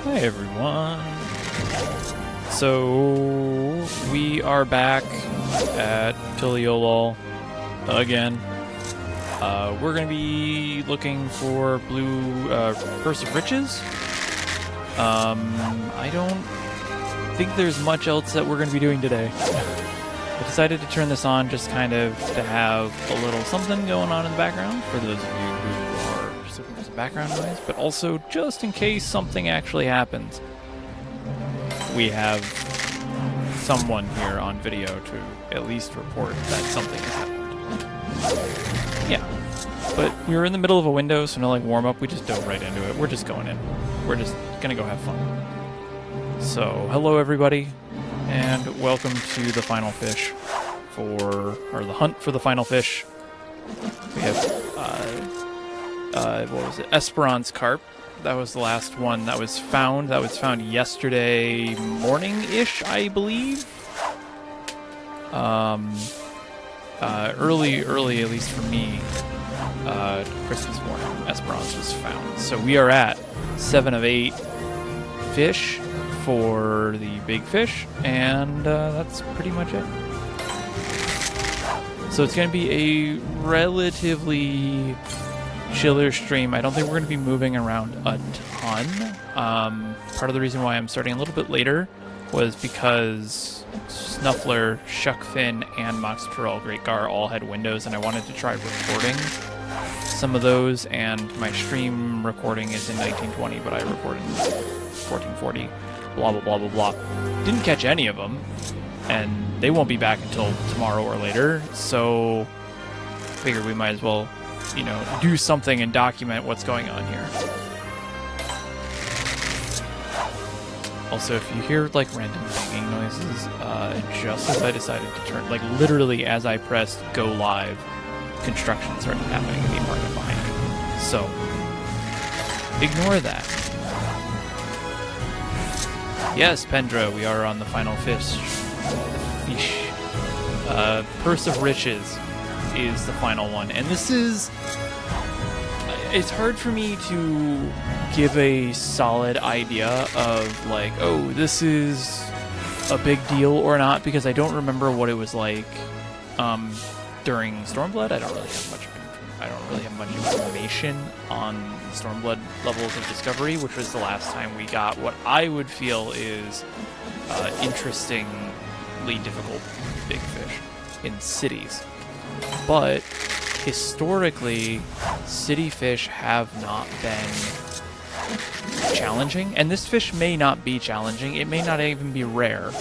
Hi everyone. So we are back at Tiliolol again. We're going to be looking for blue Purse of Riches. I don't think there's much else that we're going to be doing today. I decided to turn this on just kind of to have a little something going on in the background for those of you who are just looking for some background noise, but also just in case something actually happens. We have someone here on video to at least report that something has happened. Yeah, but we were in the middle of a window, so no like warm up. We just dove right into it. We're just going in. We're just gonna go have fun. So hello everybody, and welcome to the final fish the hunt for the final fish. We have what was it? Esperance Carp. That was the last one that was found. That was found yesterday morning-ish, I believe. Early, at least for me, Christmas morning, Esperance was found. So we are at 7 of 8 fish for the big fish, and that's pretty much it. So it's going to be a relatively chiller stream. I don't think we're going to be moving around a ton. Part of the reason why I'm starting a little bit later was because Snuffler, Shuckfin, and Moxterol Great Gar all had windows, and I wanted to try recording some of those, and my stream recording is in 1920, but I recorded in 1440, blah, blah, blah, blah, blah. Didn't catch any of them, and they won't be back until tomorrow or later, so figured we might as well, you know, do something and document what's going on here. Also, if you hear like random banging noises, just as I decided to turn, like literally as I pressed go live, construction started happening in the apartment behind me. So ignore that. Yes, Pendra, we are on the final fish. Purse of Riches is the final one, and this is, it's hard for me to give a solid idea of like, oh, this is a big deal or not, because I don't remember what it was like during Stormblood. I don't really have much information on Stormblood levels of discovery, which was the last time we got what I would feel is interestingly difficult big fish in cities. But historically, city fish have not been challenging, and this fish may not be challenging. It may not even be rare.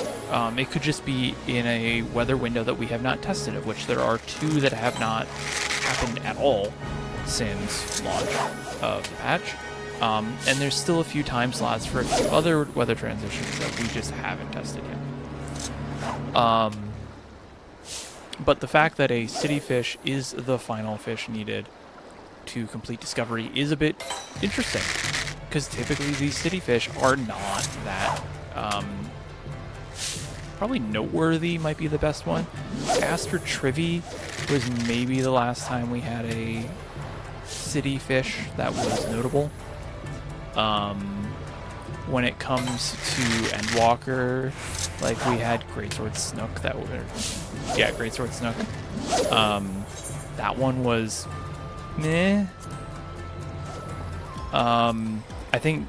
It could just be in a weather window that we have not tested, of which there are 2 that have not happened at all since launch of the patch. And there's still a few time slots for a few other weather transitions that we just haven't tested yet. But the fact that a city fish is the final fish needed to complete discovery is a bit interesting, because typically these city fish are not that, probably noteworthy might be the best one. Aster Trivy was maybe the last time we had a city fish that was notable. When it comes to Endwalker, like we had Greatsword Snook that were, yeah, Greatsword Snook. That one was meh. I think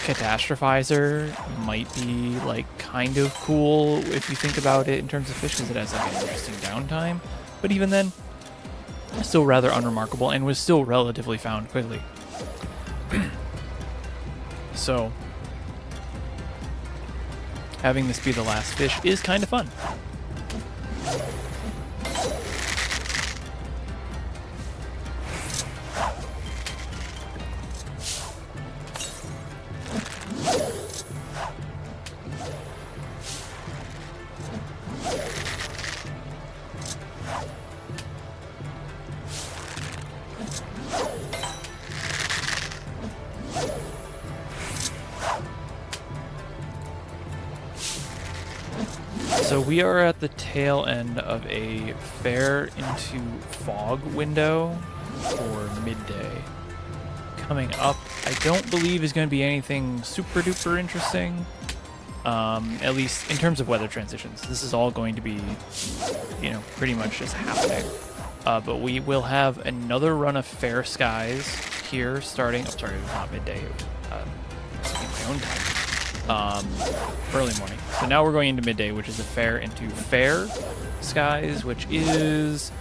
Catastrophizer might be like kind of cool if you think about it in terms of fish, because it has like an interesting downtime. But even then, still rather unremarkable, and was still relatively found quickly. So having this be the last fish is kind of fun. So we are at the tail end of a fair into fog window for midday. Coming up I don't believe is going to be anything super duper interesting, at least in terms of weather transitions. This is all going to be, you know, pretty much just happening. But we will have another run of fair skies here starting, oh, sorry, it was not midday, in my own time, early morning. So now we're going into midday, which is a fair into fair skies, which is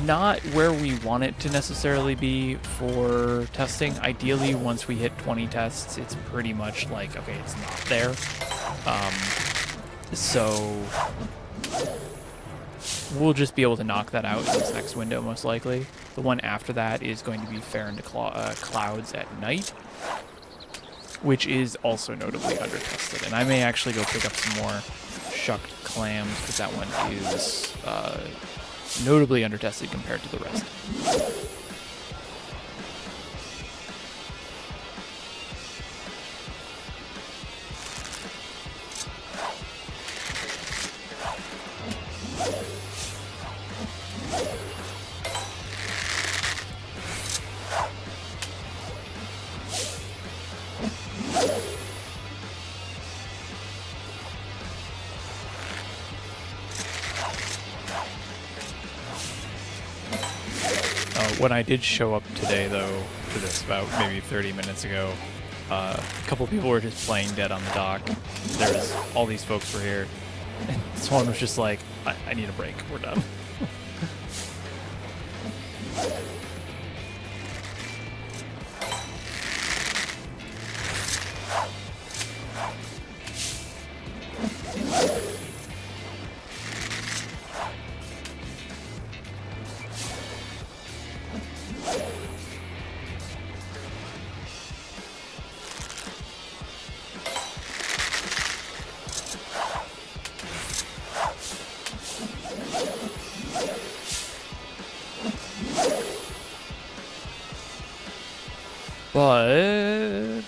not where we want it to necessarily be for testing. Ideally, once we hit 20 tests, it's pretty much like, okay, it's not there. So we'll just be able to knock that out in this next window, most likely. The one after that is going to be fair into clouds at night, which is also notably under-tested. And I may actually go pick up some more shucked clams, because that one is notably under-tested compared to the rest. When I did show up today, though, to this about maybe 30 minutes ago, a couple people were just playing dead on the dock. There was all these folks were here, and someone was just like, I need a break. We're done. But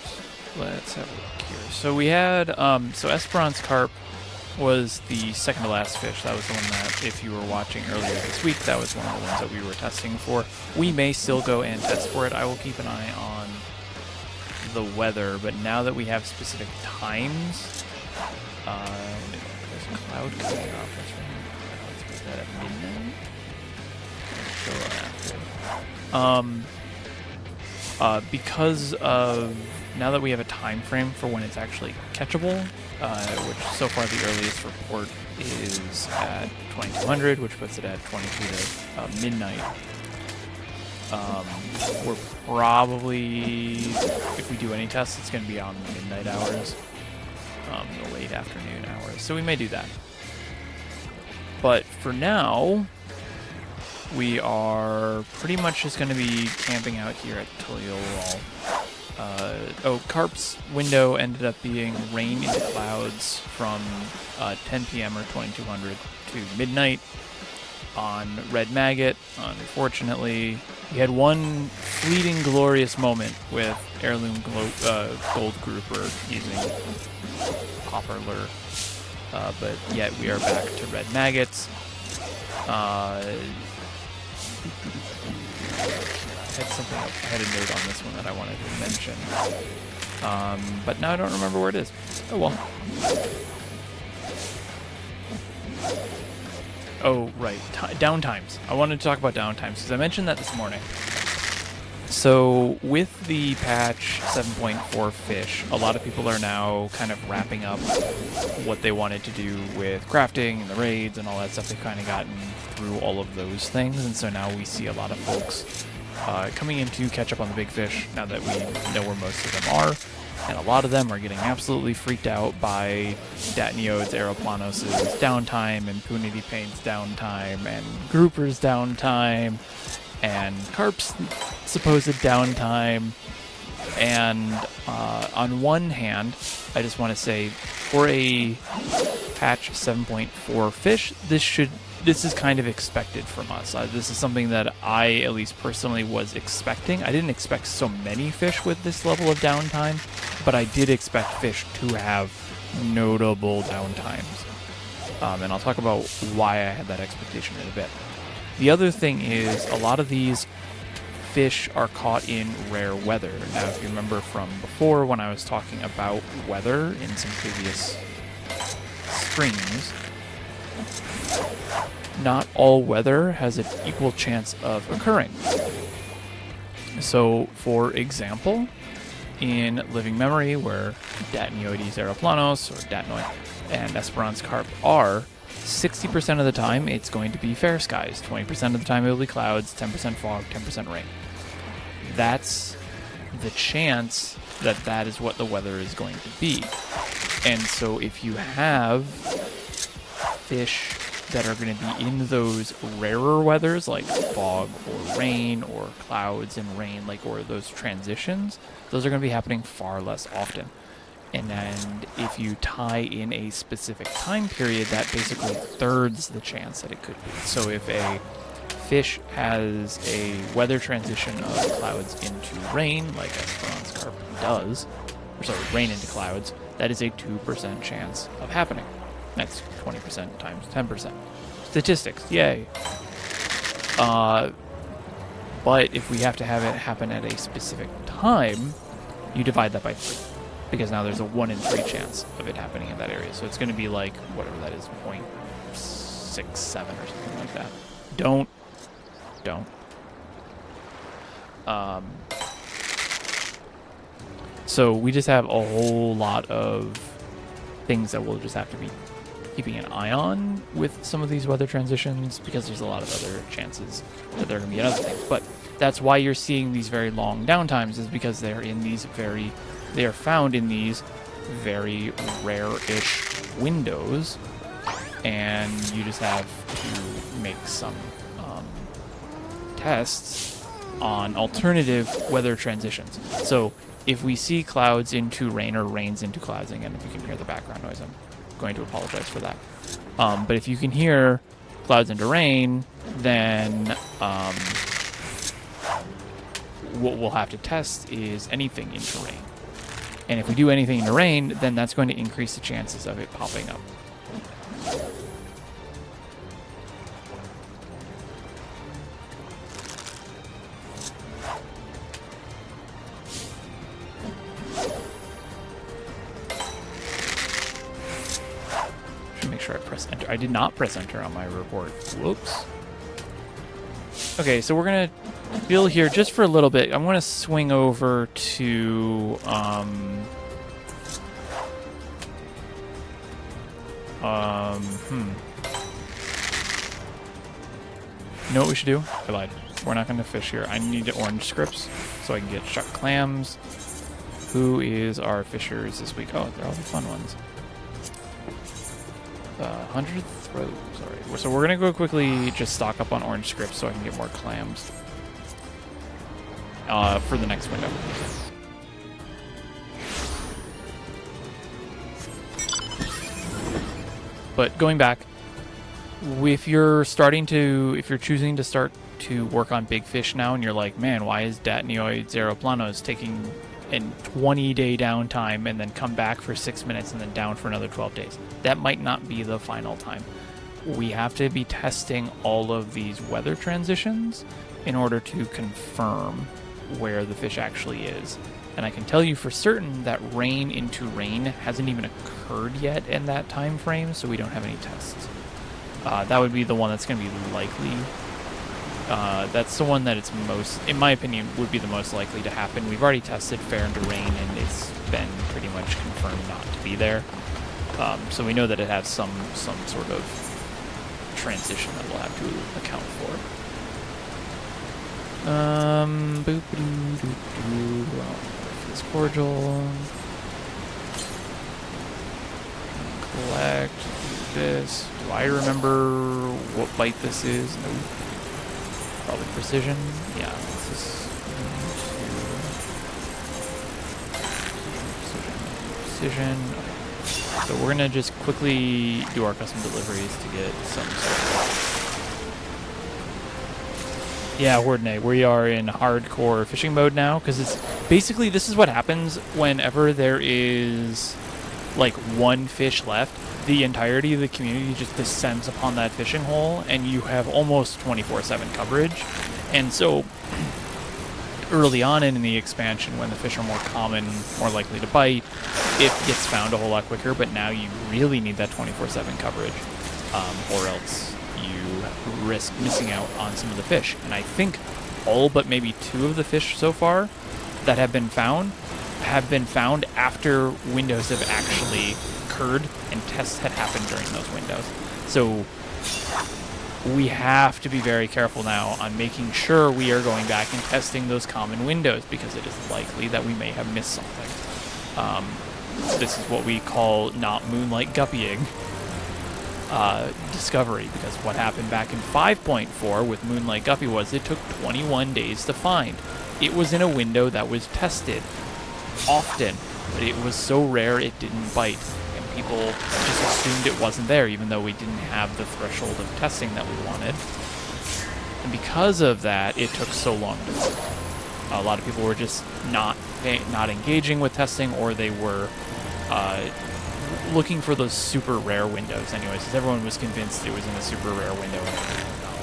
let's have a look here. So we had, so Esperance Carp was the second to last fish. That was the one that, if you were watching earlier this week, that was one of the ones that we were testing for. We may still go and test for it. I will keep an eye on the weather, but now that we have specific times, there's a cloud coming off. That's right. Let's put that at midnight. Show after. Because of, now that we have a time frame for when it's actually catchable, which so far the earliest report is at 2200, which puts it at 22 to midnight. We're probably, if we do any tests, it's going to be on the midnight hours, the late afternoon hours. So we may do that. But for now, we are pretty much just going to be camping out here at Tullio. Carp's window ended up being rain into clouds from 10 p.m. or 2200 to midnight on Red Maggot. Unfortunately, we had one fleeting glorious moment with heirloom gold grouper using popper lure, but yet we are back to Red Maggots. I had a note on this one that I wanted to mention, but now I don't remember where it is. Oh well. Oh right, downtimes. I wanted to talk about downtimes because I mentioned that this morning. So with the patch 7.4 fish, a lot of people are now kind of wrapping up what they wanted to do with crafting and the raids and all that stuff. They've kind of gotten through all of those things, and so now we see a lot of folks coming in to catch up on the big fish now that we know where most of them are. And a lot of them are getting absolutely freaked out by Datniodes, Aeroplanos' downtime, Impunity Paint's downtime, and Grouper's downtime, and Carp's supposed downtime. And on one hand, I just want to say, for a patch 7.4 fish, this is kind of expected from us. This is something that I, at least personally, was expecting. I didn't expect so many fish with this level of downtime, but I did expect fish to have notable downtimes. And I'll talk about why I had that expectation in a bit. The other thing is, a lot of these fish are caught in rare weather. Now, if you remember from before when I was talking about weather in some previous streams, not all weather has an equal chance of occurring. So, for example, in living memory, where Datnioides aeroplanos, or Datnoi, and Esperance Carp are, 60% of the time it's going to be fair skies, 20% of the time it will be clouds, 10% fog, 10% rain. That's the chance that that is what the weather is going to be. And so if you have fish that are going to be in those rarer weathers like fog or rain or clouds and rain, like, or those transitions, those are going to be happening far less often. And then if you tie in a specific time period, that basically thirds the chance that it could be. So if a fish has a weather transition of clouds into rain, like Esperance Carp does, or sorry, rain into clouds, that is a 2% chance of happening. That's 20% times 10%. Statistics, yay. But if we have to have it happen at a specific time, you divide that by 3. Because now there's a 1 in 3 chance of it happening in that area. So it's going to be like, whatever that is, 0.67 or something like that. Don't. So we just have a whole lot of things that we'll just have to be keeping an eye on with some of these weather transitions, because there's a lot of other chances that there are going to be other things. But that's why you're seeing these very long downtimes, is because they're in these they are found in these very rare-ish windows, and you just have to make some tests on alternative weather transitions. So if we see clouds into rain or rains into clouds, again, if you can hear the background noise, I'm going to apologize for that. But if you can hear clouds into rain, then what we'll have to test is anything into rain. And if we do anything in the rain, then that's going to increase the chances of it popping up. Should make sure I press enter. I did not press enter on my report. Whoops. Okay, so we're going to fill here just for a little bit. I'm going to swing over to you know what we should do? I lied. We're not going to fish here. I need orange scripts so I can get shuck clams. Who is our fishers this week? Oh, they're all the fun ones. 100 throws. All right. So we're going to go quickly just stock up on orange scripts so I can get more clams for the next window. But going back, if you're choosing to start to work on big fish now, and you're like, man, why is Datnioides aeroplanos taking a 20-day downtime and then come back for 6 minutes and then down for another 12 days? That might not be the final time. We have to be testing all of these weather transitions in order to confirm where the fish actually is. And I can tell you for certain that rain into rain hasn't even occurred yet in that time frame, so we don't have any tests. That would be the one that's going to be likely. That's the one that it's most, in my opinion, would be the most likely to happen. We've already tested fair into rain, and it's been pretty much confirmed not to be there. So we know that it has some sort of transition that we'll have to account for. This cordial. Collect this. Do I remember what bite this is? No. Probably precision. Yeah, this is precision. Okay. So we're gonna just quickly do our custom deliveries to get some sort of. Yeah, Wardenay, we are in hardcore fishing mode now, because it's basically, this is what happens whenever there is like one fish left. The entirety of the community just descends upon that fishing hole, and you have almost 24/7 coverage. And so early on in the expansion, when the fish are more common, more likely to bite, it gets found a whole lot quicker, but now you really need that 24/7 coverage, or else you risk missing out on some of the fish. And I think all but maybe 2 of the fish so far that have been found after windows have actually occurred and tests had happened during those windows. So we have to be very careful now on making sure we are going back and testing those common windows, because it is likely that we may have missed something. This is what we call not moonlight guppying discovery, because what happened back in 5.4 with moonlight guppy was it took 21 days to find. It was in a window that was tested often, but it was so rare it didn't bite. People just assumed it wasn't there, even though we didn't have the threshold of testing that we wanted. And because of that, it took so long to find. A lot of people were just not engaging with testing, or they were looking for those super rare windows anyways, because everyone was convinced it was in a super rare window. And it was not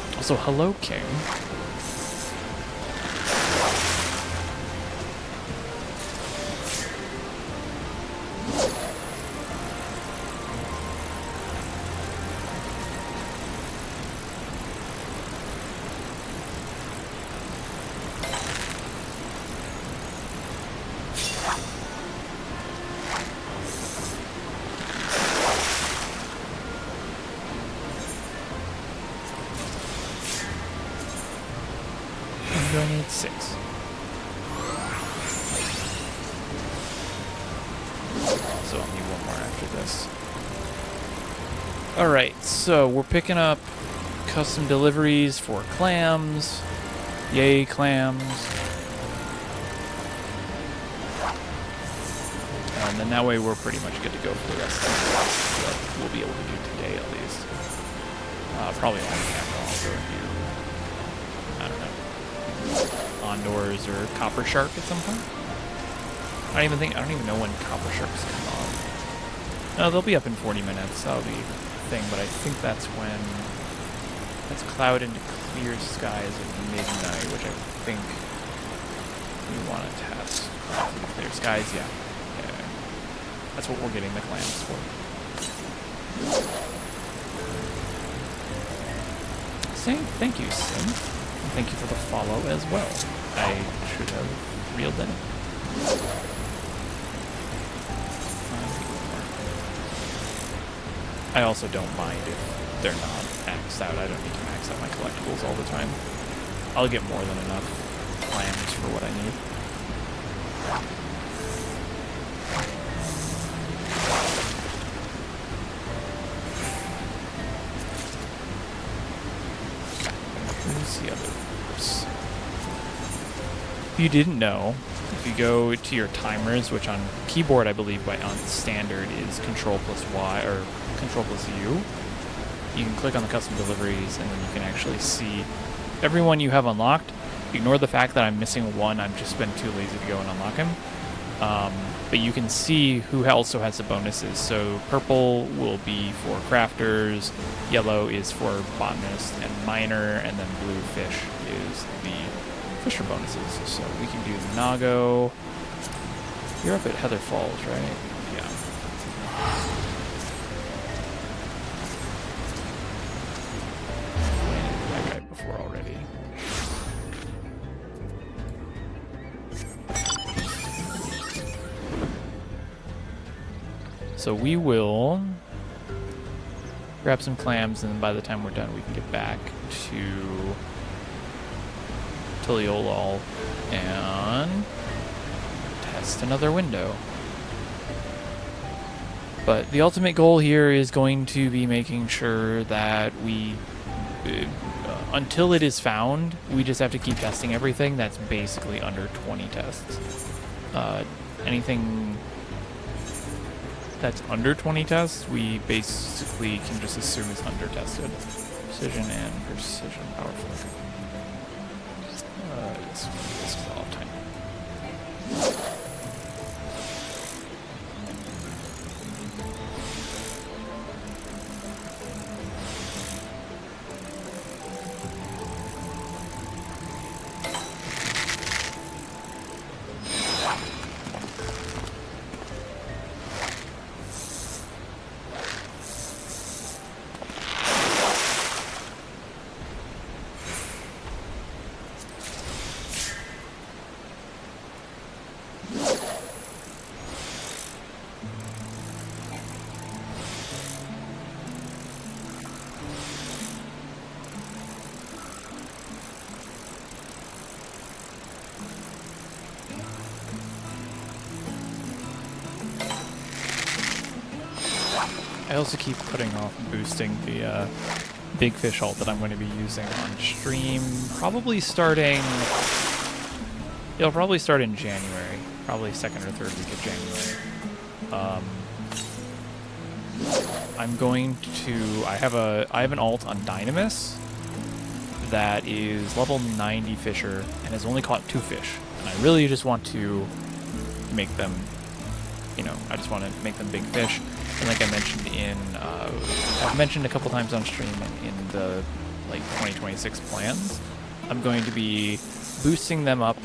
being. Also, hello, King. I need 6. So I'll need 1 more after this. Alright, so we're picking up custom deliveries for clams. Yay, clams. And then that way we're pretty much good to go for the rest of what we'll be able to do today at least. Probably on camera also if you, I don't know, Ondors or Copper Shark at some point. I don't even know when Copper Sharks come on. No, they'll be up in 40 minutes. That'll be a thing, but I think that's when it's cloud into clear skies at midnight, which I think we want to test. Clear skies, yeah. That's what we're getting the clams for. Saying thank you, Sim. And thank you for the follow as well. I should have reeled that in. I also don't mind if they're not maxed out. I don't need to max out my collectibles all the time. I'll get more than enough clams for what I need. Who's the others? If you didn't know, if you go to your timers, which on keyboard I believe on standard is Control plus Y or Control plus U, you can click on the custom deliveries and then you can actually see everyone you have unlocked. Ignore the fact that I'm missing one. I've just been too lazy to go and unlock him. But you can see who also has the bonuses. So purple will be for crafters, yellow is for botanist and miner, and then blue fish is the fisher bonuses. So we can do the Nago. You're up at Heather Falls, right? Yeah. That guy before already. So we will grab some clams, and then by the time we're done, we can get back to Tuliolol and test another window. But the ultimate goal here is going to be making sure that we, until it is found, we just have to keep testing everything that's basically under 20 tests. Anything that's under 20 tests, we basically can just assume is under-tested. Precision and precision powerful. This is all time. I also keep putting off boosting the big fish haul that I'm going to be using on stream. It'll probably start in January, probably second or third week of January. I'm going to. I have an alt on Dynamis that is level 90 fisher and has only caught 2 fish, and I really just want to make them. I just want to make them big fish. And like I mentioned I've mentioned a couple times on stream in the 2026 plans, I'm going to be boosting them up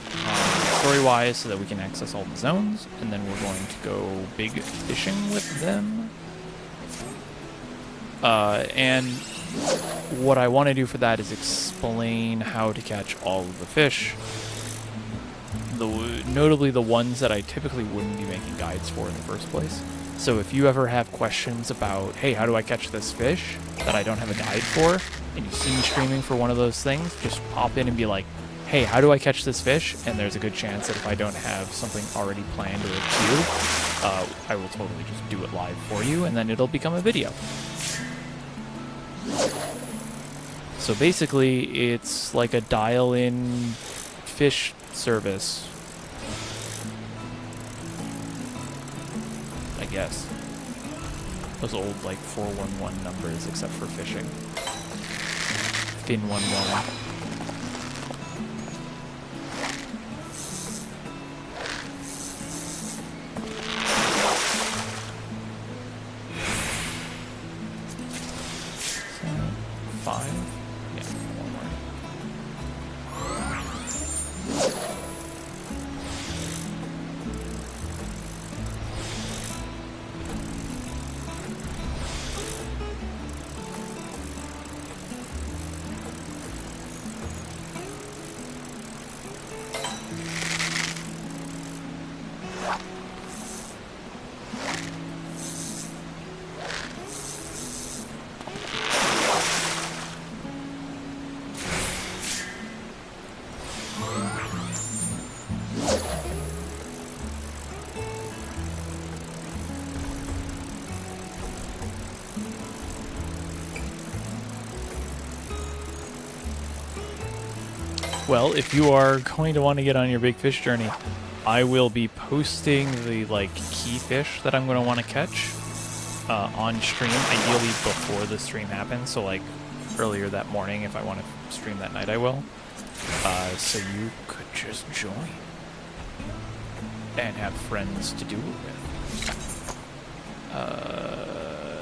story-wise so that we can access all the zones, and then we're going to go big fishing with them. And what I want to do for that is explain how to catch all of the fish. Notably the ones that I typically wouldn't be making guides for in the first place. So if you ever have questions about, hey, how do I catch this fish that I don't have a guide for, and you see me streaming for one of those things, just pop in and be like, hey, how do I catch this fish? And there's a good chance that if I don't have something already planned or a queue, I will totally just do it live for you, and then it'll become a video. So basically, it's like a dial-in fish service, I guess. Those old 411 numbers, except for fishing. Fin 11. Well, if you are going to want to get on your big fish journey, I will be posting the key fish that I'm going to want to catch on stream, ideally before the stream happens. So earlier that morning, if I want to stream that night, I will. So you could just join and have friends to do it with.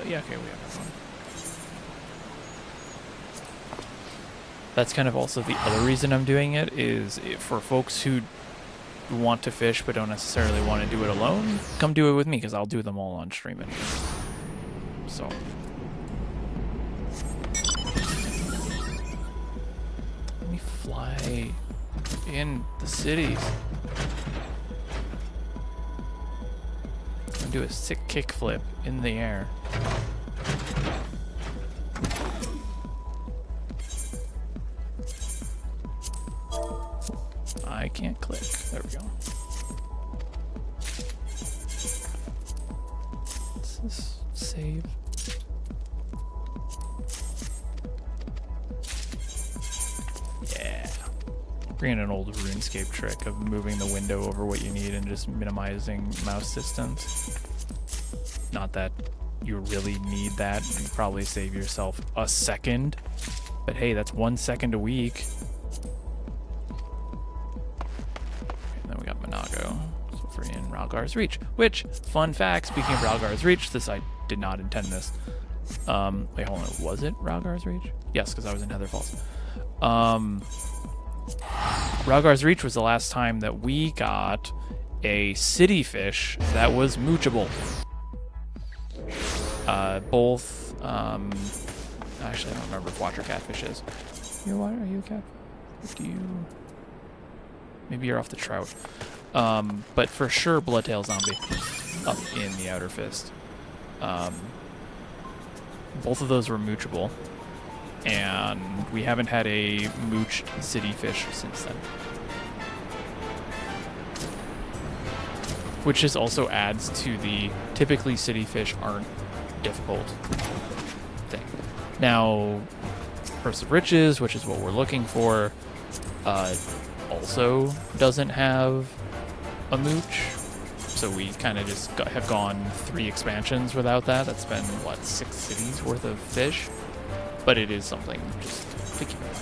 Yeah, okay, we have fun. That's kind of also the other reason I'm doing it, is for folks who want to fish but don't necessarily want to do it alone, come do it with me, because I'll do them all on stream anyway. So. Let me fly in the cities. I'm gonna do a sick kickflip in the air. I can't click. There we go. Let's just save. Yeah. Bringing an old RuneScape trick of moving the window over what you need and just minimizing mouse distance. Not that you really need that. You probably save yourself a second. But hey, that's 1 second a week. So we're in Ralgar's Reach, which, fun fact, speaking of Ralgar's Reach, I did not intend this. Wait, hold on, was it Ralgar's Reach? Yes, because I was in Heather Falls. Ralgar's Reach was the last time that we got a city fish that was moochable. Both, actually I don't remember if Watcher Catfish is. Are you a catfish? Do you... Maybe you're off the trout. But for sure, Bloodtail Zombie up in the Outer Fist. Both of those were moochable, and we haven't had a mooched city fish since then. Which just also adds to the typically city fish difficult thing. Now, Purse of Riches, which is what we're looking for, also doesn't have a mooch. So we kind of just have gone 3 expansions without that. That's been, what, 6 cities worth of fish? But it is something just to keep in mind.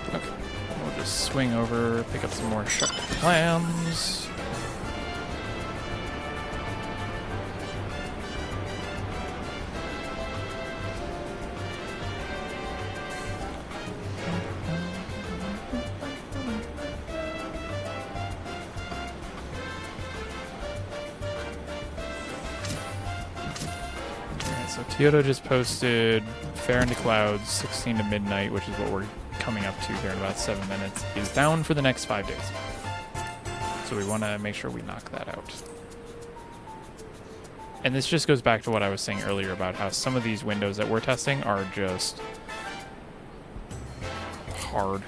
Okay, we'll just swing over, pick up some more shucked clams. So Kyoto just posted Fair into Clouds 16 to midnight, which is what we're coming up to here in about 7 minutes, is down for the next 5 days. So we want to make sure we knock that out. And this just goes back to what I was saying earlier about how some of these windows that we're testing are just hard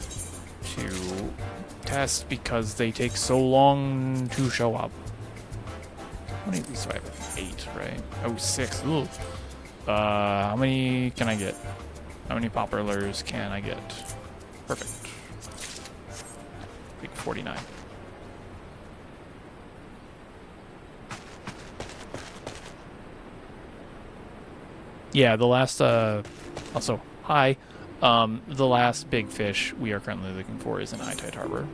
to test because they take so long to show up. How many of these do I have? 8, right? Oh, 6. Ooh. How many can I get? How many populars can I get? Perfect. Big 49. Yeah, the last, also, hi. The last big fish we are currently looking for is in High Tide Harbor.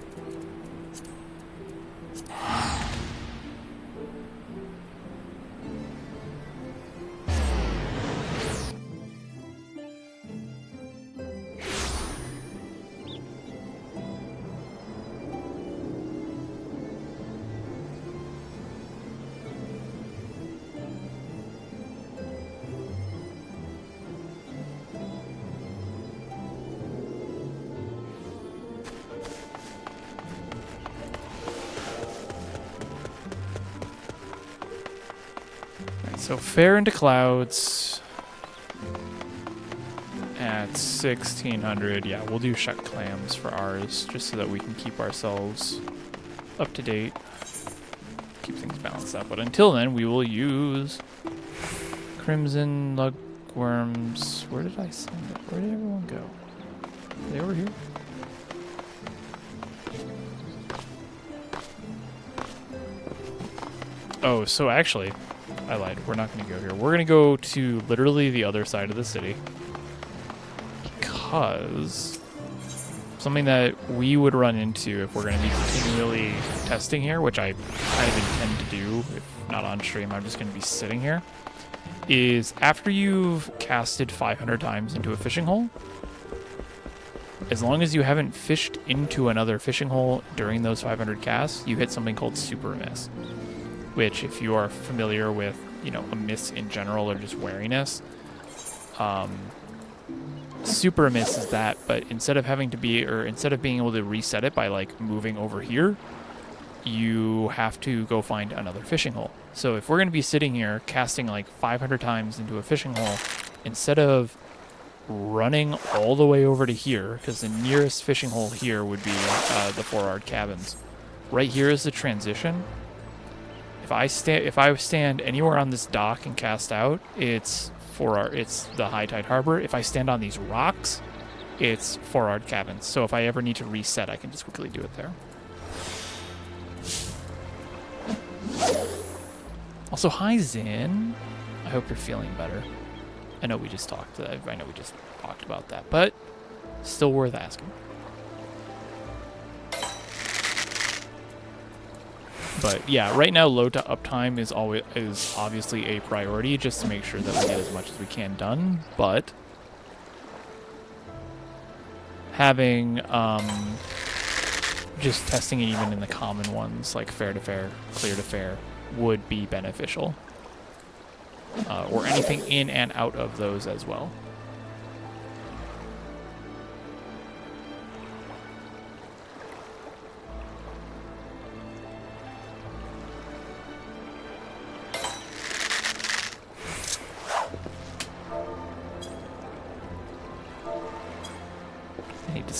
So Fair into Clouds at 1600. Yeah, we'll do shuck clams for ours just so that we can keep ourselves up to date, keep things balanced out. But until then, we will use Crimson Lugworms. Where did I send it? Where did everyone go? Are they over here? Oh, so actually, I lied. We're not going to go here. We're going to go to literally the other side of the city. Because something that we would run into if we're going to be continually testing here, which I kind of intend to do, if not on stream, I'm just going to be sitting here, is after you've casted 500 times into a fishing hole, as long as you haven't fished into another fishing hole during those 500 casts, you hit something called super miss. Which, if you are familiar with, you know, a miss in general or just wariness, super miss is that, but instead of having to be, or instead of being able to reset it by, like, moving over here, you have to go find another fishing hole. So if we're going to be sitting here casting, like, 500 times into a fishing hole, instead of running all the way over to here, because the nearest fishing hole here would be the 4-hour cabins. Right here is the transition. If I stand anywhere on this dock and cast out, it's the High Tide Harbor. If I stand on these rocks, it's 4-hour cabins. So if I ever need to reset, I can just quickly do it there. Also, hi Zin. I hope you're feeling better. I know we just talked about that, but still worth asking. But yeah, right now load to uptime is obviously a priority, just to make sure that we get as much as we can done. But having just testing it even in the common ones like fair to fair, clear to fair would be beneficial, or anything in and out of those as well.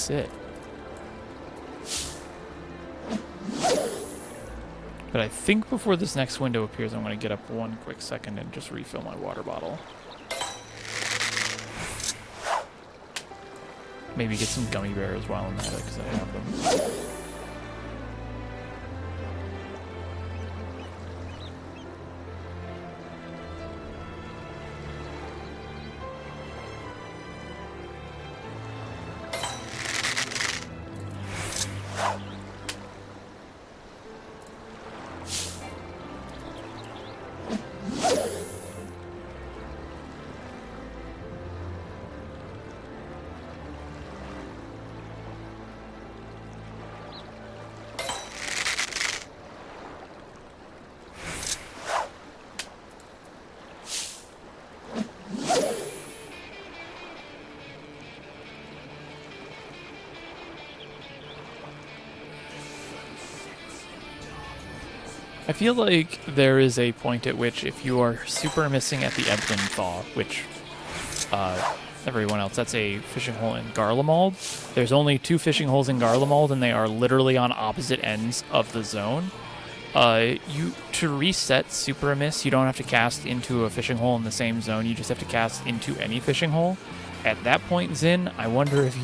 sit. But I think before this next window appears, I'm going to get up one quick second and just refill my water bottle. Maybe get some gummy bears while I'm at it, because I have them. I feel like there is a point at which if you are super missing at the Ebden Thaw, which everyone else, that's a fishing hole in Garlemald. There's only 2 fishing holes in Garlemald, and they are literally on opposite ends of the zone. To reset super amiss, you don't have to cast into a fishing hole in the same zone. You just have to cast into any fishing hole. At that point, Zin, I wonder if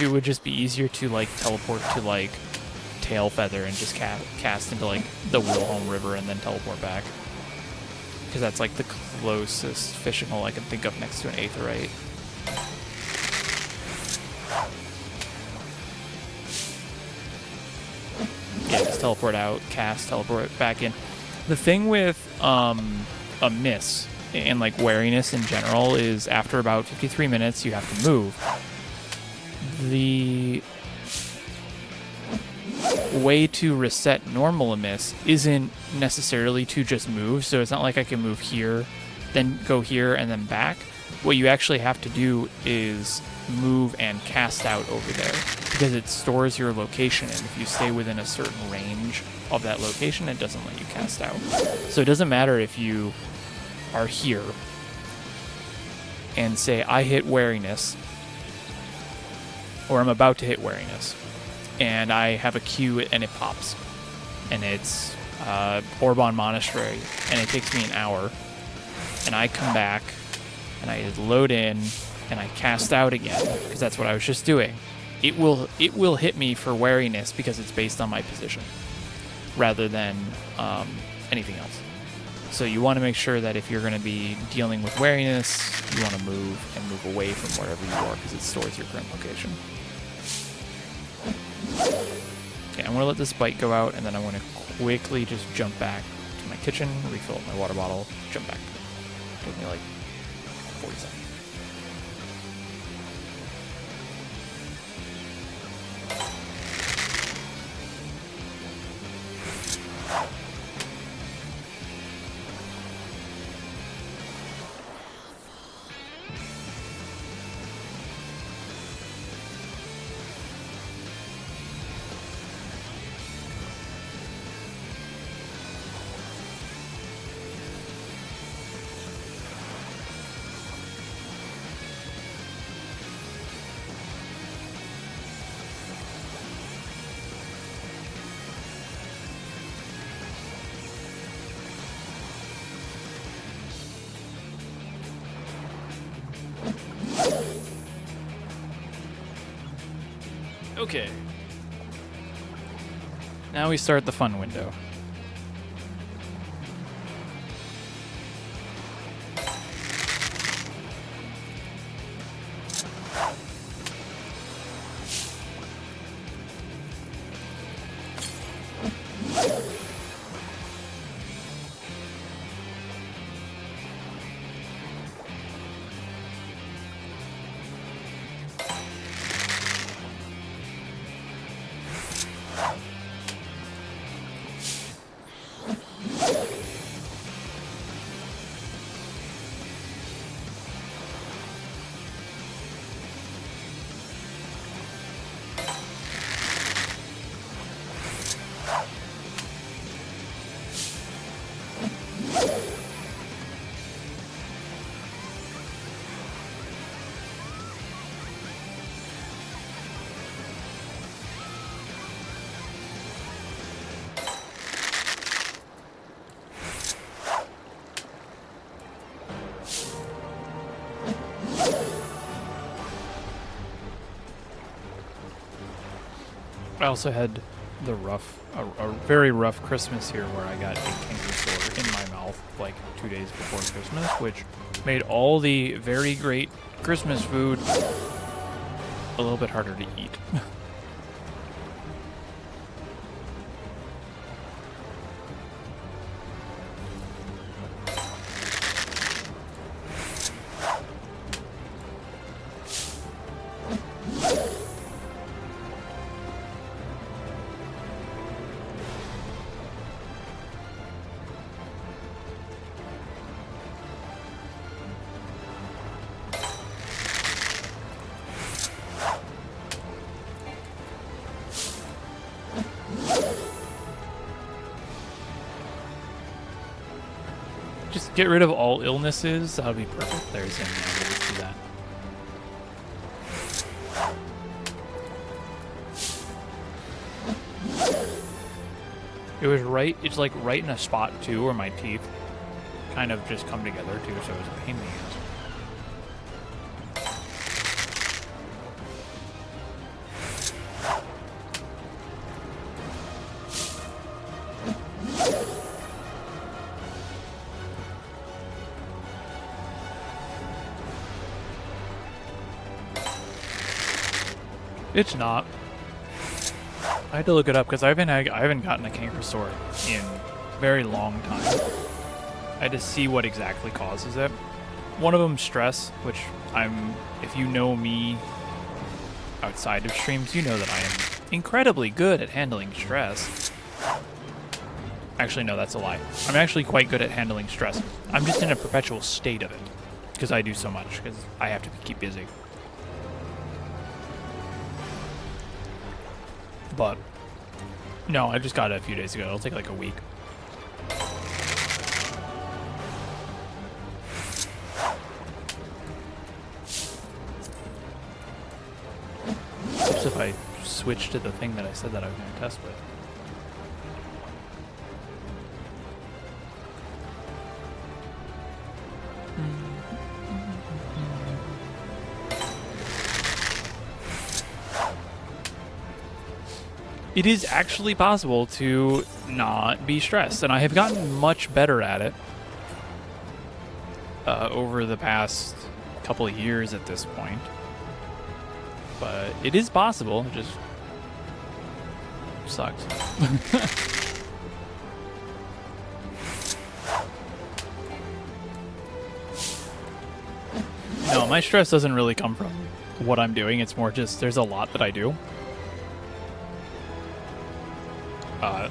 it would just be easier to like teleport to like Tail Feather and just cast into like the Wilhelm River and then teleport back, because that's like the closest fishing hole I can think of next to an Aetheryte. Yeah, just teleport out, cast, teleport back in. The thing with a miss and like wariness in general is after about 53 minutes you have to move. The way to reset normal amiss isn't necessarily to just move, so it's not like I can move here, then go here, and then back. What you actually have to do is move and cast out over there, because it stores your location, and if you stay within a certain range of that location, it doesn't let you cast out. So it doesn't matter if you are here and say, I hit wariness, or I'm about to hit wariness, and I have a queue and it pops, and it's Orbon Monastery, and it takes me an hour, and I come back, and I load in, and I cast out again, because that's what I was just doing. It will hit me for wariness because it's based on my position, rather than anything else. So you want to make sure that if you're going to be dealing with wariness, you want to move and move away from wherever you are, because it stores your current location. Okay, I'm going to let this bite go out, and then I'm going to quickly just jump back to my kitchen, refill up my water bottle, jump back. Take me like 40 seconds. Okay. Now we start the fun window. I also had the a very rough Christmas here where I got a canker sore in my mouth like 2 days before Christmas, which made all the very great Christmas food a little bit harder to eat. Just get rid of all illnesses. That'll be perfect. There's him. Yeah, let's do that. It was right. It's like right in a spot too, where my teeth kind of just come together too. So it was a pain in the ass. It's not. I had to look it up because I haven't gotten a canker sore in a very long time. I had to see what exactly causes it. One of them stress, which if you know me outside of streams, you know that I am incredibly good at handling stress. Actually, no, that's a lie. I'm actually quite good at handling stress. I'm just in a perpetual state of it because I do so much because I have to keep busy. But no, I just got it a few days ago. It'll take like a week. Just if I switch to the thing that I said that I was going to test with. It is actually possible to not be stressed, and I have gotten much better at it over the past couple of years at this point. But it is possible, it just sucks. No, my stress doesn't really come from what I'm doing, it's more just there's a lot that I do.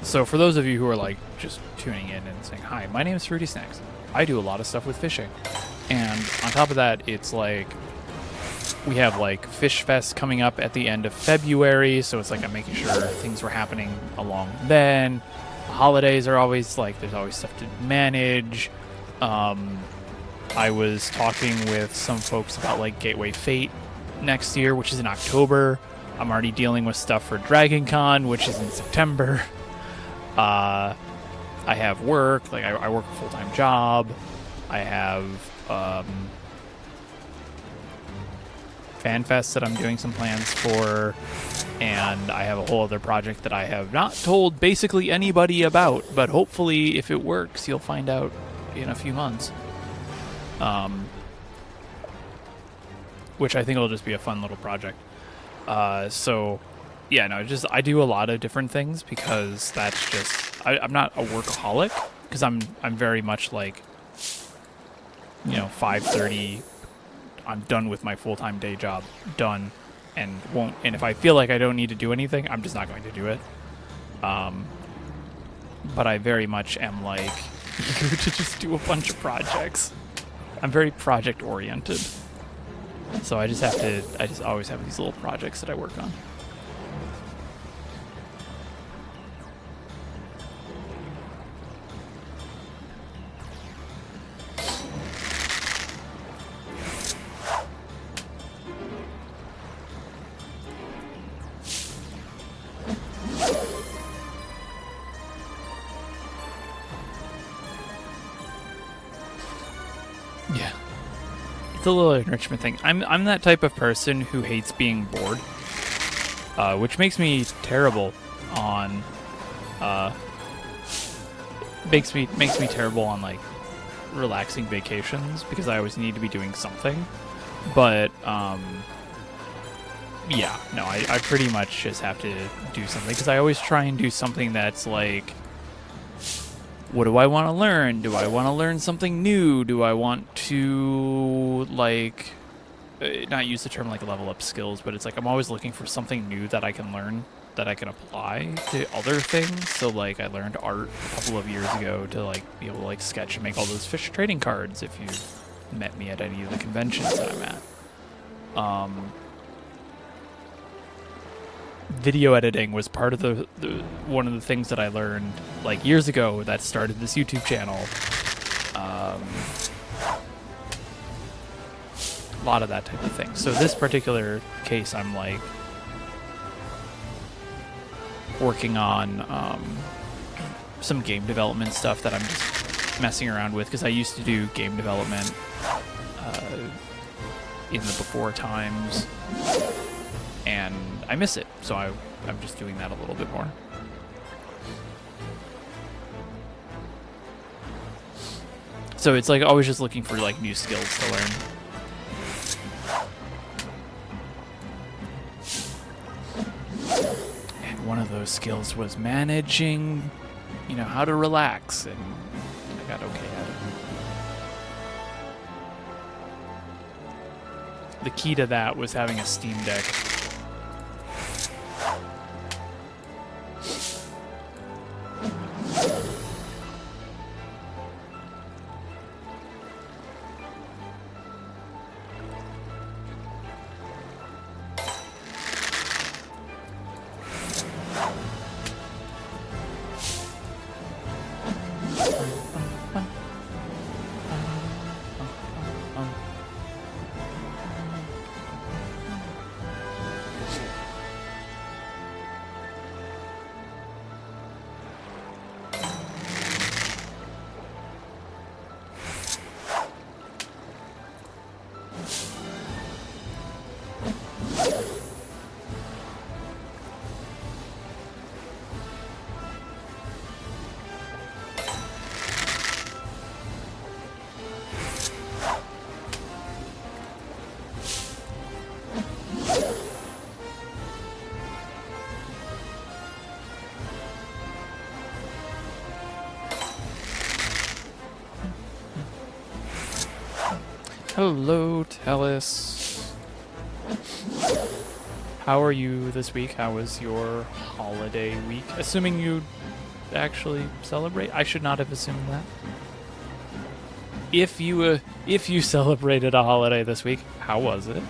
So for those of you who are like just tuning in and saying, hi, my name is Fruity Snacks. I do a lot of stuff with fishing. And on top of that, it's like we have like Fish Fest coming up at the end of February. So it's like I'm making sure things were happening along then. The holidays are always like, there's always stuff to manage. I was talking with some folks about like Gateway Fate next year, which is in October. I'm already dealing with stuff for Dragon Con, which is in September. I have work, like I work a full-time job. I have FanFest that I'm doing some plans for, and I have a whole other project that I have not told basically anybody about, but hopefully if it works, you'll find out in a few months. Which I think will just be a fun little project. So yeah, no, I do a lot of different things because that's just, I'm not a workaholic because I'm very much like, 5:30, I'm done with my full-time day job, done, and if I feel like I don't need to do anything, I'm just not going to do it. But I very much am like eager to just do a bunch of projects. I'm very project oriented. So I just always have these little projects that I work on. Yeah. It's a little enrichment thing. I'm that type of person who hates being bored. which makes me terrible on makes me terrible on like relaxing vacations because I always need to be doing something. But yeah, no, I pretty much just have to do something because I always try and do something that's like, what do I want to learn? Do I want to learn something new? Do I want to like not use the term like level up skills, but it's like I'm always looking for something new that I can learn that I can apply to other things. So like I learned art a couple of years ago to like be able to like sketch and make all those fish trading cards if you met me at any of the conventions that I'm at. Video editing was part of the one of the things that I learned like years ago that started this YouTube channel. A lot of that type of thing. So this particular case, I'm like working on some game development stuff that I'm just messing around with because I used to do game development in the before times, and I miss it. So I'm just doing that a little bit more. So it's like always just looking for like new skills to learn. And one of those skills was managing, you know, how to relax, and I got okay at it. The key to that was having a Steam Deck. Hello, Tellis. How are you this week? How was your holiday week? Assuming you actually celebrate. I should not have assumed that. If you celebrated a holiday this week, how was it?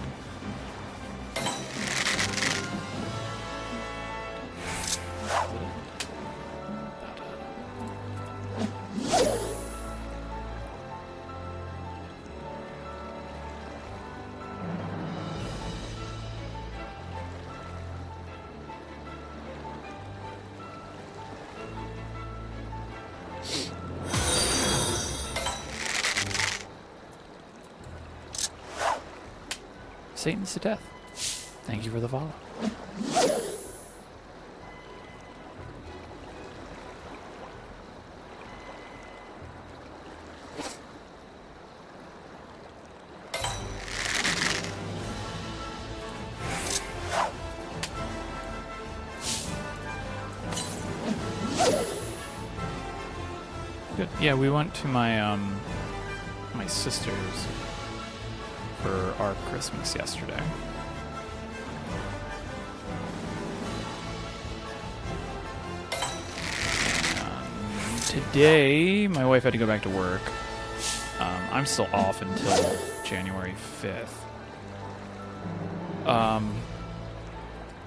Satan's to death. Thank you for the follow. Good. Yeah, we went to my my sister's for our Christmas yesterday. Today, my wife had to go back to work. I'm still off until January 5th.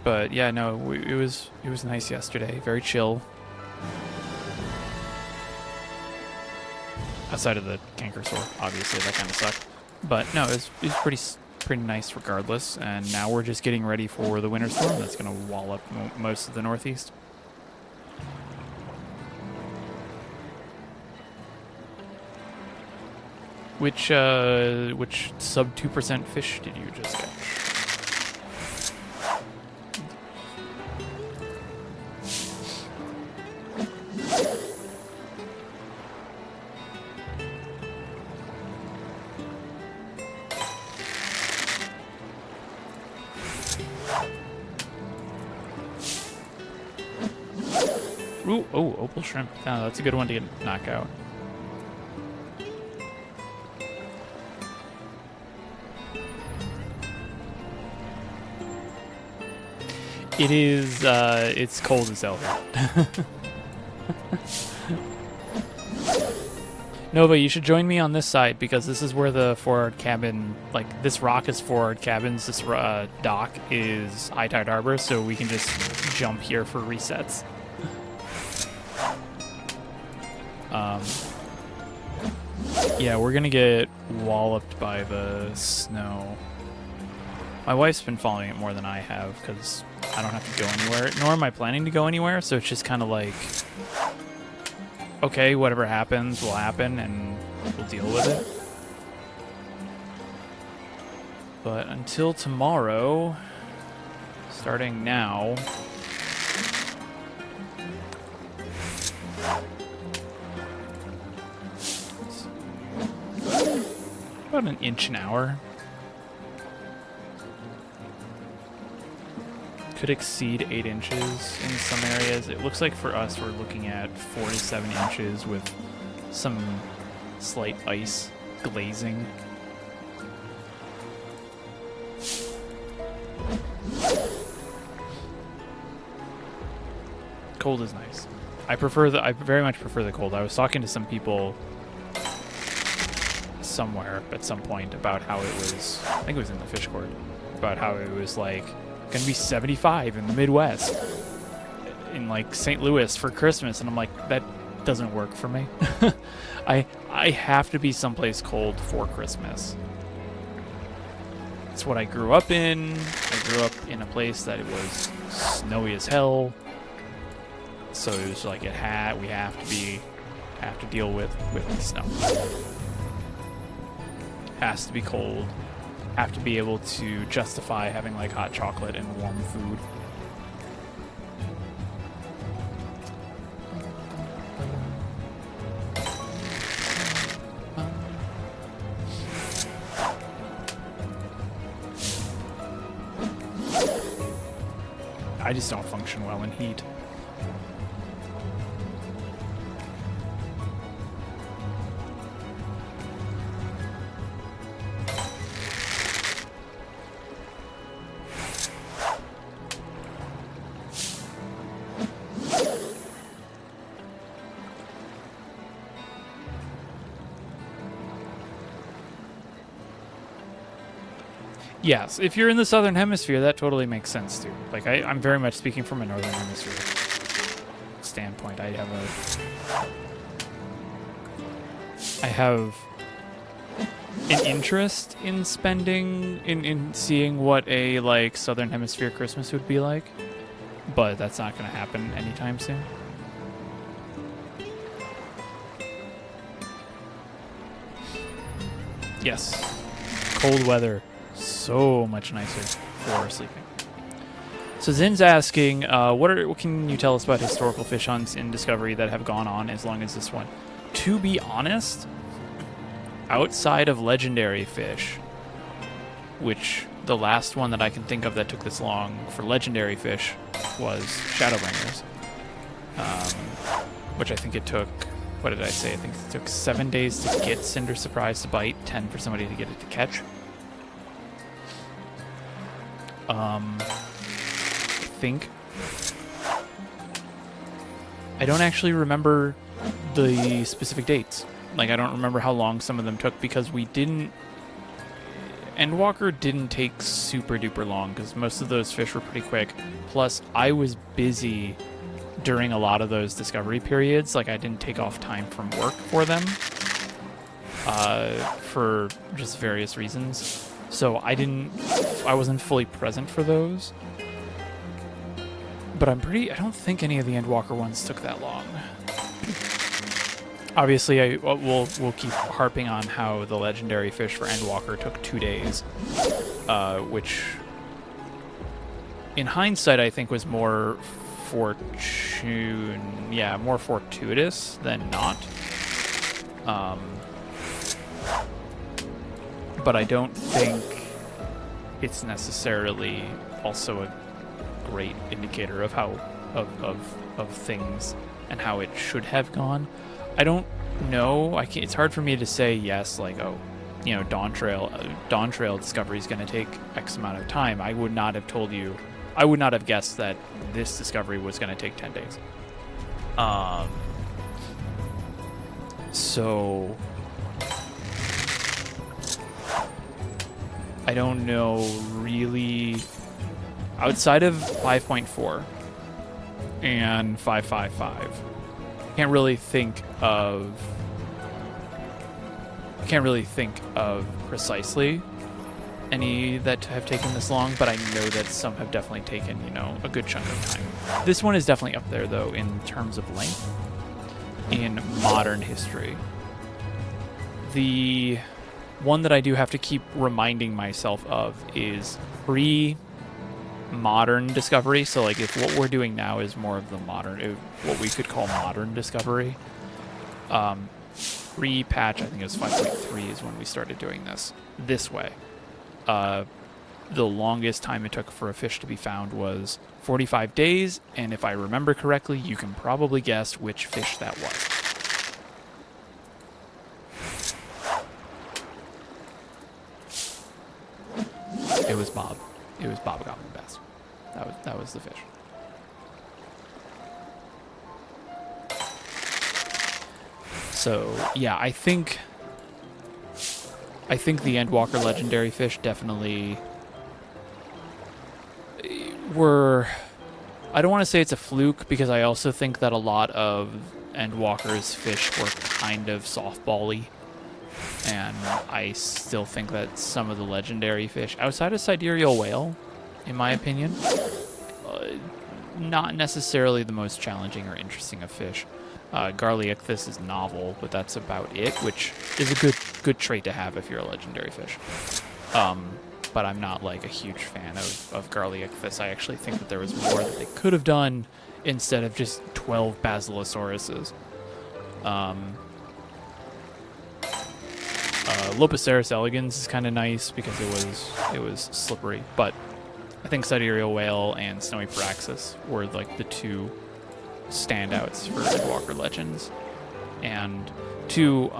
But yeah, no, it was nice yesterday. Very chill. Outside of the canker sore, obviously, that kind of sucked. But no, it was pretty nice regardless. And now we're just getting ready for the winter storm that's going to wall up most of the Northeast. Which sub 2% fish did you just get? Ooh, oh, opal shrimp. Oh, that's a good one to knock out. It is, it's cold as hell. Nova, you should join me on this side because this is where the forward cabin, like this rock is forward cabins, this dock is high tide harbor, so we can just jump here for resets. Yeah, we're gonna get walloped by the snow. My wife's been following it more than I have because I don't have to go anywhere, nor am I planning to go anywhere, so it's just kind of like, okay, whatever happens will happen, and we'll deal with it. But until tomorrow, starting now, about an inch an hour. Could exceed 8 inches in some areas. It looks like for us we're looking at 4 to 7 inches with some slight ice glazing. Cold is nice. I very much prefer the cold. I was talking to some people somewhere at some point about how it was, I think it was in the fish court, about how it was like gonna be 75 in the Midwest in like St. Louis for Christmas, and I'm like, that doesn't work for me. I have to be someplace cold for Christmas. It's what I grew up in. I grew up in a place that it was snowy as hell, so it was like we have to deal with the snow. Has to be cold. Have to be able to justify having like hot chocolate and warm food. I just don't function well in heat. Yes, if you're in the southern hemisphere, that totally makes sense too. Like I'm very much speaking from a northern hemisphere standpoint. I have an interest in spending in seeing what a like southern hemisphere Christmas would be like, but that's not going to happen anytime soon. Yes, cold weather. So much nicer for sleeping. So Zin's asking, what can you tell us about historical fish hunts in Discovery that have gone on as long as this one? To be honest, outside of legendary fish, which the last one that I can think of that took this long for legendary fish was Shadowbringers, which I think it took, what did I say? I think it took 7 days to get Cinder Surprise to bite, 10 for somebody to get it to catch. I don't actually remember the specific dates. Like, I don't remember how long some of them took because we didn't... Endwalker didn't take super duper long because most of those fish were pretty quick. Plus, I was busy during a lot of those discovery periods. Like, I didn't take off time from work for them for just various reasons. So I wasn't fully present for those. But I don't think any of the Endwalker ones took that long. Obviously, we'll keep harping on how the legendary fish for Endwalker took 2 days, which, in hindsight, I think was more more fortuitous than not. But I don't think it's necessarily also a great indicator of how of things and how it should have gone. I don't know. It's hard for me to say yes, like, oh, you know, Dawn Trail discovery is going to take X amount of time. I would not have told you. I would not have guessed that this discovery was going to take 10 days. So I don't know really, outside of 5.4 and 5.55. Can't really think of precisely any that have taken this long, but I know that some have definitely taken, you know, a good chunk of time. This one is definitely up there, though, in terms of length in modern history. The one that I do have to keep reminding myself of is pre-modern discovery. So, like, if what we're doing now is more of the modern, what we could call modern discovery, pre-patch, I think it was 5.3 is when we started doing this way. The longest time it took for a fish to be found was 45 days, and if I remember correctly, you can probably guess which fish that was. It was Bob. It was Bob Goblin Bass. That was the fish. So yeah, I think the Endwalker legendary fish definitely were. I don't want to say it's a fluke, because I also think that a lot of Endwalker's fish were kind of softball-y. And I still think that some of the legendary fish, outside of Sidereal Whale, in my opinion, not necessarily the most challenging or interesting of fish. Garliacthus is novel, but that's about it, which is a good trait to have if you're a legendary fish. But I'm not like a huge fan of Garliacthus. I actually think that there was more that they could have done instead of just 12 Basilosauruses. Lopoceros elegans is kind of nice because it was slippery, but I think Sidereal Whale and Snowy Praxis were like the two standouts for Endwalker Legends. And to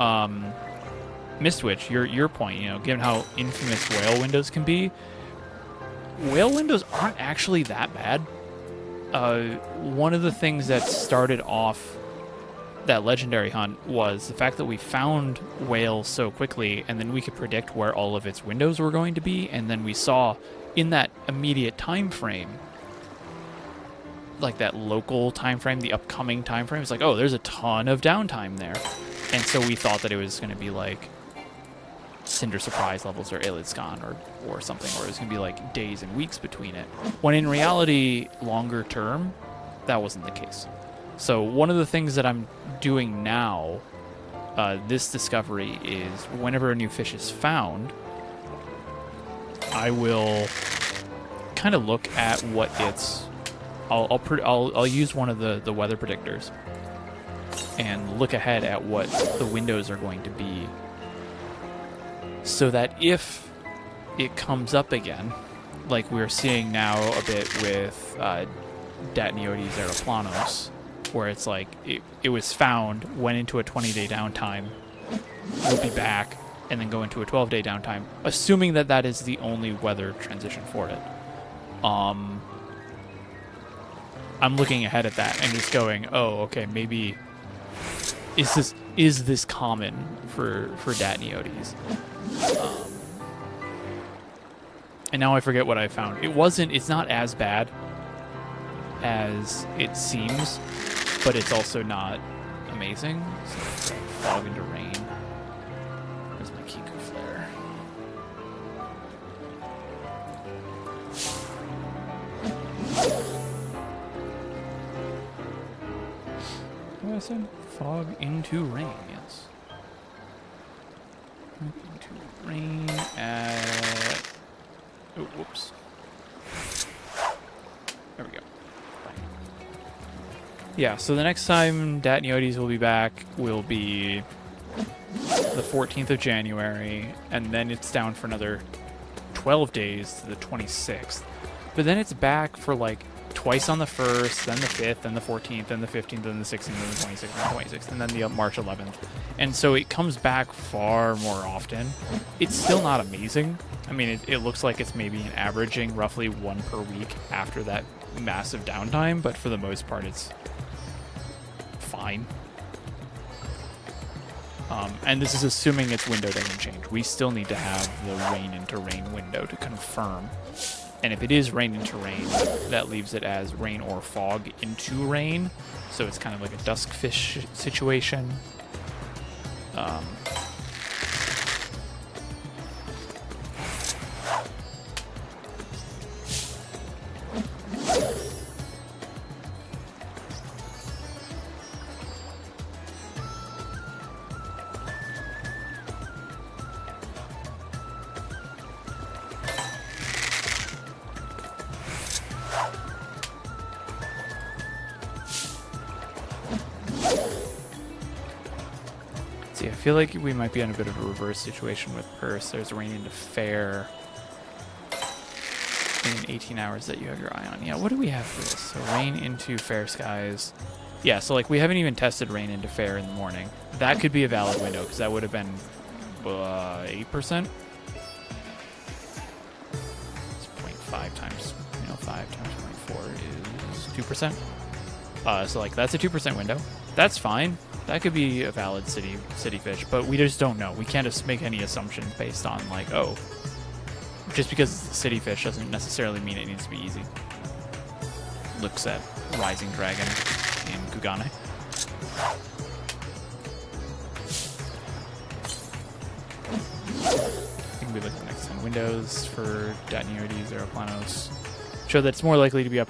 Mistwitch, your point, you know, given how infamous whale windows can be, whale windows aren't actually that bad. One of the things that started off that legendary hunt was the fact that we found whales so quickly, and then we could predict where all of its windows were going to be, and then we saw in that immediate time frame, like that local time frame, the upcoming time frame, it's like, oh, there's a ton of downtime there. And so we thought that it was going to be like Cinder Surprise levels or Ilidskan or something, or it was going to be like days and weeks between it, when in reality, longer term, that wasn't the case. So one of the things that I'm doing now, this discovery, is whenever a new fish is found, I will kind of look at what it's. I'll use one of the weather predictors and look ahead at what the windows are going to be, so that if it comes up again, like we're seeing now a bit with Datniotes aeroplanos, where it's like it was found, went into a 20-day downtime, will be back, and then go into a 12-day downtime, assuming that that is the only weather transition for it. I'm looking ahead at that and just going, oh, okay, maybe is this common for Datniotes? And now I forget what I found. It's not as bad as it seems, but it's also not amazing. So fog into rain. Where's my Kiku flare? What I said? Fog into rain, yes. Into rain at... Oh, whoops. There we go. Yeah, so the next time Datniotes will be back will be the 14th of January, and then it's down for another 12 days to the 26th. But then it's back for like twice on the 1st, then the 5th, then the 14th, then the 15th, then the 16th, then the 26th, then the 26th, and then the March 11th. And so it comes back far more often. It's still not amazing. I mean, it looks like it's maybe averaging roughly 1 per week after that massive downtime, but for the most part, it's fine. And this is assuming its window doesn't change. We still need to have the rain into rain window to confirm. And if it is rain into rain, that leaves it as rain or fog into rain. So it's kind of like a dusk fish situation. See, I feel like we might be in a bit of a reverse situation with Purse. There's rain into fair in 18 hours that you have your eye on. Yeah, what do we have for this? So rain into fair skies. Yeah, so like we haven't even tested rain into fair in the morning. That could be a valid window because that would have been 8%. It's 0.5 times, 5 times 0.4 is 2%. So like that's a 2% window. That's fine. That could be a valid city fish, but we just don't know. We can't just make any assumptions based on like, oh, just because it's a city fish doesn't necessarily mean it needs to be easy. Looks at Rising Dragon in Kugane. I think we look at the next 10 windows for Datnioti, Zeroplanos. Show that it's more likely to be up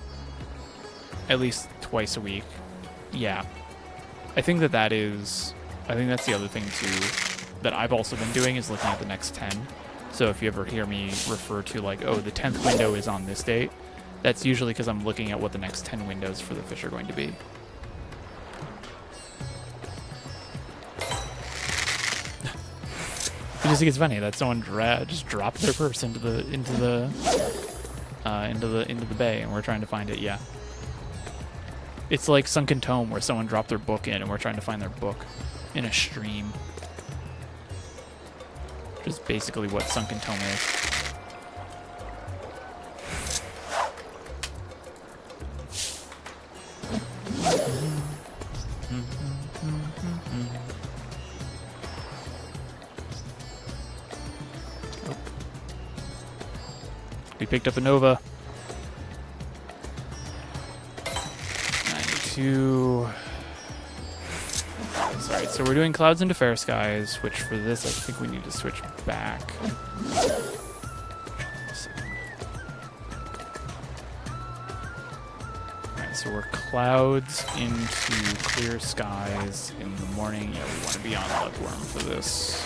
at least twice a week. Yeah. I think that's the other thing too that I've also been doing is looking at the next 10. So if you ever hear me refer to like, oh, the 10th window is on this date, that's usually because I'm looking at what the next 10 windows for the fish are going to be. I just think it's funny that someone just dropped their purse into the bay, and we're trying to find it. Yeah. It's like Sunken Tome, where someone dropped their book in, and we're trying to find their book in a stream. Which is basically what Sunken Tome is. We picked up a Nova. Sorry, so we're doing clouds into fair skies, which for this I think we need to switch back. Alright, so we're clouds into clear skies in the morning. Yeah, we want to be on Lugworm for this.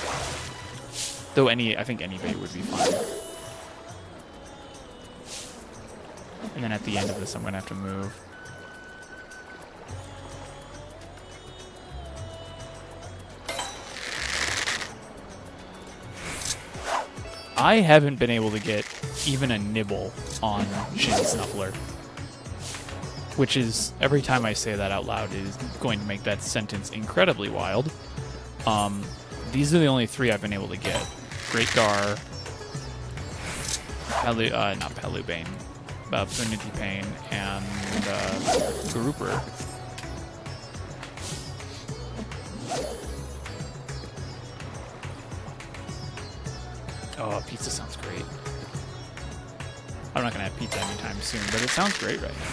Though I think any bait would be fine. And then at the end of this I'm going to have to move. I haven't been able to get even a nibble on Shin Snuffler, which is, every time I say that out loud, is going to make that sentence incredibly wild. These are the only 3 I've been able to get. Great Gar, not Palubane, Punity Pain, and Grouper. Oh, pizza sounds great. I'm not going to have pizza anytime soon, but it sounds great right now.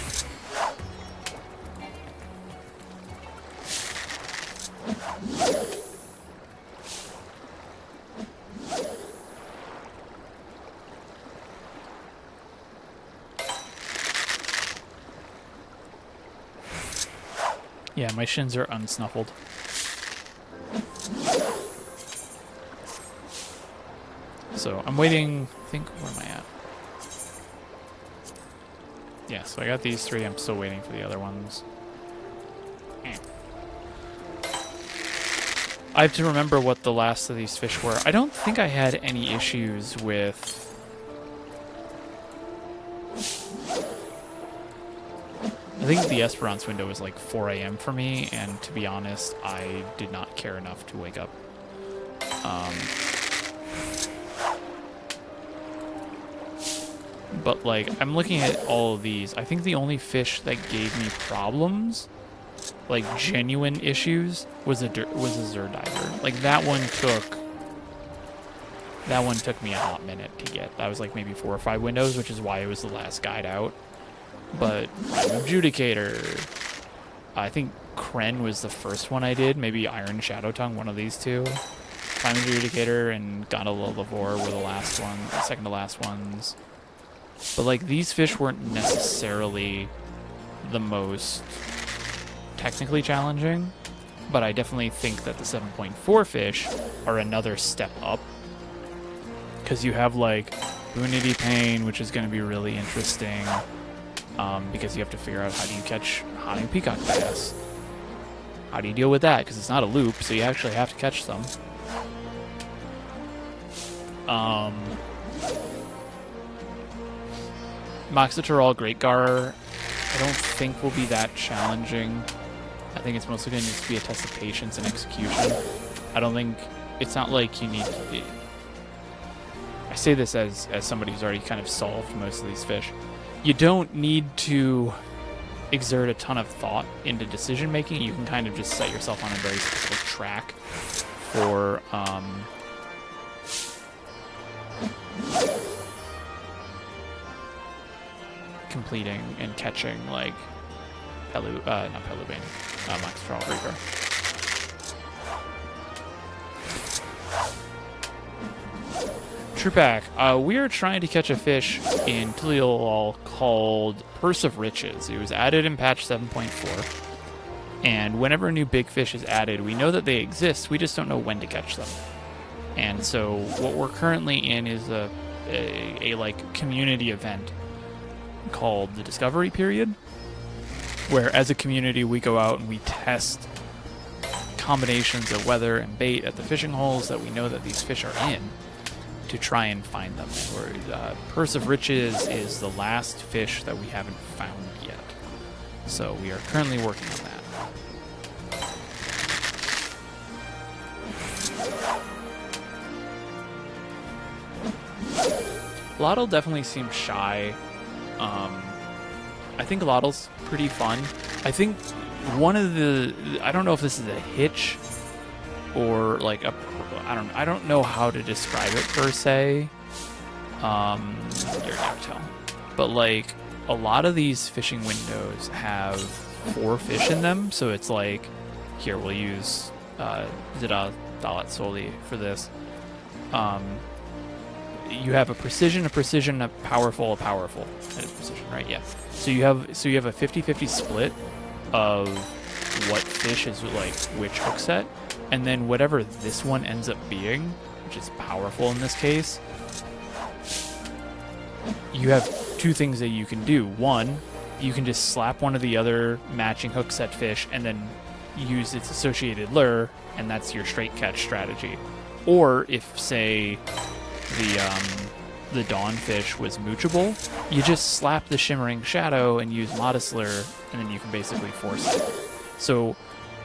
Yeah, my shins are unsnuffled. So I'm waiting, I think, where am I at? Yeah, so I got these 3, I'm still waiting for the other ones. I have to remember what the last of these fish were. I don't think I had any issues with I think the Esperance window was like 4 a.m. for me, and to be honest, I did not care enough to wake up. But like, I'm looking at all of these. I think the only fish that gave me problems, like genuine issues, was a Zer diver. Like that one took me a hot minute to get. That was like maybe 4 or 5 windows, which is why it was the last guide out. But Adjudicator, I think Kren was the first one I did. Maybe Iron Shadow Tongue, one of these two. Prime Adjudicator and Gondola Lavore were the last one, the second to last ones. But like these fish weren't necessarily the most technically challenging, but I definitely think that the 7.4 fish are another step up. Because you have like Unity Pain, which is going to be really interesting, because you have to figure out how do you catch Hotting Peacock Bass. How do you deal with that? Because it's not a loop, so you actually have to catch them. Moxiterol Great Gar, I don't think will be that challenging. I think it's mostly going to need to be a test of patience and execution. I don't think, it's not like you need to, I say this as somebody who's already kind of solved most of these fish. You don't need to exert a ton of thought into decision making. You can kind of just set yourself on a very specific track for completing and catching like Moxiterol Reaper. Trupac, we are trying to catch a fish in Tuliol called Purse of Riches. It was added in patch 7.4, and whenever a new big fish is added, we know that they exist, we just don't know when to catch them. And so what we're currently in is a like community event called the Discovery Period, where as a community we go out and we test combinations of weather and bait at the fishing holes that we know that these fish are in, to try and find them. Purse of Riches is the last fish that we haven't found yet. So we are currently working on that. Lottle definitely seems shy. I think Lottle's pretty fun. I think one of the, I don't know if this is a hitch or like a, I don't know how to describe it per se. You're never tell. But like a lot of these fishing windows have 4 fish in them, so it's like, here we'll use Zida Dalat Soli for this. You have a precision, a powerful, a powerful. That is precision, right? Yeah. So you have a 50-50 split of what fish is like which hook set. And then whatever this one ends up being, which is powerful in this case, you have 2 things that you can do. One, you can just slap one of the other matching hook set fish and then use its associated lure, and that's your straight catch strategy. Or if, say, the Dawn fish was moochable, you just slap the Shimmering Shadow and use Modest Lure, and then you can basically force it. So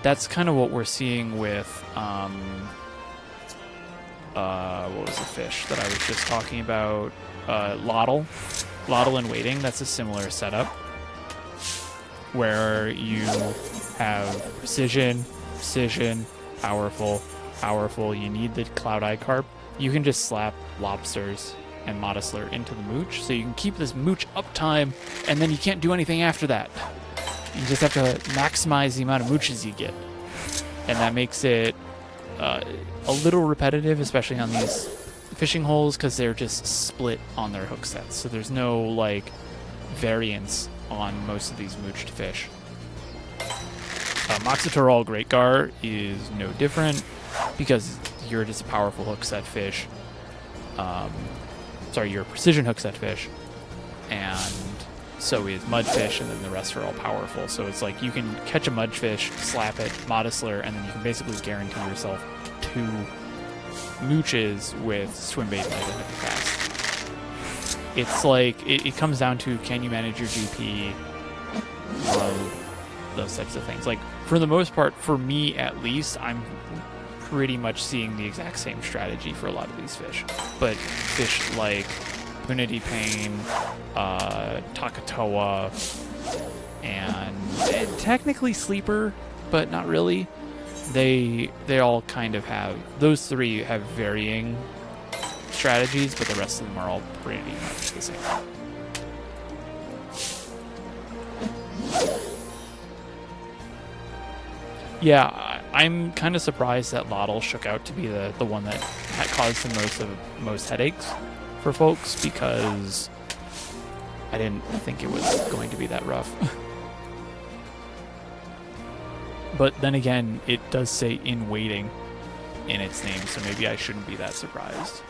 that's kind of what we're seeing with, what was the fish that I was just talking about? Lottle and Waiting. That's a similar setup where you have precision, powerful. You need the Cloud Eye Carp. You can just slap lobsters and Modest Lure into the mooch, so you can keep this mooch uptime, and then you can't do anything after that. You just have to maximize the amount of mooches you get. And that makes it a little repetitive, especially on these fishing holes, because they're just split on their hook sets. So there's no like variance on most of these mooched fish. Moxiterol Great Gar is no different, because you're just a powerful hook set fish. You're a precision hook set fish. And so is mudfish, and then the rest are all powerful. So it's like you can catch a mudfish, slap it, Modest Lure, and then you can basically guarantee yourself 2 mooches with swim bait and identity fast. It's like, it comes down to, can you manage your GP those types of things. Like, for the most part, for me at least, I'm pretty much seeing the exact same strategy for a lot of these fish. But fish like Punity Pain, Takatoa, and technically Sleeper, but not really. They all kind of have, those three have varying strategies, but the rest of them are all pretty much the same. Yeah, I'm kind of surprised that Lottle shook out to be the one that had caused the most headaches for folks, because I didn't think it was going to be that rough. But then again, it does say "in waiting" in its name, so maybe I shouldn't be that surprised.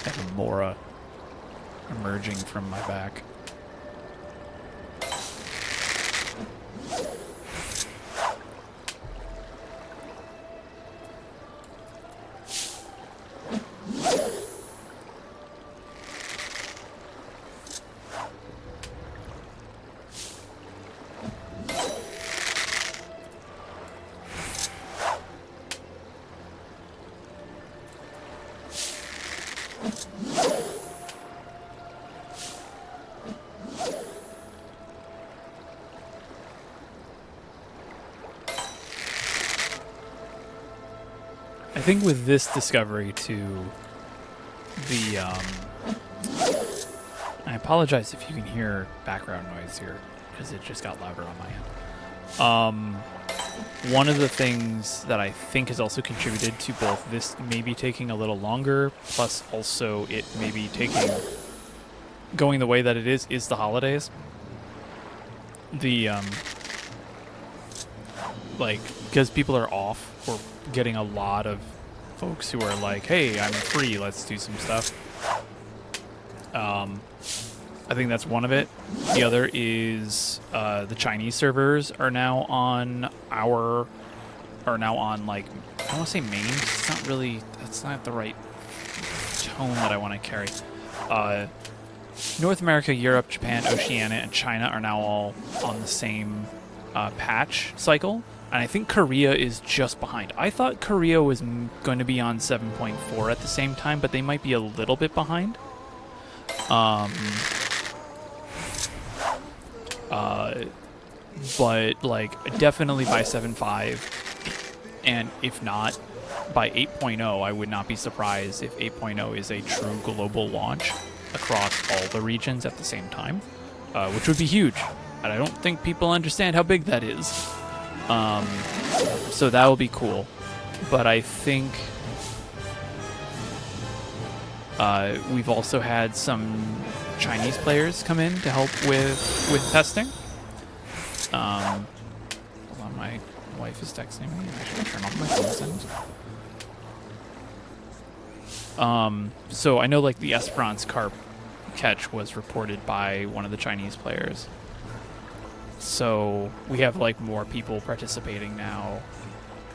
And Mora emerging from my back. I think with this discovery too, I apologize if you can hear background noise here, because it just got louder on my end. One of the things that I think has also contributed to both this maybe taking a little longer, plus also it maybe going the way that it is the holidays. Like, because people are off, we're getting a lot of folks who are like, hey, I'm free, let's do some stuff. I think that's one of it. The other is the Chinese servers are now on like, I don't want to say main. It's not really, that's not the right tone that I want to carry. North America, Europe, Japan, Oceania, and China are now all on the same patch cycle. And I think Korea is just behind. I thought Korea was going to be on 7.4 at the same time, but they might be a little bit behind. But like definitely by 7.5, and if not by 8.0, I would not be surprised if 8.0 is a true global launch across all the regions at the same time, which would be huge. And I don't think people understand how big that is. So that will be cool. But I think we've also had some Chinese players come in to help with testing. Hold on, my wife is texting me. I should turn off my phone settings. So I know like the Esperance Carp catch was reported by one of the Chinese players. So we have like more people participating now,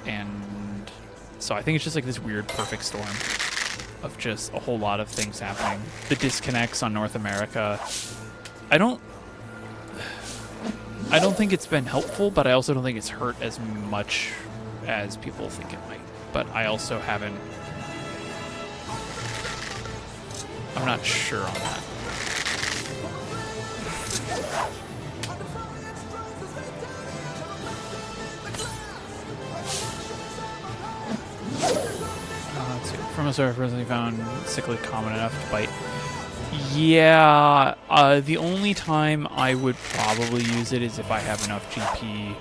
and so I think it's just like this weird perfect storm of just a whole lot of things happening. The disconnects on North America, I don't think it's been helpful, but I also don't think it's hurt as much as people think it might. But I also I'm not sure on that. From a server presently found cyclic common enough to bite. Yeah, the only time I would probably use it is if I have enough GP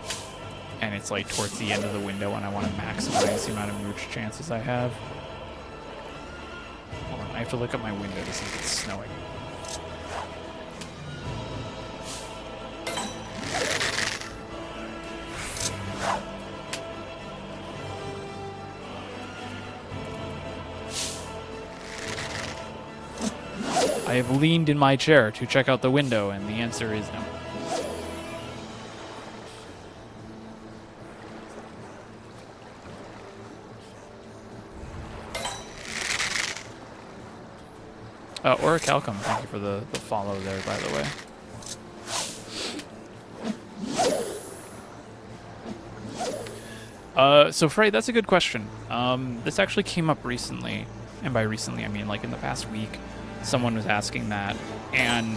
and it's like towards the end of the window and I want to maximize the amount of mooch chances I have. Hold on, I have to look up my window to see if it's snowing. I have leaned in my chair to check out the window, and the answer is no. Or a Calcum, thank you for the follow there, by the way. So Frey, that's a good question. This actually came up recently, and by recently I mean like in the past week. Someone was asking that, and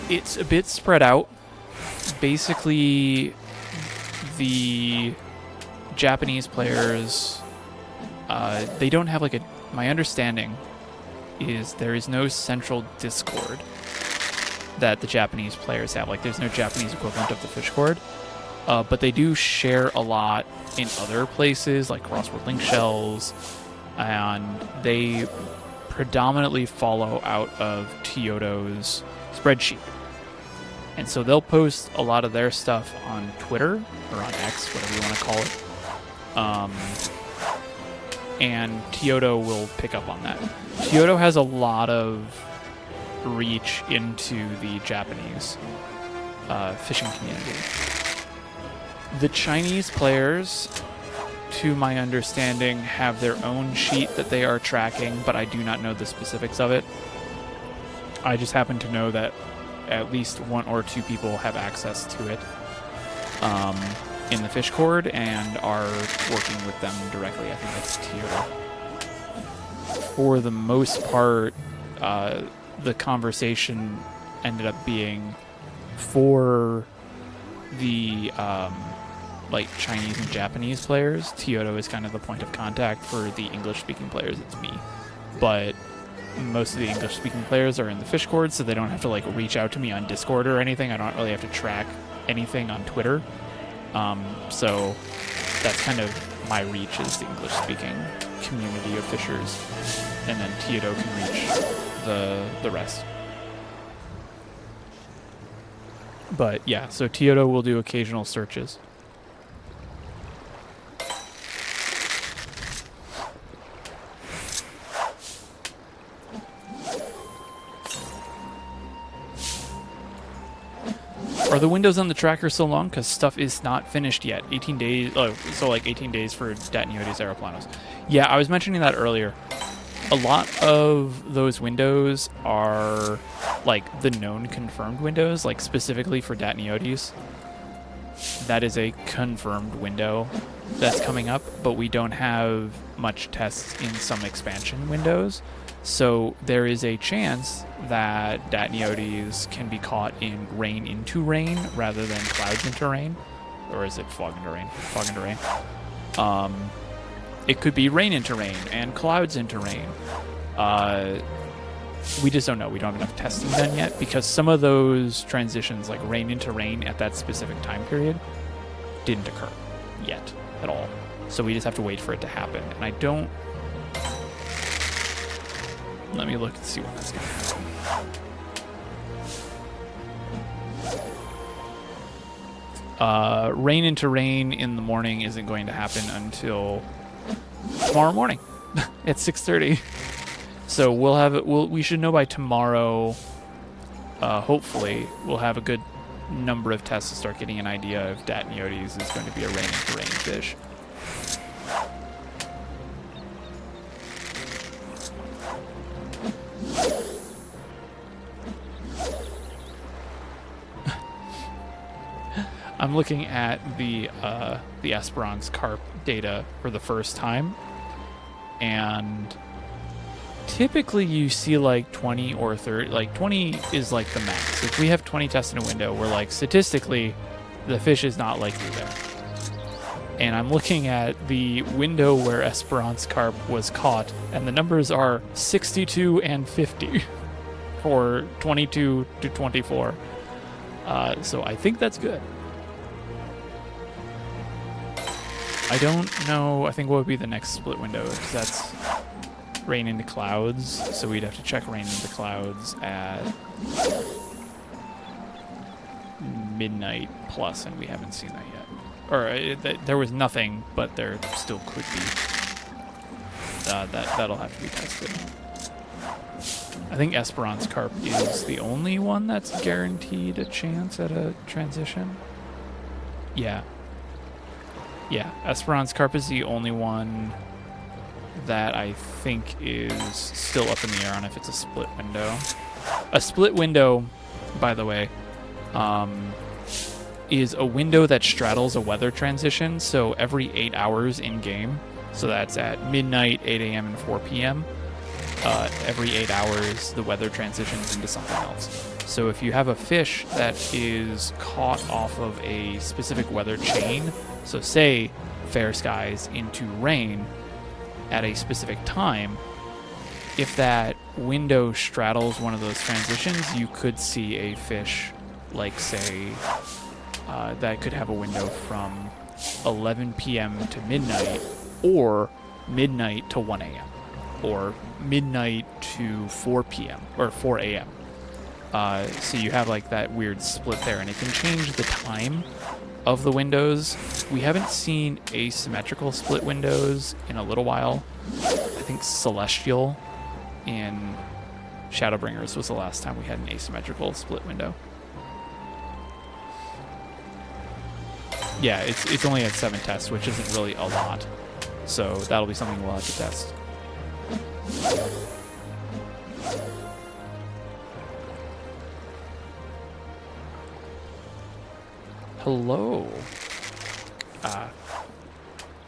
it's a bit spread out. Basically, the Japanese players, they don't have like my understanding is there is no central Discord that the Japanese players have. Like, there's no Japanese equivalent of the Fishcord, but they do share a lot in other places, like Crossword Link Shells, and they predominantly follow out of Tyoto's spreadsheet. And so they'll post a lot of their stuff on Twitter, or on X, whatever you want to call it. And Tyoto will pick up on that. Tyoto has a lot of reach into the Japanese fishing community. The Chinese players, to my understanding, have their own sheet that they are tracking, but I do not know the specifics of it. I just happen to know that at least one or two people have access to it in the Fishcord and are working with them directly. I think that's Tyoto. For the most part, the conversation ended up being for the like Chinese and Japanese players. Tyoto is kind of the point of contact. For the English-speaking players, it's me. But most of the English-speaking players are in the Fishcord, so they don't have to like reach out to me on Discord or anything. I don't really have to track anything on Twitter. So that's kind of my reach, is the English-speaking community of fishers, and then Tyoto can reach the rest. But yeah, so Tyoto will do occasional searches. Are the windows on the tracker so long? Because stuff is not finished yet. 18 days, so like 18 days for Datniotes Aeroplanos. Yeah, I was mentioning that earlier. A lot of those windows are like the known confirmed windows, like specifically for Datniotes. That is a confirmed window that's coming up, but we don't have much tests in some expansion windows. So there is a chance that Datniotes can be caught in rain into rain rather than clouds into rain. Or is it fog into rain? Fog into rain. It could be rain into rain and clouds into rain. We just don't know. We don't have enough testing done yet, because some of those transitions, like rain into rain at that specific time period, didn't occur yet at all. So we just have to wait for it to happen. And I don't... Let me look and see when that's going to happen. Rain into rain in the morning isn't going to happen until tomorrow morning at 6:30. So we'll have it. We should know by tomorrow. Hopefully, we'll have a good number of tests to start getting an idea if Datniotes is going to be a rain into rain fish. I'm looking at the Esperance Carp data for the first time, and typically you see like 20 or 30. Like 20 is like the max. If we have 20 tests in a window, we're like, statistically, the fish is not likely there. And I'm looking at the window where Esperance Carp was caught, and the numbers are 62 and 50 for 22 to 24. So I think that's good. I don't know. I think what would be the next split window, because that's rain into clouds. So we'd have to check rain into clouds at midnight plus, and we haven't seen that yet. or there was nothing, but there still could be. That'll have to be tested. I think Esperance Carp is the only one that's guaranteed a chance at a transition. Yeah. Yeah, Esperance Carp is the only one that I think is still up in the air on if it's a split window. A split window, by the way, is a window that straddles a weather transition, so every 8 hours in-game, so that's at midnight, 8 a.m., and 4 p.m., every 8 hours, the weather transitions into something else. So if you have a fish that is caught off of a specific weather chain, so say fair skies into rain at a specific time, if that window straddles one of those transitions, you could see a fish, like say, that could have a window from 11 p.m. to midnight, or midnight to 1 a.m., or midnight to 4 p.m. or 4 a.m. So you have like that weird split there, and it can change the time of the windows. We haven't seen asymmetrical split windows in a little while. I think Celestial in Shadowbringers was the last time we had an asymmetrical split window. Yeah, it's only at 7 tests, which isn't really a lot. So that'll be something we'll have to test. Hello.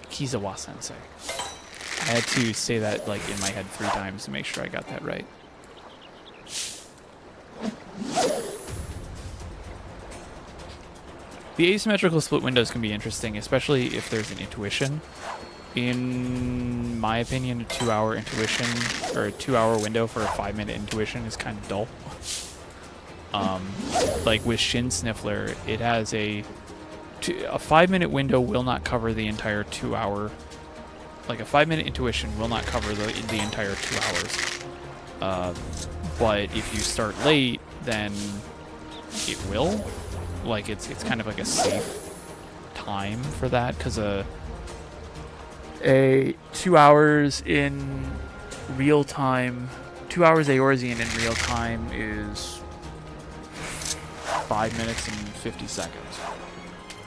Kizawa Sensei. I had to say that like in my head 3 times to make sure I got that right. The asymmetrical split windows can be interesting, especially if there's an intuition. In my opinion, a 2-hour intuition or a 2-hour window for a 5-minute intuition is kind of dull. Like with Shin Sniffler, it has a 5-minute window will not cover the entire 2-hour. Like a 5-minute intuition will not cover the entire 2 hours. But if you start late, then it will. Like it's kind of like a safe time for that, because a 2 hours in real time, 2 hours Eorzean in real time is 5 minutes and 50 seconds.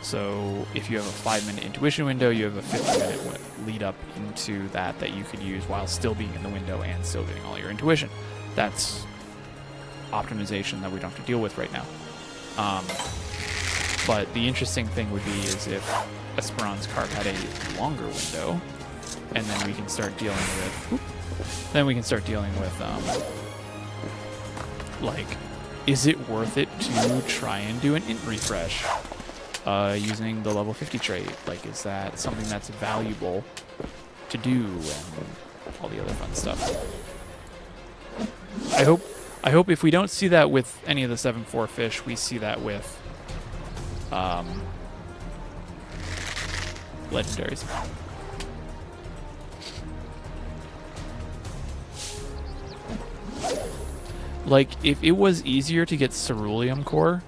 So if you have a 5-minute intuition window, you have a 50-minute lead up into that you could use while still being in the window and still getting all your intuition. That's optimization that we don't have to deal with right now. But the interesting thing would be is if Esperance Carp had a longer window, and then we can start dealing with, like, is it worth it to try and do an int refresh using the level 50 trait? Like, is that something that's valuable to do, and all the other fun stuff? I hope if we don't see that with any of the 7-4 fish, we see that with legendaries. Like, if it was easier to get Ceruleum Core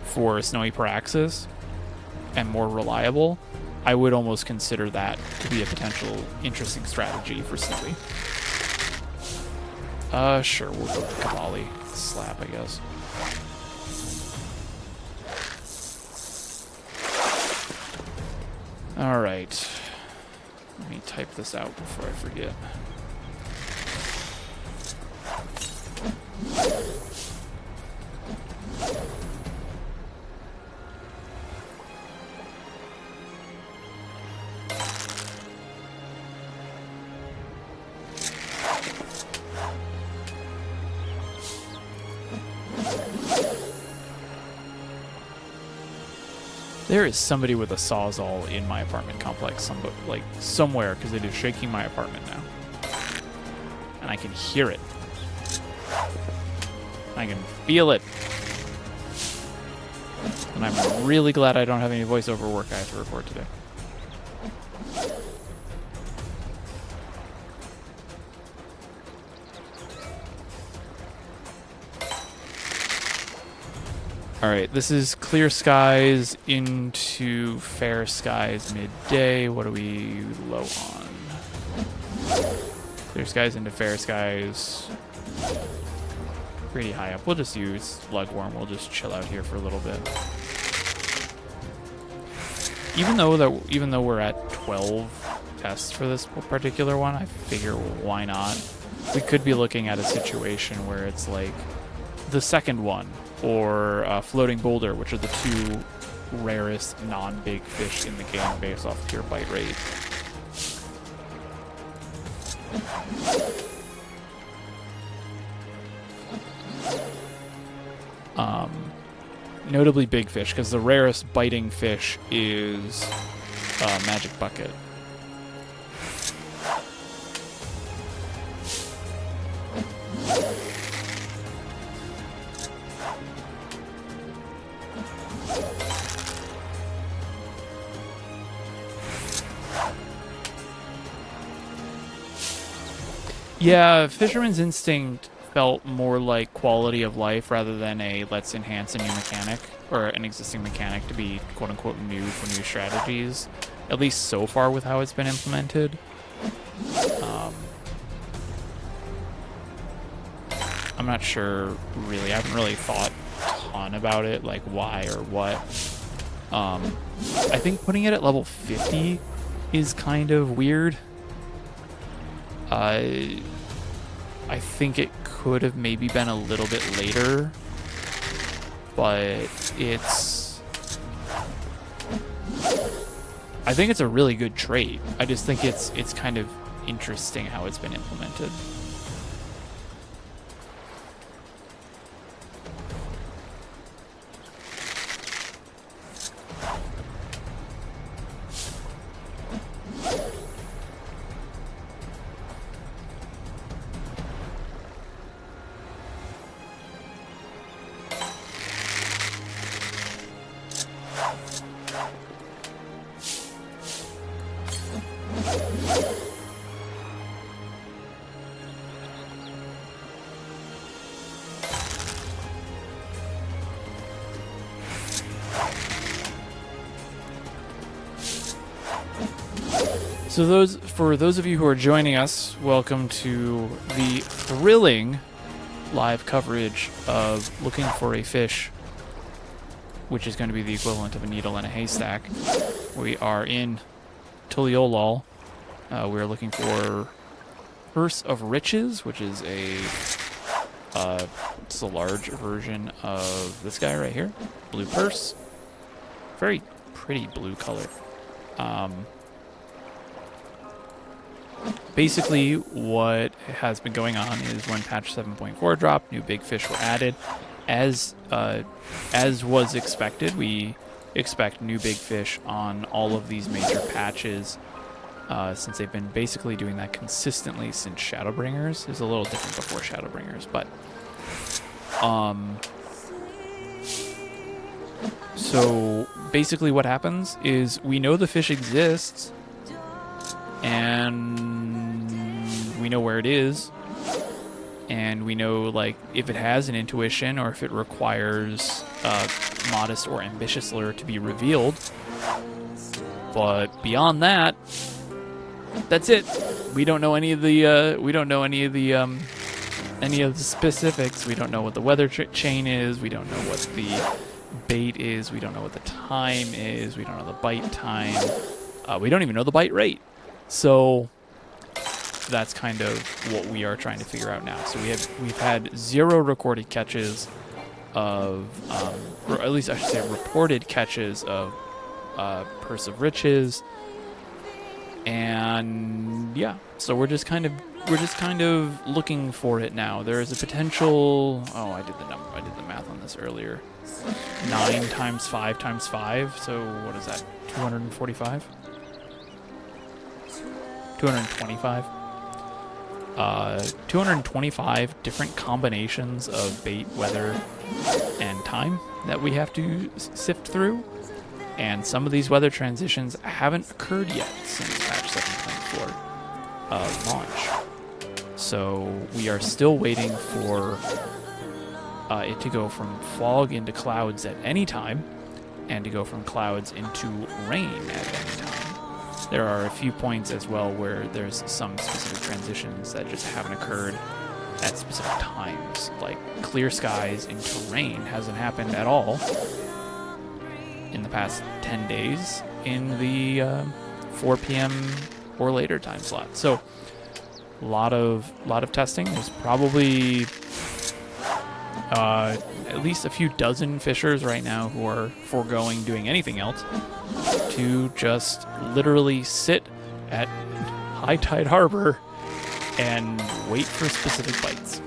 for Snowy Paraxis and more reliable, I would almost consider that to be a potential interesting strategy for Snowy. Sure, we'll go with Cavalli Slap, I guess. Alright. Let me type this out before I forget. There is somebody with a Sawzall in my apartment complex, somewhere, because it is shaking my apartment now. And I can hear it. I can feel it. And I'm really glad I don't have any voiceover work I have to record today. All right, this is clear skies into fair skies midday. What are we low on? Clear skies into fair skies. Pretty high up. We'll just use Lugworm. We'll just chill out here for a little bit. Even though we're at 12 tests for this particular one, I figure why not? We could be looking at a situation where it's like the second one, or Floating Boulder, which are the two rarest non-big fish in the game based off pure bite rate. Notably big fish, because the rarest biting fish is Magic Bucket. Yeah, Fisherman's Instinct felt more like quality of life rather than a let's enhance a new mechanic or an existing mechanic to be quote-unquote new for new strategies, at least so far with how it's been implemented. I'm not sure really. I haven't really thought a ton about it, like why or what. I think putting it at level 50 is kind of weird. I think it could have maybe been a little bit later, but I think it's a really good trait. I just think it's kind of interesting how it's been implemented. So for those of you who are joining us, welcome to the thrilling live coverage of looking for a fish, which is going to be the equivalent of a needle in a haystack. We are in Tuliolol. We're looking for Purse of Riches, which is it's a large version of this guy right here, blue purse. Very pretty blue color. Basically, what has been going on is when patch 7.4 dropped, new big fish were added. As was expected, we expect new big fish on all of these major patches, since they've been basically doing that consistently since Shadowbringers. It was a little different before Shadowbringers, but so basically what happens is we know the fish exists, and we know where it is, and we know like if it has an intuition or if it requires modest or ambitious lure to be revealed. But beyond that, that's it. We don't know any of the specifics. We don't know what the weather chain is. We don't know what the bait is. We don't know what the time is. We don't know the bite time. We don't even know the bite rate. So that's kind of what we are trying to figure out now. So we've had 0 recorded catches of, or at least I should say reported catches of Purse of Riches, and yeah. So we're just kind of looking for it now. There is a potential. Oh, I did the math on this earlier. 9 times 5 times 5. So what is that? 245. 225. 225 different combinations of bait, weather, and time that we have to sift through. And some of these weather transitions haven't occurred yet since patch 7.4 launch. So we are still waiting for it to go from fog into clouds at any time, and to go from clouds into rain at any time. There are a few points as well where there's some specific transitions that just haven't occurred at specific times. Like clear skies into rain hasn't happened at all in the past 10 days in the 4 p.m. or later time slot. So a lot of testing. There's probably at least a few dozen fishers right now who are foregoing doing anything else to just literally sit at high tide harbor and wait for specific bites.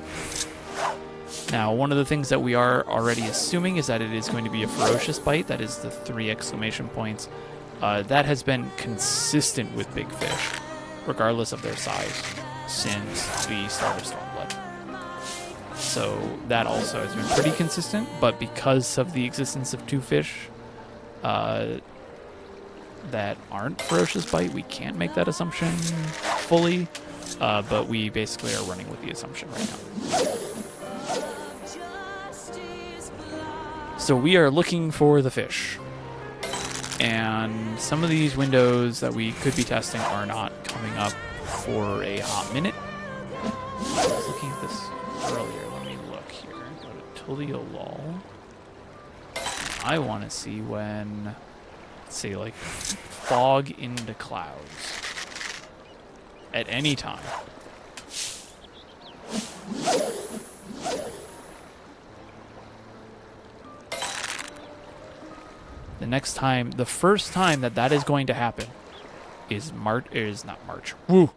Now, one of the things that we are already assuming is that it is going to be a ferocious bite. That is the 3 exclamation points. That has been consistent with big fish, regardless of their size, since the start of Stormblood. So that also has been pretty consistent, but because of the existence of 2 fish that aren't ferocious bite, we can't make that assumption fully, but we basically are running with the assumption right now. So we are looking for the fish, and some of these windows that we could be testing are not coming up for a hot minute. I was looking at this earlier. Let me look here. Go to Tildio Lull. I want to see when, let's see, like fog into clouds at any time. The next time, the first time that is going to happen is not March. Woo!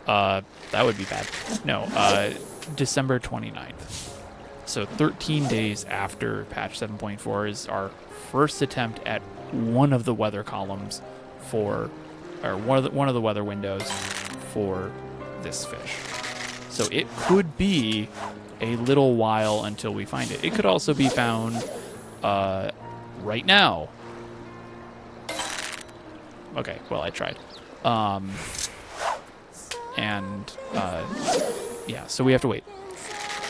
That would be bad. No, December 29th. So 13 days after patch 7.4 is our first attempt at one of the weather columns for, or one of the weather windows for this fish. So it could be a little while until we find it. It could also be found right now. Okay, well, I tried. Yeah, so we have to wait.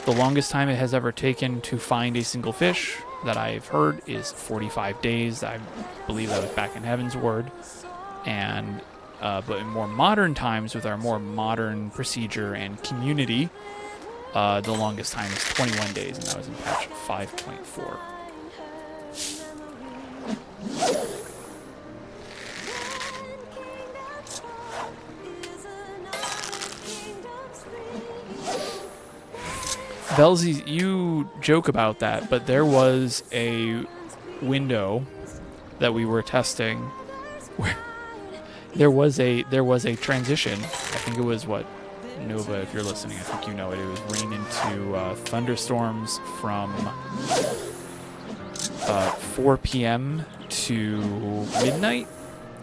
The longest time it has ever taken to find a single fish that I've heard is 45 days. I believe that was back in Heaven's Word. And but in more modern times, with our more modern procedure and community, the longest time is 21 days, and that was in patch 5.4. Velzy, you joke about that, but there was a window that we were testing where there was a transition. I think it was what, Nova, if you're listening, I think you know it. It was rain into thunderstorms from 4 p.m. to midnight,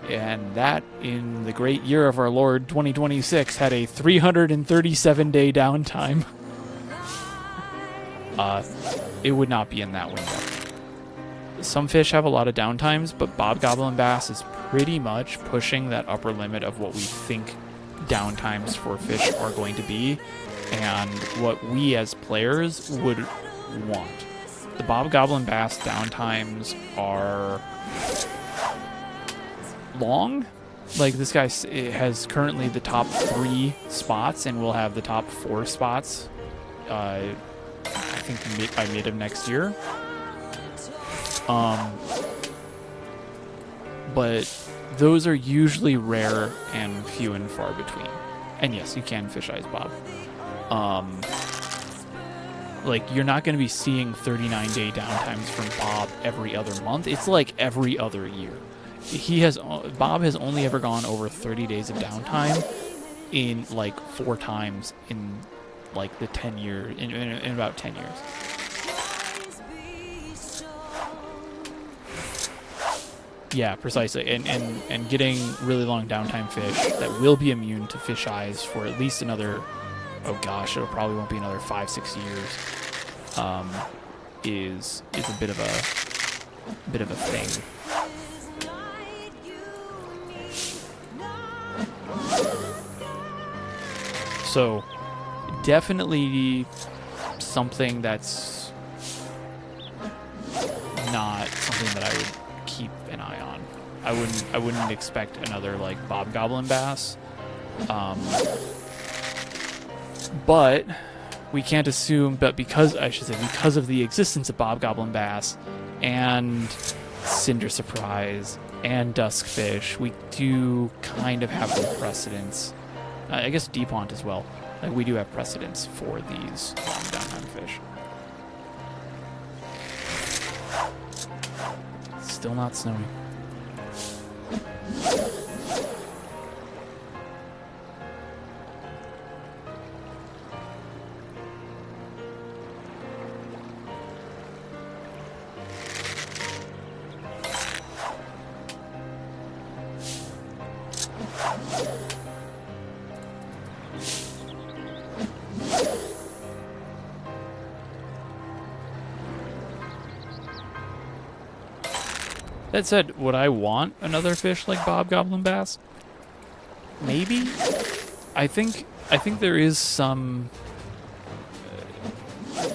and that in the great year of our Lord 2026 had a 337-day downtime. It would not be in that window. Some fish have a lot of downtimes, but Bob Goblin Bass is pretty much pushing that upper limit of what we think downtimes for fish are going to be, and what we as players would want. The Bob Goblin Bass downtimes are long. Like, this guy has currently the top 3 spots, and will have the top 4 spots I think by mid of next year. But those are usually rare and few and far between. And yes, you can fish eyes Bob. Like, you're not going to be seeing 39-day downtimes from Bob every other month. It's like every other year. Bob has only ever gone over 30 days of downtime in like 4 times in like the 10 years, in about 10 years. Yeah, precisely. And getting really long downtime fish that will be immune to fish eyes for at least another, oh gosh, it probably won't be another 5-6 years, is a bit of a thing. So definitely something that's keep an eye on. I wouldn't expect another like bobgoblin bass. But we can't assume, but because of the existence of bobgoblin bass and cinder surprise and duskfish, we do kind of have the precedence. I guess deep pond as well. Like we do have precedence for these long downtime fish. Still not snowing. That said, would I want another fish like bobgoblin bass? Maybe. I think there is some.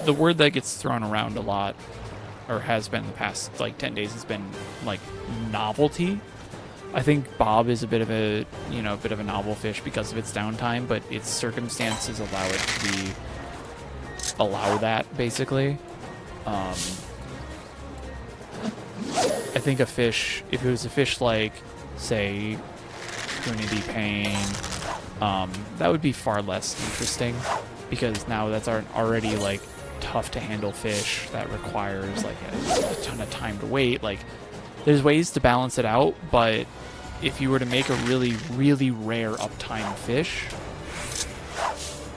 The word that gets thrown around a lot, or has been the past like 10 days, has been like novelty. I think bob is a bit of a novel fish because of its downtime, but its circumstances allow that basically. I think a fish, if it was a fish like, say, Trinity Pain, that would be far less interesting because now that's already like tough to handle fish that requires like a ton of time to wait. Like, there's ways to balance it out, but if you were to make a really, really rare uptime fish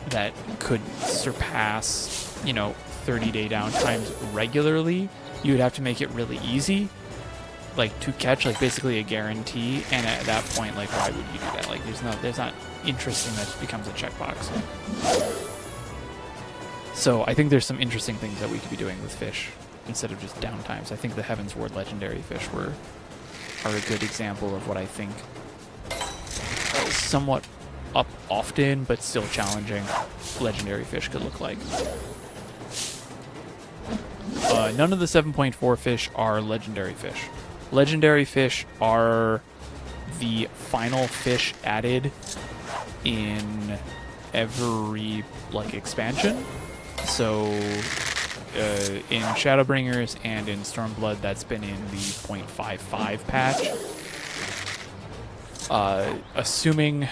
that could surpass, 30-day downtimes regularly, you would have to make it really easy, like to catch, like basically a guarantee. And at that point, like, why would you do that? Like, there's not interesting. That just becomes a checkbox. So I think there's some interesting things that we could be doing with fish instead of just downtimes. I think the Heaven's Ward legendary fish are a good example of what I think is somewhat up often but still challenging legendary fish could look like. None of the 7.4 fish are legendary fish. Legendary fish are the final fish added in every like expansion. So in Shadowbringers and in Stormblood, that's been in the 0.55 patch. Assuming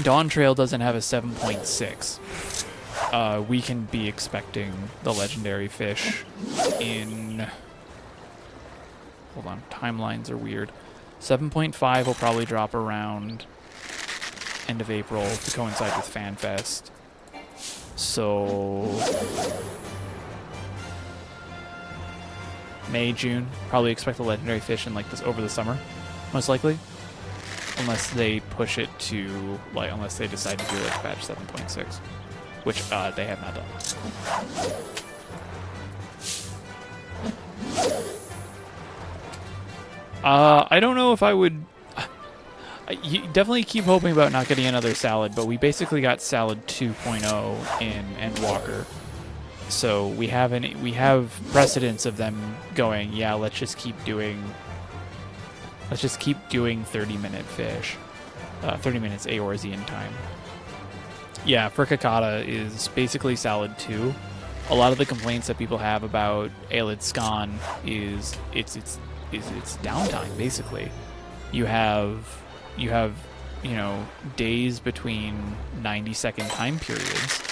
Dawn Trail doesn't have a 7.6, we can be expecting the legendary fish in... Hold on, timelines are weird. 7.5 will probably drop around end of April to coincide with FanFest. So May, June, probably expect the legendary fish in like this over the summer, most likely. Unless they push it to, like, unless they decide to do like patch 7.6, which they have not done. I don't know if I would. You definitely keep hoping about not getting another salad, but we basically got salad 2.0 in Endwalker, so we have precedence of them going, yeah, let's just keep doing 30-minute fish, 30 minutes AORZ in time. Yeah, Fricacata is basically salad 2. A lot of the complaints that people have about Aelid Scan is it's downtime, basically. You have days between 90-second time periods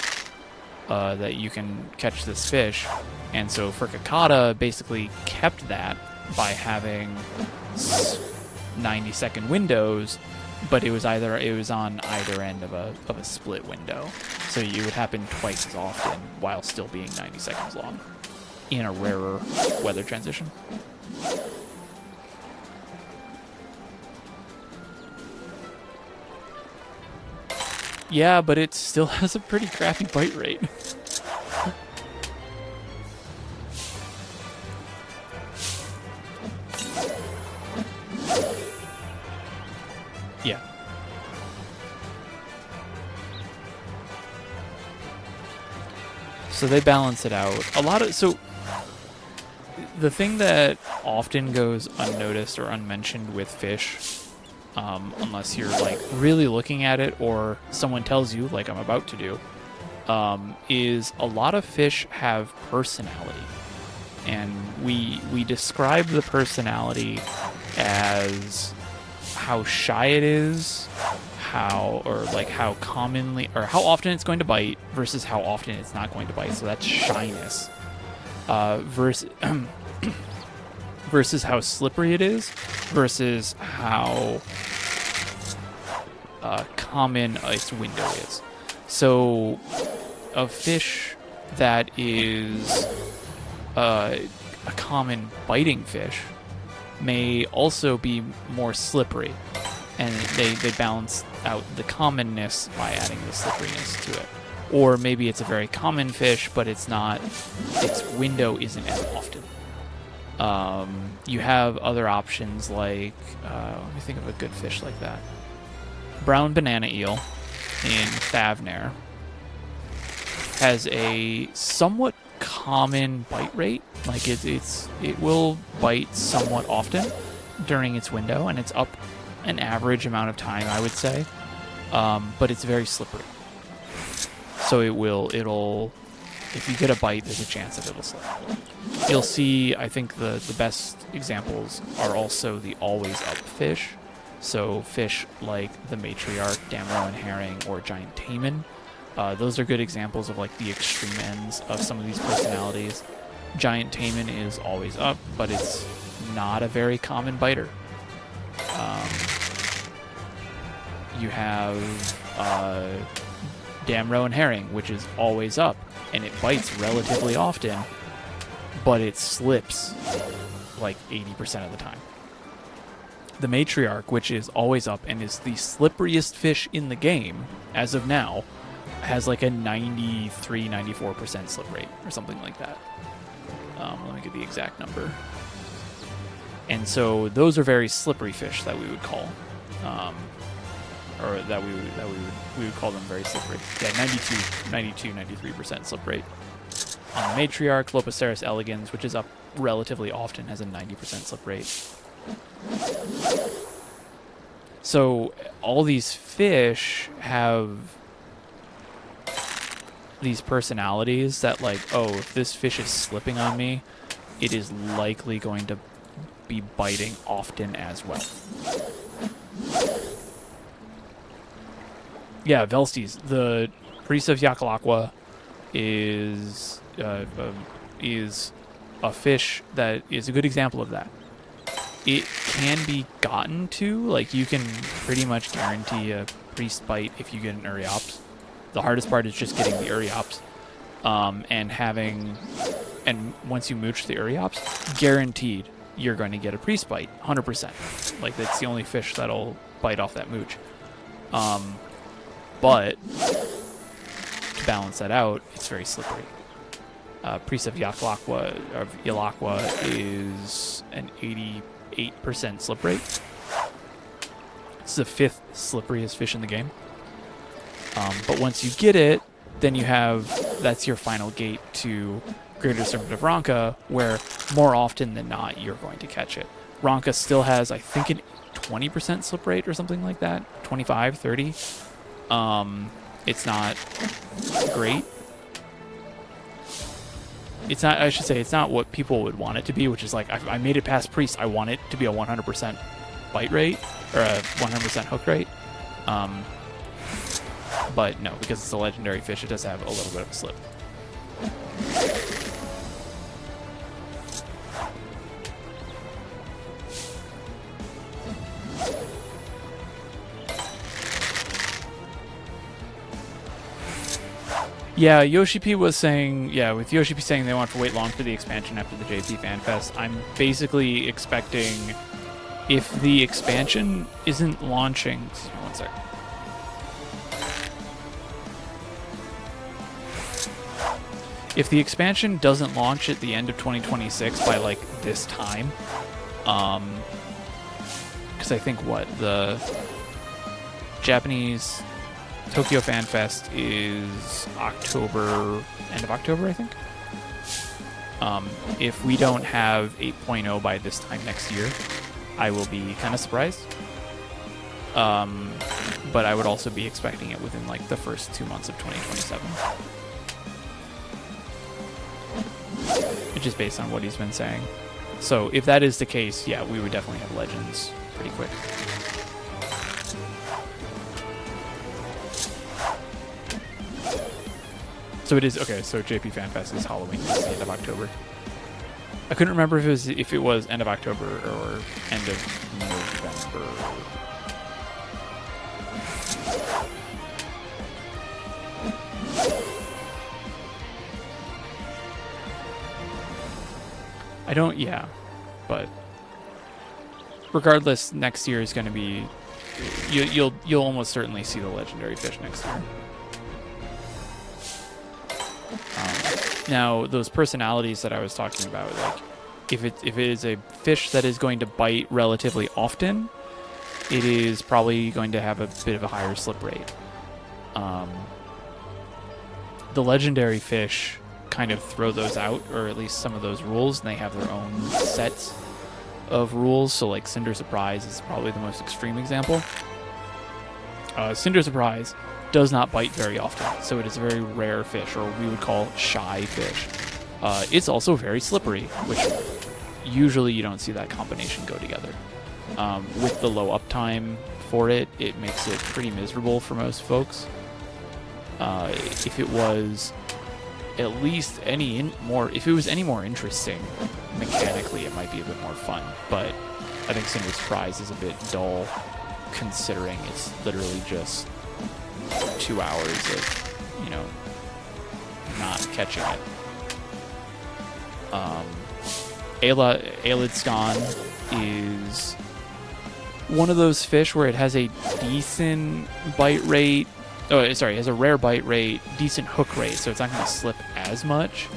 that you can catch this fish, and so Fricacata basically kept that by having 90-second windows, but it was on either end of a split window, so it would happen twice as often while still being 90 seconds long in a rarer weather transition. Yeah, but it still has a pretty crappy bite rate. Yeah. So they balance it out. The thing that often goes unnoticed or unmentioned with fish, unless you're like really looking at it or someone tells you, like I'm about to do, is a lot of fish have personality. And we describe the personality as how shy it is, how commonly or how often it's going to bite versus how often it's not going to bite. So that's shyness. Versus how slippery it is, versus how common its window is. So a fish that is a common biting fish may also be more slippery, and they balance out the commonness by adding the slipperiness to it. Or maybe it's a very common fish, but its window isn't as often. You have other options like, let me think of a good fish like that. Brown banana eel in Thavnair has a somewhat common bite rate. Like it will bite somewhat often during its window, and it's up an average amount of time, I would say. But it's very slippery. So it'll if you get a bite, there's a chance that it'll slip. You'll see, I think the best examples are also the always up fish. So fish like the matriarch, Damrowan herring, or giant taimen. Those are good examples of like the extreme ends of some of these personalities. Giant taimen is always up, but it's not a very common biter. You have Damrowan herring, which is always up, and it bites relatively often, but it slips like 80% of the time. The matriarch, which is always up and is the slipperiest fish in the game as of now, has like a 93-94% slip rate or something like that. Let me get the exact number. And so those are very slippery fish that we would call, or that we would call them very slippery. Yeah, 93% slip rate. On the matriarch, Lopoceros elegans, which is up relatively often, has a 90% slip rate. So all these fish have these personalities that, like, oh, if this fish is slipping on me, it is likely going to be biting often as well. Yeah, Velstes, the priest of Yakalakwa, is a fish that is a good example of that. It can be gotten to, like, you can pretty much guarantee a priest bite if you get an Uriops. The hardest part is just getting the Uriops, and once you mooch the Uriops, guaranteed you're going to get a priest bite, 100%. Like, that's the only fish that'll bite off that mooch. But to balance that out, it's very slippery. Priest of Yalakwa is an 88% slip rate. It's the 5th slipperiest fish in the game. But once you get it, then that's your final gate to Greater Serpent of Ronka, where more often than not you're going to catch it. Ronka still has, I think, an 20% slip rate or something like that, 25, 30. It's not great. It's not, I should say, it's not what people would want it to be, which is like, I made it past priest, I want it to be a 100% bite rate, or a 100% hook rate. But no, because it's a legendary fish, it does have a little bit of a slip. Yeah, Yoshi was saying, with Yoshi saying they want to wait long for the expansion after the JP Fan Fest, I'm basically expecting, if the expansion isn't launching, excuse me one sec. If the expansion doesn't launch at the end of 2026 by, like, this time, because I think, the Japanese Tokyo Fan Fest is end of October, I think. If we don't have 8.0 by this time next year, I will be kind of surprised. But I would also be expecting it within like the first 2 months of 2027. Just based on what he's been saying. So if that is the case, yeah, we would definitely have Legends pretty quick. So it is okay. So JP Fan Fest is Halloween, it's the end of October. I couldn't remember if it was end of October or end of November. I don't, yeah, but regardless, next year is going to be, you'll almost certainly see the legendary fish next year. Now, those personalities that I was talking about, like if it is a fish that is going to bite relatively often, it is probably going to have a bit of a higher slip rate. The legendary fish kind of throw those out, or at least some of those rules, and they have their own sets of rules. So like Cinder Surprise is probably the most extreme example. Cinder Surprise does not bite very often, so it is a very rare fish, or we would call shy fish. It's also very slippery, which usually you don't see that combination go together. With the low uptime for it, it makes it pretty miserable for most folks. If it was at least if it was any more interesting mechanically, it might be a bit more fun. But I think Cinder Surprise is a bit dull, considering it's literally just 2 hours of, not catching it. Aelidskan is one of those fish where it has a decent bite rate. Oh, sorry, it has a rare bite rate, decent hook rate, so it's not going to slip as much.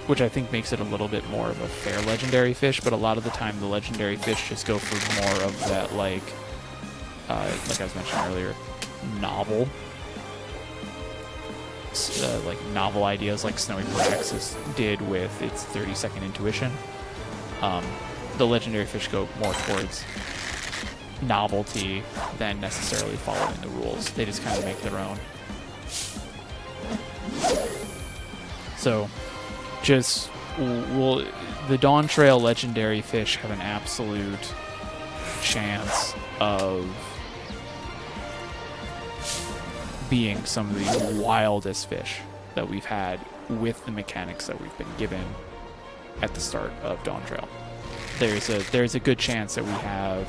Which I think makes it a little bit more of a fair legendary fish, but a lot of the time the legendary fish just go for more of that, like I was mentioning earlier, novel ideas like Snowy Paraxis did with its 30-second intuition. The legendary fish go more towards novelty than necessarily following the rules. They just kind of make their own. So the Dawn Trail legendary fish have an absolute chance of being some of the wildest fish that we've had with the mechanics that we've been given at the start of Dawn Trail. There's a good chance that we have.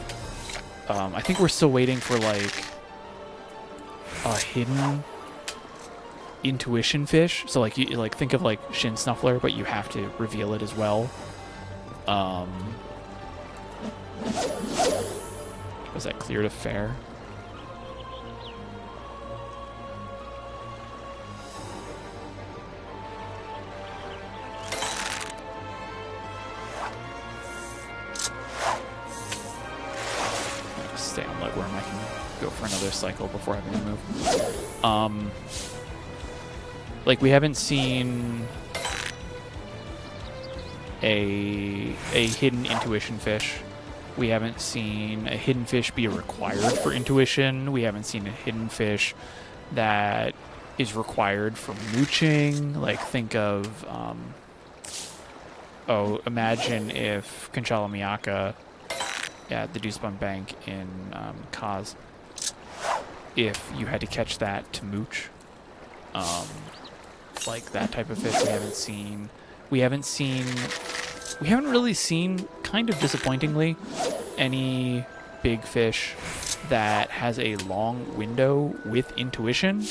I think we're still waiting for like a hidden intuition fish. So like you think of like Shin Snuffler, but you have to reveal it as well. Was that clear to fair? Stay on Legworm. I can go for another cycle before having to move. Like we haven't seen a hidden intuition fish. We haven't seen a hidden fish be required for intuition. We haven't seen a hidden fish that is required for mooching. Like think of imagine if Kanchala Miyaka at the Deucebun Bank in Kaz, if you had to catch that to mooch, like that type of fish we haven't really seen, kind of disappointingly, any big fish that has a long window with intuition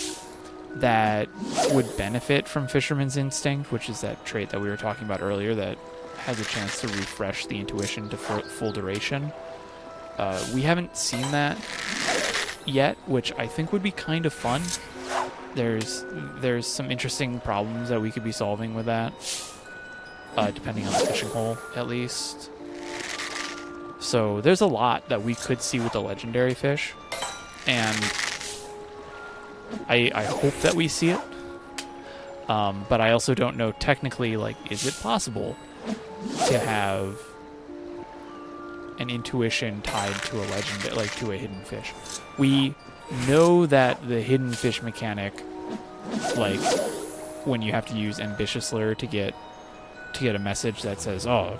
that would benefit from Fisherman's Instinct, which is that trait that we were talking about earlier that has a chance to refresh the intuition to full duration. We haven't seen that yet, which I think would be kind of fun. There's some interesting problems that we could be solving with that, depending on the fishing hole, at least. So there's a lot that we could see with the legendary fish, and I hope that we see it. But I also don't know technically, like, is it possible to have an intuition tied to a legend, like to a hidden fish? We know that the hidden fish mechanic, like when you have to use ambitious lure to get a message that says, "Oh,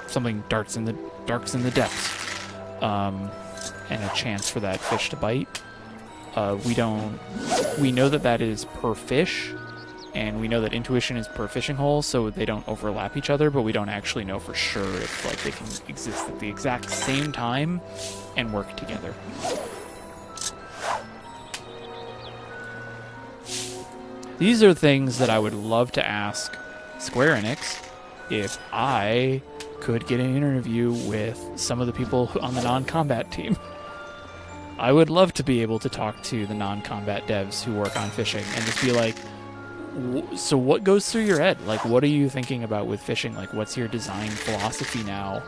something darks in the depths," and a chance for that fish to bite. We know that is per fish, and we know that intuition is per fishing hole, so they don't overlap each other, but we don't actually know for sure if like they can exist at the exact same time and work together. These are things that I would love to ask Square Enix if I could get an interview with some of the people on the non-combat team. I would love to be able to talk to the non-combat devs who work on fishing and just be like, so what goes through your head? Like, what are you thinking about with fishing? Like, what's your design philosophy now?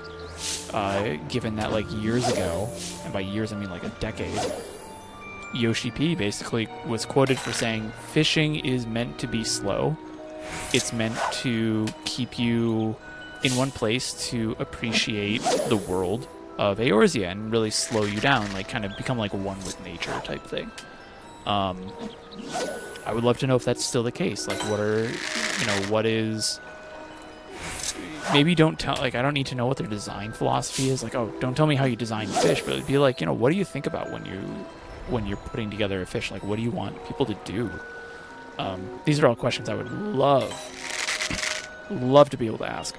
Given that, like, years ago, and by years I mean like a decade, Yoshi P basically was quoted for saying, fishing is meant to be slow. It's meant to keep you in one place to appreciate the world of Eorzea and really slow you down, like kind of become like one with nature type thing. I would love to know if that's still the case. Like, what is, maybe don't tell, like, I don't need to know what their design philosophy is. Like, oh, don't tell me how you design fish, but it'd be like, what do you think about when you're putting together a fish? Like, what do you want people to do? These are all questions I would love to be able to ask.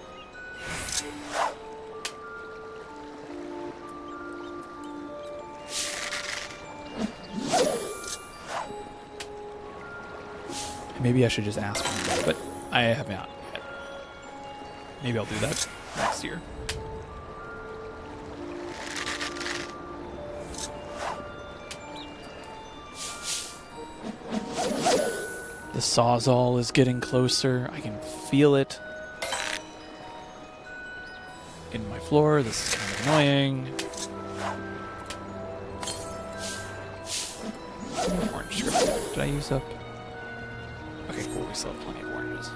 Maybe I should just ask him, but I have not yet. Maybe I'll do that next year. The Sawzall is getting closer. I can feel it in my floor. This is kind of annoying. Orange script. Did I use up? Okay, cool. We still have plenty of oranges.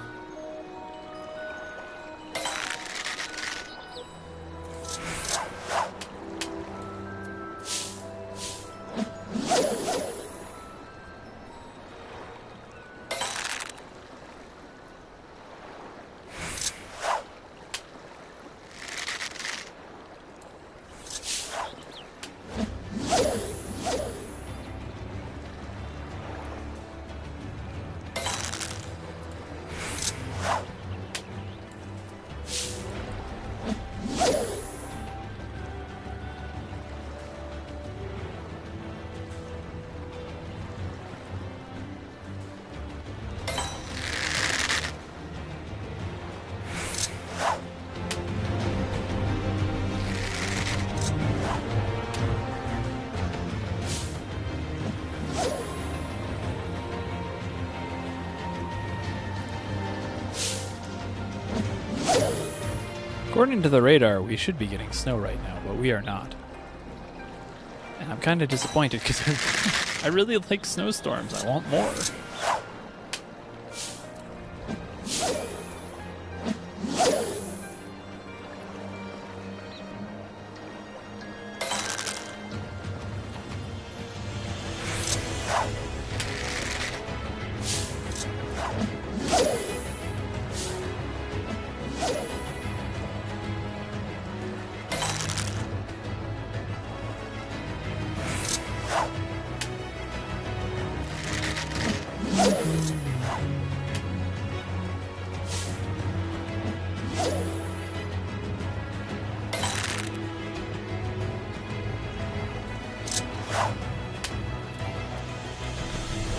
According to the radar, we should be getting snow right now, but we are not. And I'm kind of disappointed because I really like snowstorms. I want more.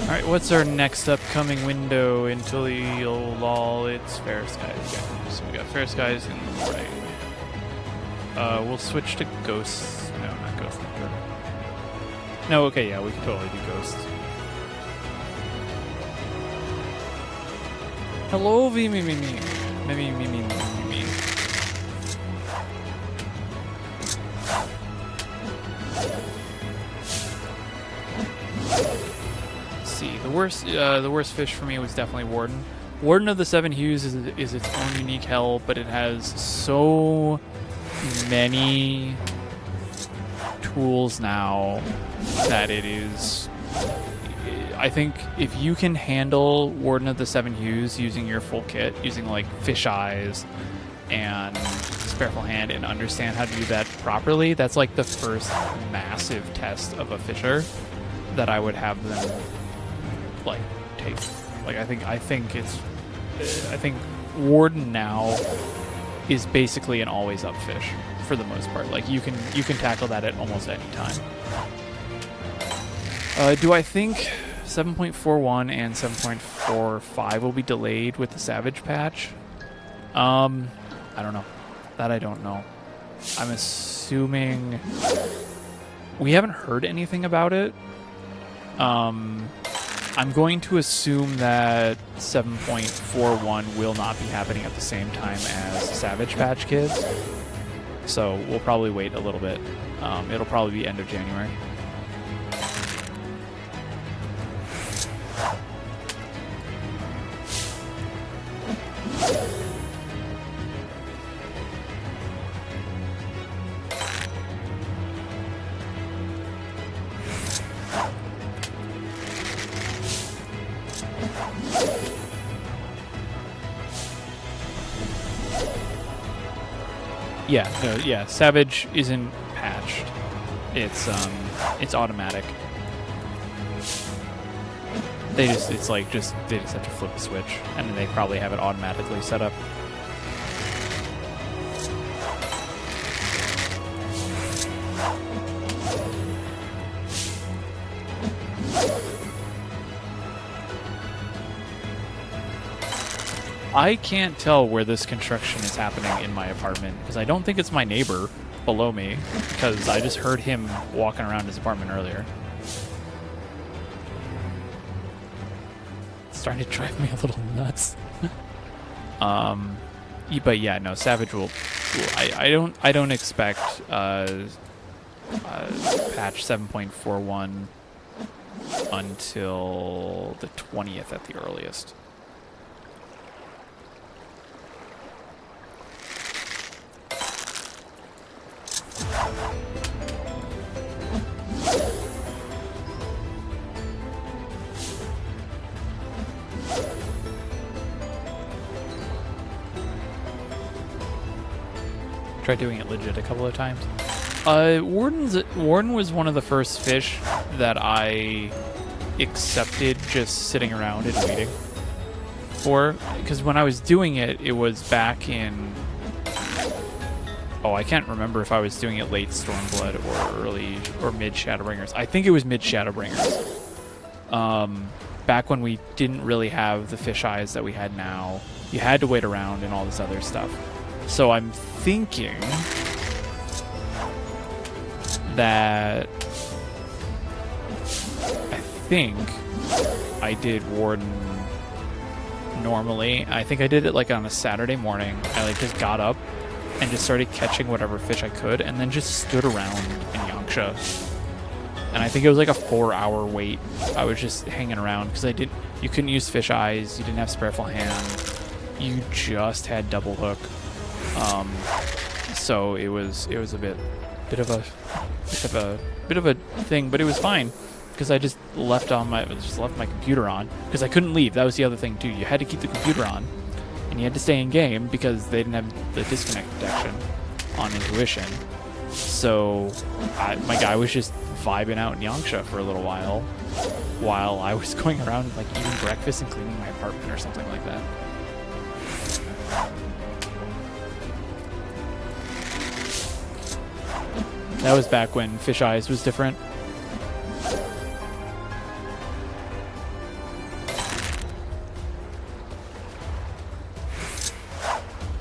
Alright, what's our next upcoming window until lol? It's Fair Skies again. So we got Fair Skies in the morning. We'll switch to Ghosts. No, not Ghost Hunter. No, okay, yeah, we can totally do Ghosts. Hello, me. See, worst fish for me was definitely Warden. Warden of the Seven Hues is its own unique hell, but it has so many tools now that it is. I think if you can handle Warden of the Seven Hues using your full kit, using like fish eyes and Spareful Hand, and understand how to do that properly, that's like the first massive test of a fisher that I would have them like take. Like I think Warden now is basically an always up fish for the most part. Like you can tackle that at almost any time. Do I think 7.41 and 7.45 will be delayed with the Savage patch? I don't know. That I don't know. I'm assuming we haven't heard anything about it. I'm going to assume that 7.41 will not be happening at the same time as Savage Patch Kids. So we'll probably wait a little bit. It'll probably be end of January. Yeah, Savage isn't patched. It's automatic. They just have to flip the switch, and they probably have it automatically set up. I can't tell where this construction is happening in my apartment because I don't think it's my neighbor below me, because I just heard him walking around his apartment earlier. It's starting to drive me a little nuts. But yeah, no, Savage will. I don't expect patch 7.41 until the 20th at the earliest. Tried doing it legit a couple of times. Warden was one of the first fish that I accepted just sitting around and waiting for, because when I was doing it, it was back in. Oh, I can't remember if I was doing it late Stormblood or early or mid Shadowbringers. I think it was mid Shadowbringers. Back when we didn't really have the fish eyes that we had now. You had to wait around and all this other stuff. So I'm thinking that I did Warden normally. I think I did it like on a Saturday morning. I like just got up and just started catching whatever fish I could, and then just stood around in Yangsha. And I think it was like a 4-hour wait. I was just hanging around because you couldn't use fish eyes, you didn't have Spareful Hand, you just had double hook. So it was a bit of a thing, but it was fine because I just left my computer on because I couldn't leave. That was the other thing too. You had to keep the computer on, and you had to stay in game because they didn't have the disconnect protection on Intuition. So my guy was just vibing out in Yangsha for a little while I was going around like eating breakfast and cleaning my apartment or something like that. That was back when Fish Eyes was different.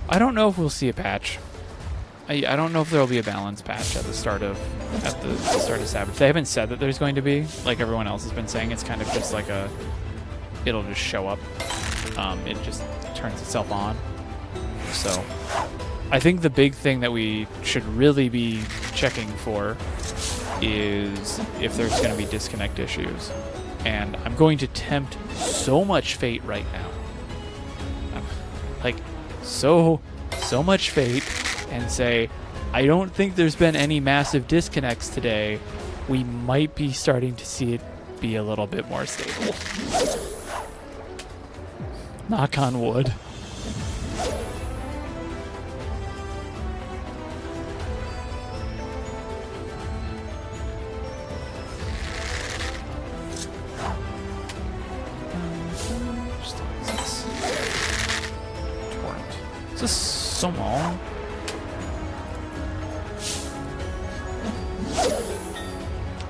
I don't know if we'll see a patch. I don't know if there'll be a balance patch at the start of Savage. They haven't said that there's going to be, like everyone else has been saying. It's kind of just like it'll just show up. It just turns itself on. So I think the big thing that we should really be checking for is if there's going to be disconnect issues. And I'm going to tempt so much fate right now. Like, so much fate, and say, I don't think there's been any massive disconnects today. We might be starting to see it be a little bit more stable. Knock on wood. Is this small?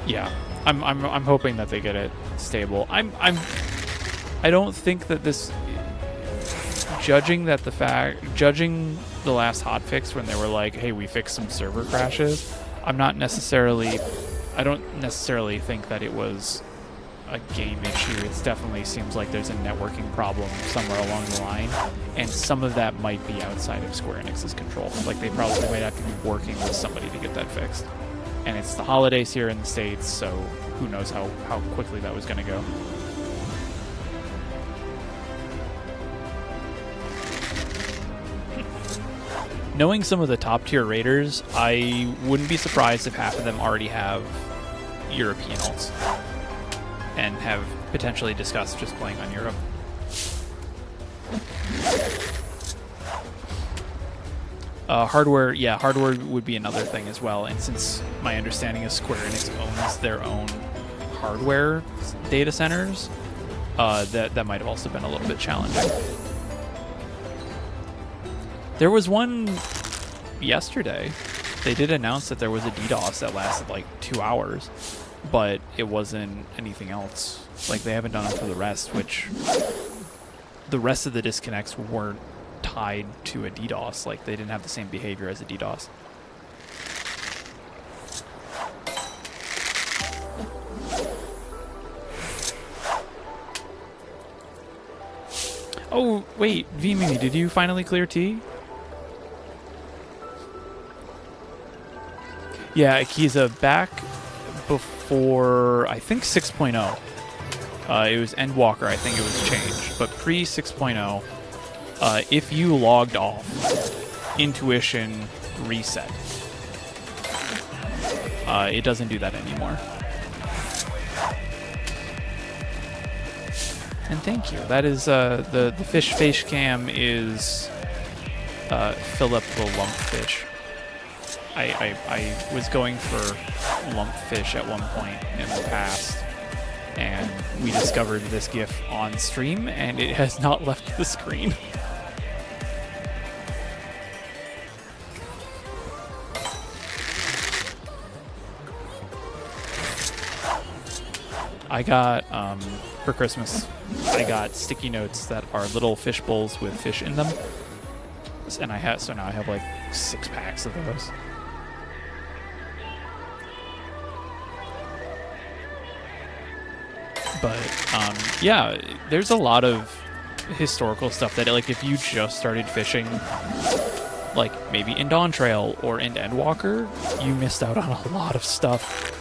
Yeah, I'm hoping that they get it stable. I don't think that this, judging the last hotfix when they were like, hey, we fixed some server crashes. I don't necessarily think that it was a game issue. It definitely seems like there's a networking problem somewhere along the line, and some of that might be outside of Square Enix's control. Like, they probably might have to be working with somebody to get that fixed. And it's the holidays here in the States, so who knows how quickly that was going to go. Knowing some of the top tier raiders, I wouldn't be surprised if half of them already have European alts and have potentially discussed just playing on Europe. Hardware would be another thing as well. And since my understanding is Square Enix owns their own hardware data centers, that might have also been a little bit challenging. There was one yesterday. They did announce that there was a DDoS that lasted like 2 hours, but it wasn't anything else. Like, they haven't done it for the rest, which the rest of the disconnects weren't tied to a DDoS. Like, they didn't have the same behavior as a DDoS. Oh, wait, V-Mimi, did you finally clear T? Yeah, Akiza, back before, I think, 6.0. It was Endwalker, I think it was changed. But pre 6.0, if you logged off, Intuition reset. It doesn't do that anymore. And thank you. That is, the fish face cam is Philip the Lumpfish. I was going for lumpfish at one point in the past, and we discovered this GIF on stream, and it has not left the screen. I got, for Christmas, I got sticky notes that are little fish bowls with fish in them, and so now I have like 6 packs of those. But yeah, there's a lot of historical stuff that, like, if you just started fishing, like maybe in Dawn Trail or in Endwalker, you missed out on a lot of stuff.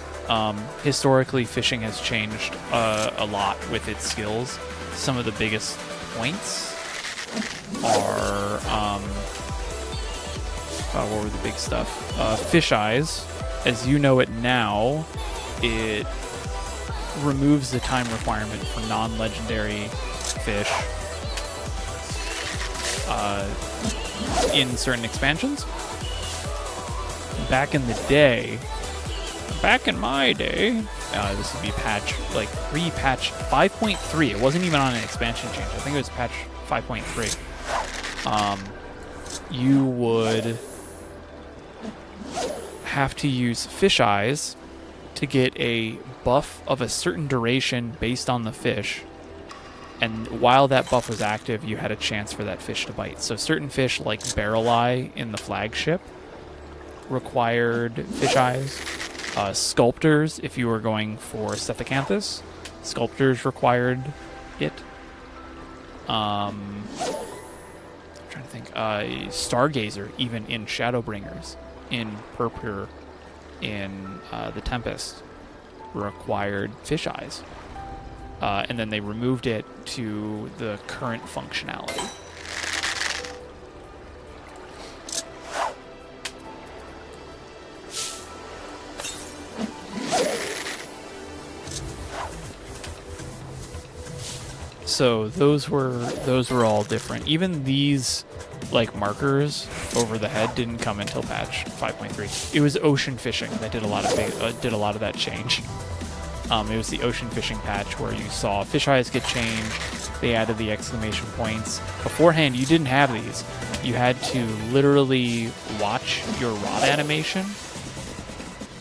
Historically, fishing has changed a lot with its skills. Some of the biggest points are what were the big stuff? Fish eyes, as you know it now, it removes the time requirement for non-legendary fish in certain expansions. Back in the day, back in my day, this would be patch, like pre-patch 5.3. It wasn't even on an expansion change. I think it was patch 5.3. You would have to use fish eyes to get a buff of a certain duration based on the fish, and while that buff was active, you had a chance for that fish to bite. So certain fish, like barrel eye in the flagship, required fish eyes. Sculptors, if you were going for Sethicanthus, sculptors required it. I'm trying to think. Stargazer, even in Shadowbringers, in Purpur, in the Tempest, required fish eyes. and then they removed it to the current functionality. So those were all different. Even these like markers over the head didn't come until patch 5.3. It was ocean fishing that did a lot of that change. It was the ocean fishing patch where you saw fish eyes get changed. They added the exclamation points. Beforehand, you didn't have these. You had to literally watch your rod animation.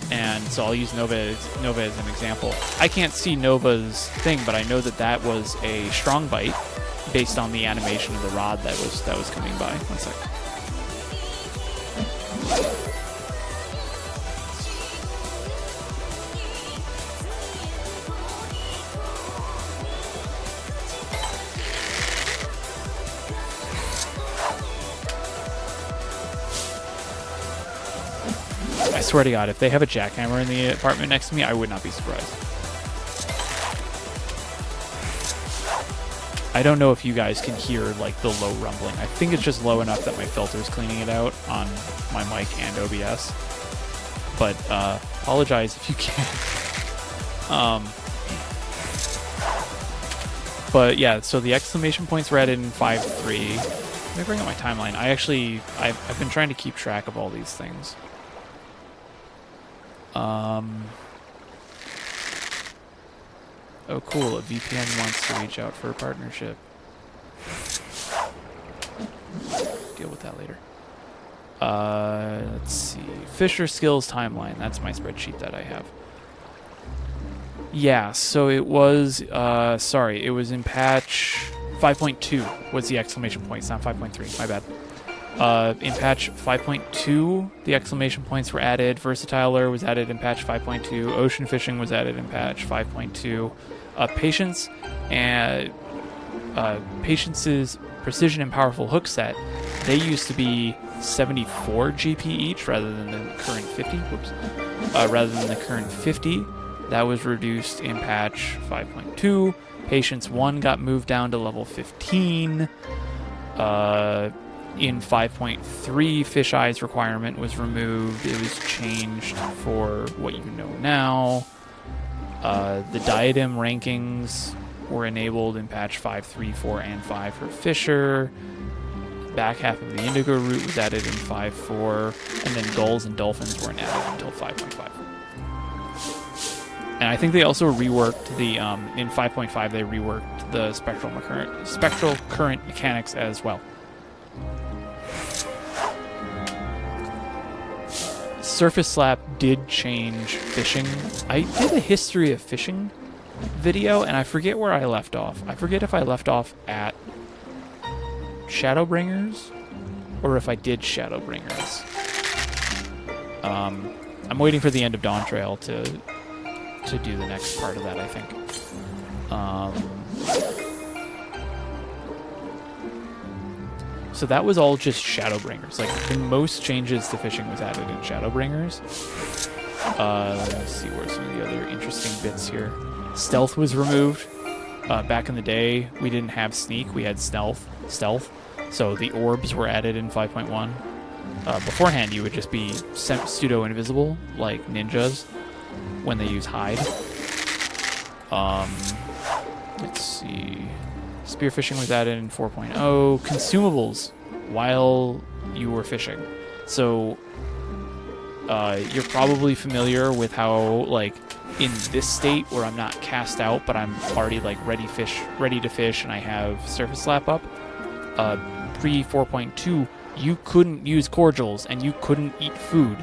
And so I'll use Nova as an example. I can't see Nova's thing, but I know that that was a strong bite based on the animation of the rod that was coming by. One sec. I swear to God, if they have a jackhammer in the apartment next to me, I would not be surprised. I don't know if you guys can hear like the low rumbling. I think it's just low enough that my filter's cleaning it out on my mic and OBS. But apologize if you can. But yeah, so the exclamation points were added in 5.3. Let me bring up my timeline. I've been trying to keep track of all these things. Oh, cool. A VPN wants to reach out for a partnership. Deal with that later. Let's see. Fisher skills timeline. That's my spreadsheet that I have. Yeah, so it was, it was in patch 5.2 was the exclamation points, not 5.3. My bad. In patch 5.2, the exclamation points were added. Versatile lure was added in patch 5.2. Ocean fishing was added in patch 5.2. Patience and Patience's precision and powerful hook set, they used to be 74 GP each rather than the current 50. Rather than the current 50. That was reduced in patch 5.2. Patience 1 got moved down to level 15. In 5.3, fish eyes requirement was removed. It was changed for what you know now. The diadem rankings were enabled in patch 5.3, 4, and 5 for Fisher. Back half of the indigo route was added in 5.4, and then gulls and dolphins weren't added until 5.5. And I think they also reworked the, in 5.5, they reworked the spectral current mechanics as well. Surface slap did change fishing. I did a history of fishing video, and I forget where I left off. I forget if I left off at Shadowbringers or if I did Shadowbringers. I'm waiting for the end of Dawn Trail to do the next part of that, I think. So that was all just Shadowbringers. Like, the most changes to fishing was added in Shadowbringers. Let's see where some of the other interesting bits here. Stealth was removed. Back in the day, we didn't have sneak, we had stealth. So the orbs were added in 5.1. Beforehand, you would just be pseudo-invisible, like ninjas, when they use hide. Let's see. Spearfishing was added in 4.0. Consumables while you were fishing. So you're probably familiar with how, like, in this state where I'm not cast out, but I'm already like ready to fish, and I have surface slap up. Pre 4.2, you couldn't use cordials and you couldn't eat food.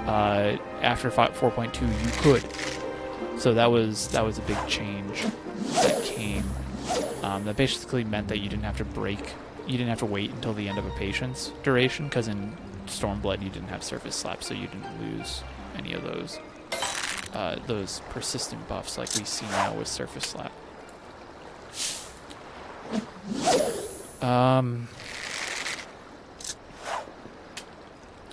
After 4.2, you could. So that was a big change that came. That basically meant that you didn't have to wait until the end of a patience duration, because in Stormblood you didn't have surface slap, so you didn't lose any of those persistent buffs like we see now with surface slap.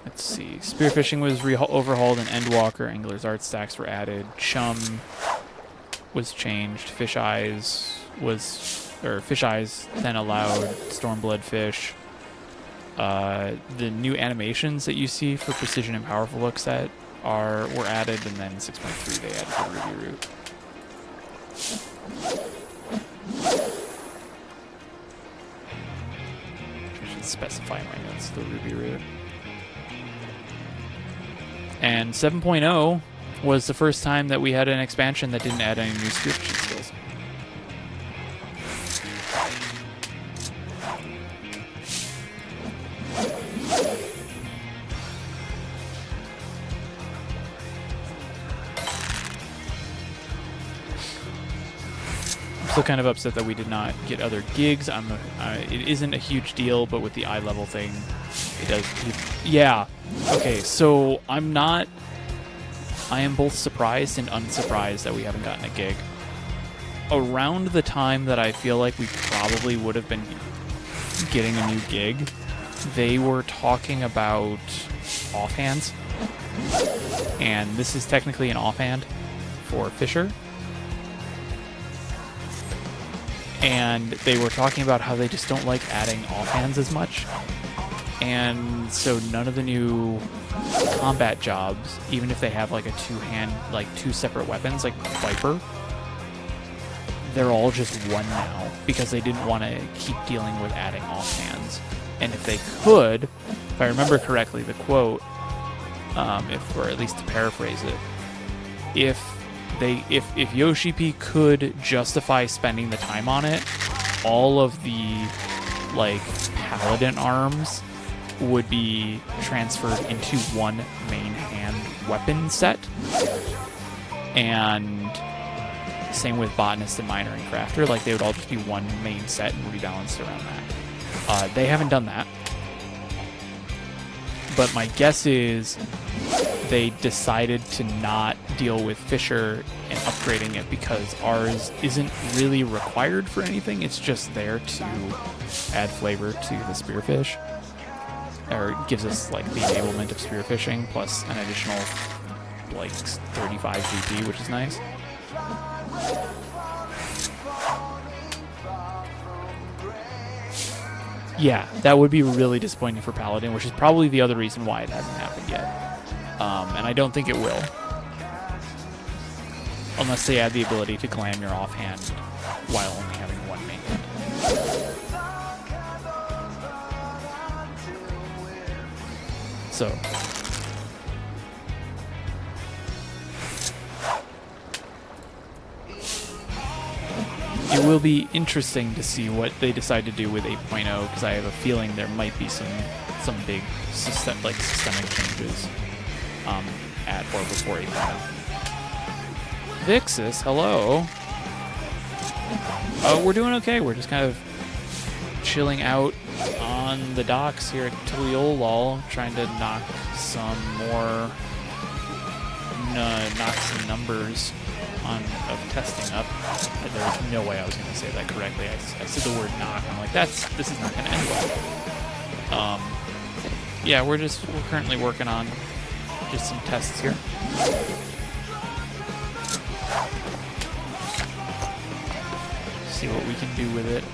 Let's see. Spearfishing was overhauled, and Endwalker, Angler's Art stacks were added. Chum was changed. Fish Eyes then allowed Stormblood fish. The new animations that you see for Precision and Powerful Look set were added, and then 6.3 they added the Ruby Root. I should specify in my notes the Ruby Root. And 7.0 was the first time that we had an expansion that didn't add any new spearfishing skills. Still kind of upset that we did not get other gigs. It isn't a huge deal, but with the eye level thing, it does. Yeah. Okay, so I am both surprised and unsurprised that we haven't gotten a gig. Around the time that I feel like we probably would have been getting a new gig, they were talking about offhands. And this is technically an offhand for Fisher. And they were talking about how they just don't like adding offhands as much. And so none of the new combat jobs, even if they have like a two-hand, like two separate weapons, like Viper, they're all just one now because they didn't want to keep dealing with adding offhands. And if they could, if I remember correctly, the quote, or at least to paraphrase it, if Yoshi P could justify spending the time on it, all of the like paladin arms would be transferred into one main hand weapon set, and same with botanist and miner and crafter, like they would all just be one main set and rebalanced around that. They haven't done that, but my guess is they decided to not deal with Fisher and upgrading it because ours isn't really required for anything. It's just there to add flavor to the spearfish, or it gives us like the enablement of spearfishing plus an additional like 35 GP, which is nice. Yeah, that would be really disappointing for Paladin, which is probably the other reason why it hasn't happened yet. And I don't think it will. Unless they add the ability to glam your offhand while only having one main hand. So. It will be interesting to see what they decide to do with 8.0, because I have a feeling there might be some big systemic changes at or before 8.0. Vixis, hello. We're doing okay. We're just kind of chilling out on the docks here at Tuliolol, trying to knock some numbers of testing up. There's no way I was going to say that correctly. I said the word knock. I'm like, this is not going to end well. Yeah, we're currently working on just some tests here. See what we can do with it.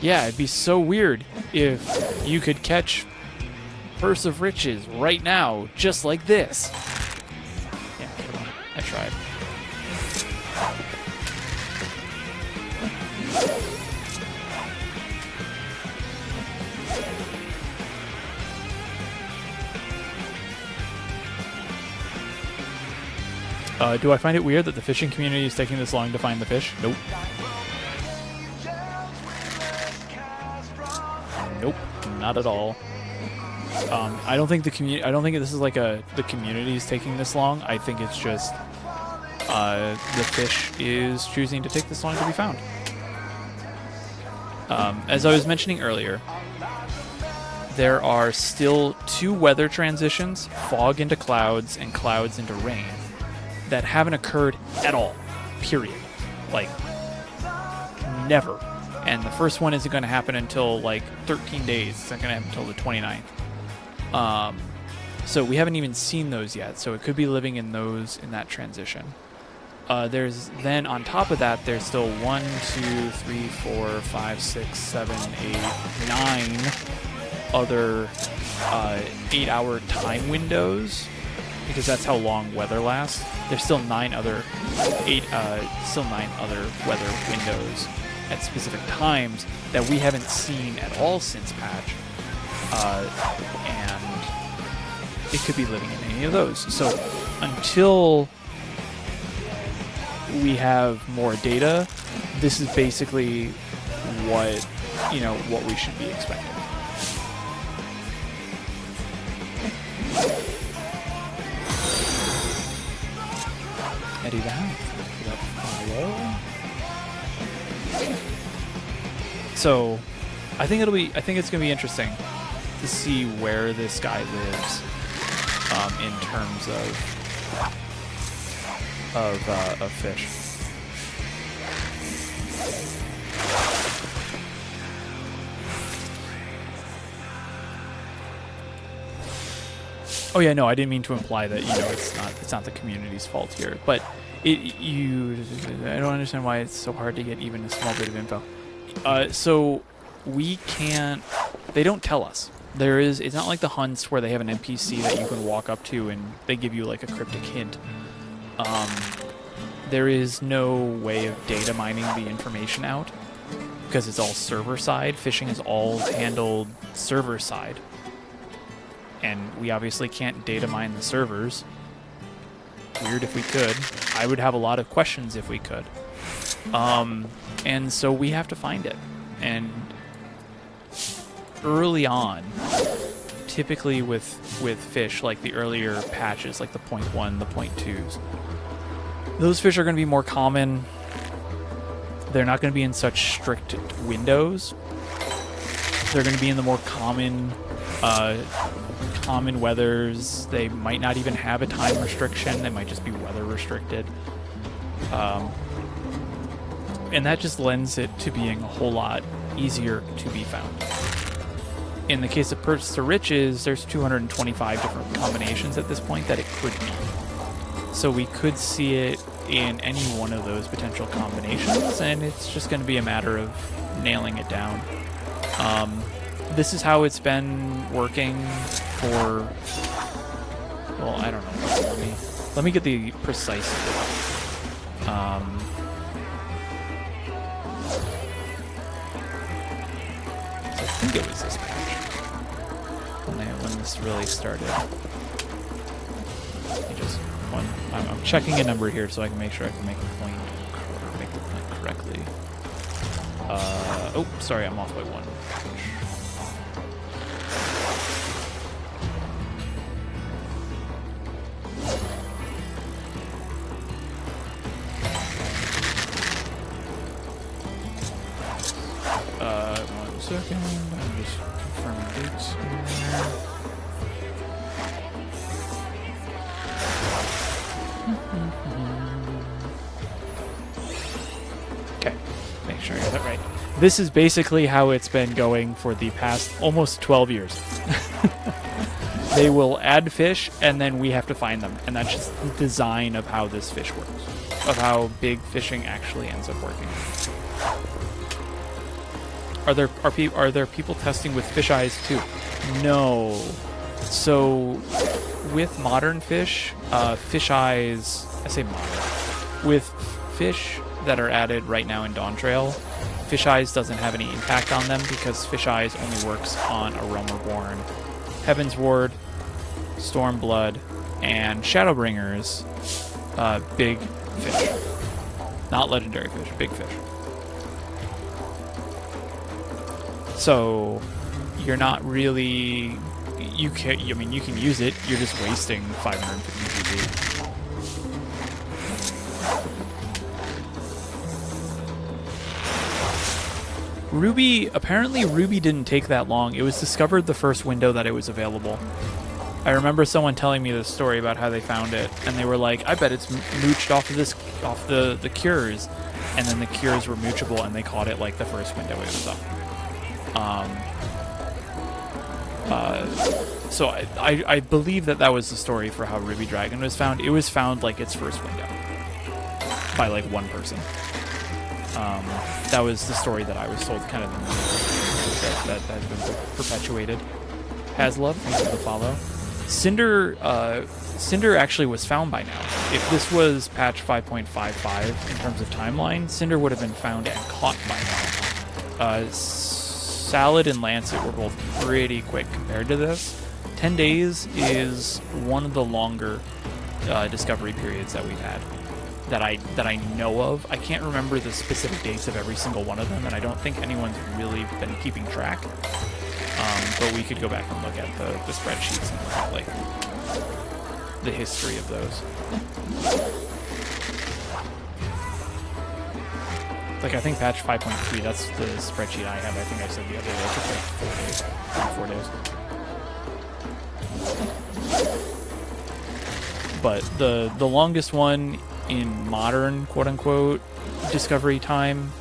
Yeah, it'd be so weird if you could catch Purse of Riches right now, just like this. Yeah, I tried. Do I find it weird that the fishing community is taking this long to find the fish? Nope. Nope, not at all. I don't think I don't think this is like the community is taking this long. I think it's just the fish is choosing to take this long to be found. As I was mentioning earlier, there are still 2 weather transitions, fog into clouds and clouds into rain, that haven't occurred at all, period. Like, never. And the first one isn't going to happen until like 13 days. It's not going to happen until the 29th. So we haven't even seen those yet. So it could be living in that transition. There's then on top of that, there's still 1, 2, 3, 4, 5, 6, 7, 8, 9 other 8-hour time windows, because that's how long weather lasts. There's still 9 other weather windows at specific times that we haven't seen at all since patch, and it could be living in any of those. So until we have more data, this is basically what we should be expecting. Eddie the Hound. So I think it's gonna be interesting to see where this guy lives in terms of fish. Oh yeah, no, I didn't mean to imply that it's not the community's fault here, but I don't understand why it's so hard to get even a small bit of info. So we can't. They don't tell us. It's not like the hunts where they have an NPC that you can walk up to and they give you like a cryptic hint. There is no way of data mining the information out because it's all server side. Fishing is all handled server side. And we obviously can't data mine the servers. Weird if we could. I would have a lot of questions if we could. And so we have to find it. And early on, typically with fish, like the earlier patches, like the 0.1, the 0.2s, those fish are going to be more common. They're not going to be in such strict windows. They're going to be in the more common weathers. They might not even have a time restriction. They might just be weather restricted. And that just lends it to being a whole lot easier to be found. In the case of Perch to Riches, there's 225 different combinations at this point that it could be. So we could see it in any one of those potential combinations, and it's just going to be a matter of nailing it down. This is how it's been working for, well, I don't know. Let me get the precise. I think it was this patch when this really started. I'm checking a number here so I can make sure I can make the point correctly. Oh, sorry, I'm off by 1. One second. I'm just confirming dates here. Okay, make sure I got that right. This is basically how it's been going for the past almost 12 years. They will add fish, and then we have to find them. And that's just the design of how this fish works, of how big fishing actually ends up working. Are there people testing with fish eyes too? No. So with modern fish, fish eyes, I say modern, with fish that are added right now in Dawn Trail, fish eyes doesn't have any impact on them because fish eyes only works on a Realm Reborn, Heaven's Ward, Stormblood, and Shadowbringers, big fish. Not legendary fish, big fish. So you're not really, you can use it, you're just wasting 550 GP. Apparently Ruby didn't take that long. It was discovered the first window that it was available. I remember someone telling me this story about how they found it, and they were like, I bet it's mooched off of the cures. And then the cures were moochable, and they caught it like the first window it was up. So I believe that was the story for how Ruby Dragon was found. It was found like its first window by like one person. That was the story that I was told, kind of that has been perpetuated. Haslov, thanks for the follow. Cinder actually was found by now. If this was patch 5.55 in terms of timeline, Cinder would have been found and caught by now. Salad and Lancet were both pretty quick compared to this. 10 days is one of the longer discovery periods that we've had that I know of. I can't remember the specific dates of every single one of them, and I don't think anyone's really been keeping track. But we could go back and look at the spreadsheets and look at like the history of those. Like, I think patch 5.3, that's the spreadsheet I have. I think I said the other day, it took like 4 days. But the longest one in modern, quote-unquote, discovery time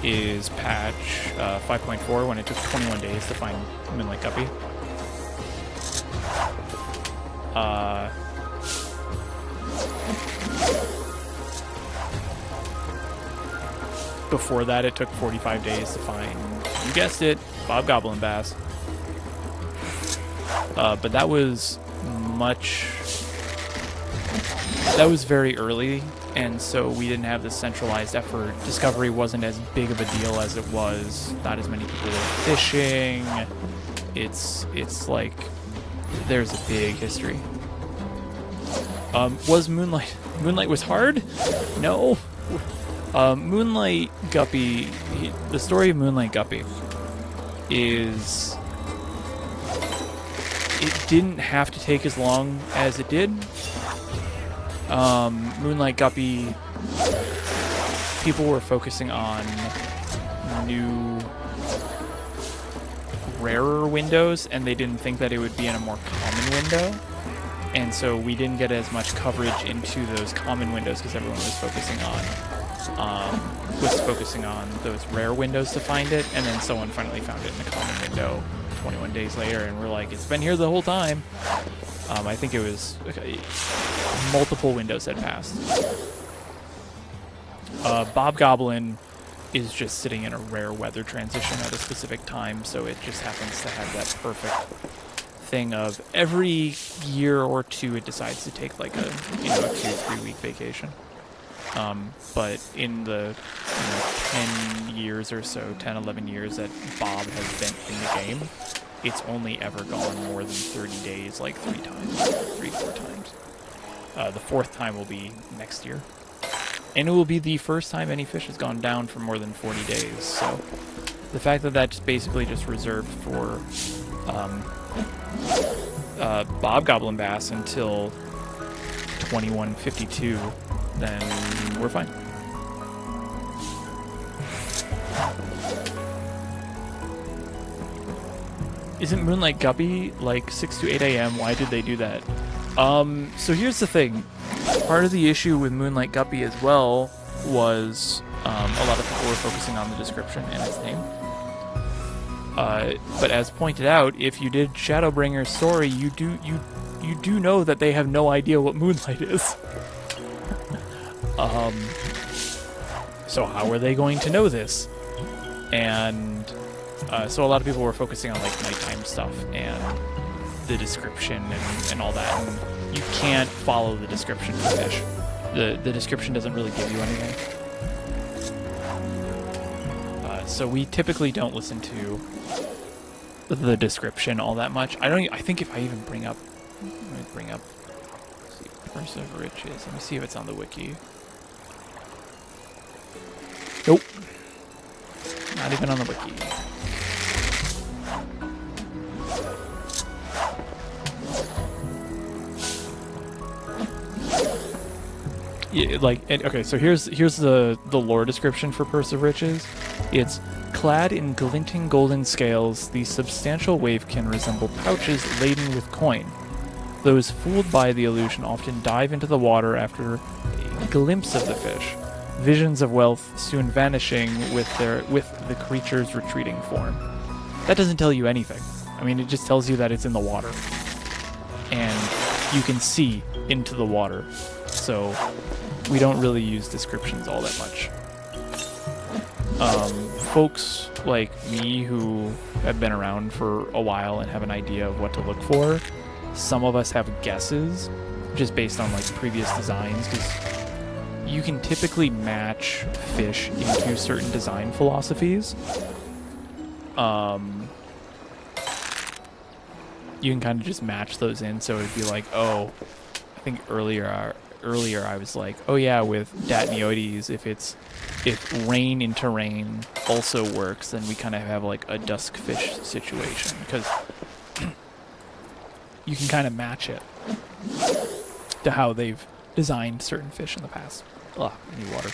is patch 5.4, when it took 21 days to find Moonlight Guppy. Before that, it took 45 days to find, you guessed it, Bob Goblin Bass. But that was very early, and so we didn't have this centralized effort. Discovery wasn't as big of a deal as it was. Not as many people were fishing. It's like there's a big history. Was Moonlight was hard? No. Moonlight Guppy, the story of Moonlight Guppy is it didn't have to take as long as it did. Moonlight Guppy, people were focusing on new, rarer windows, and they didn't think that it would be in a more common window. And so we didn't get as much coverage into those common windows because everyone was focusing on those rare windows to find it. And then someone finally found it in the common window 21 days later, and we're like, it's been here the whole time. I think it was multiple windows had passed. Bob Goblin is just sitting in a rare weather transition at a specific time, so it just happens to have that perfect thing of every year or two it decides to take like a 2-3 week vacation. But in the 10 years or so, 10, 11 years that Bob has been in the game, it's only ever gone more than 30 days, like 3 times, 4 times. The 4th time will be next year. And it will be the first time any fish has gone down for more than 40 days. So the fact that that's basically just reserved for Bob Goblin Bass until 2152, then we're fine. Isn't Moonlight Guppy like 6 to 8 a.m.? Why did they do that? So here's the thing. Part of the issue with Moonlight Guppy as well was a lot of people were focusing on the description and its name. But as pointed out, if you did Shadowbringer's story, you do know that they have no idea what Moonlight is. So how are they going to know this? And so a lot of people were focusing on like nighttime stuff and the description and all that. And you can't follow the description for fish. The description doesn't really give you anything. So we typically don't listen to the description all that much. I think if I even bring up, let's see, Purse of Riches. Let me see if it's on the wiki. Nope. Not even on the wiki. Yeah, like, okay, so here's the lore description for Purse of Riches. It's Clad in glinting golden scales, these substantial wavekin resemble pouches laden with coin. Those fooled by the illusion often dive into the water after a glimpse of the fish, visions of wealth soon vanishing with the creature's retreating form. That doesn't tell you anything. I mean, it just tells you that it's in the water. And you can see into the water. So we don't really use descriptions all that much. Folks like me who have been around for a while and have an idea of what to look for, some of us have guesses just based on like previous designs, because you can typically match fish into certain design philosophies. You can kind of just match those in, so it'd be like, oh, I think earlier I was like, oh yeah, with Datnioides, if rain in terrain also works, then we kind of have like a dusk fish situation, because you can kind of match it to how they've designed certain fish in the past. Ugh, I need water.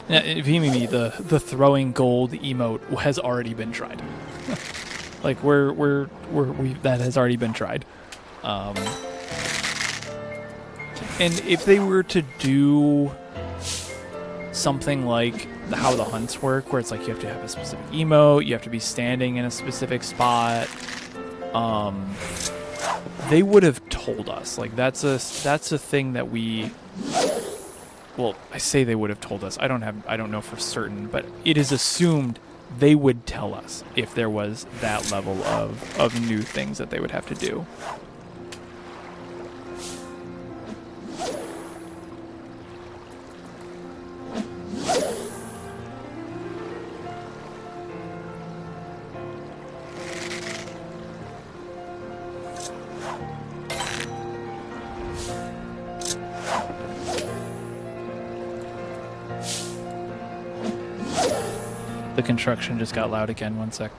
Yeah, if you mean me, the throwing gold emote has already been tried. Like that has already been tried. And if they were to do something like how the hunts work, where it's like you have to have a specific emote, you have to be standing in a specific spot, they would have told us. Like that's a thing that we. Well, I say they would have told us. I don't know for certain, but it is assumed they would tell us if there was that level of new things that they would have to do. The construction just got loud again. One sec.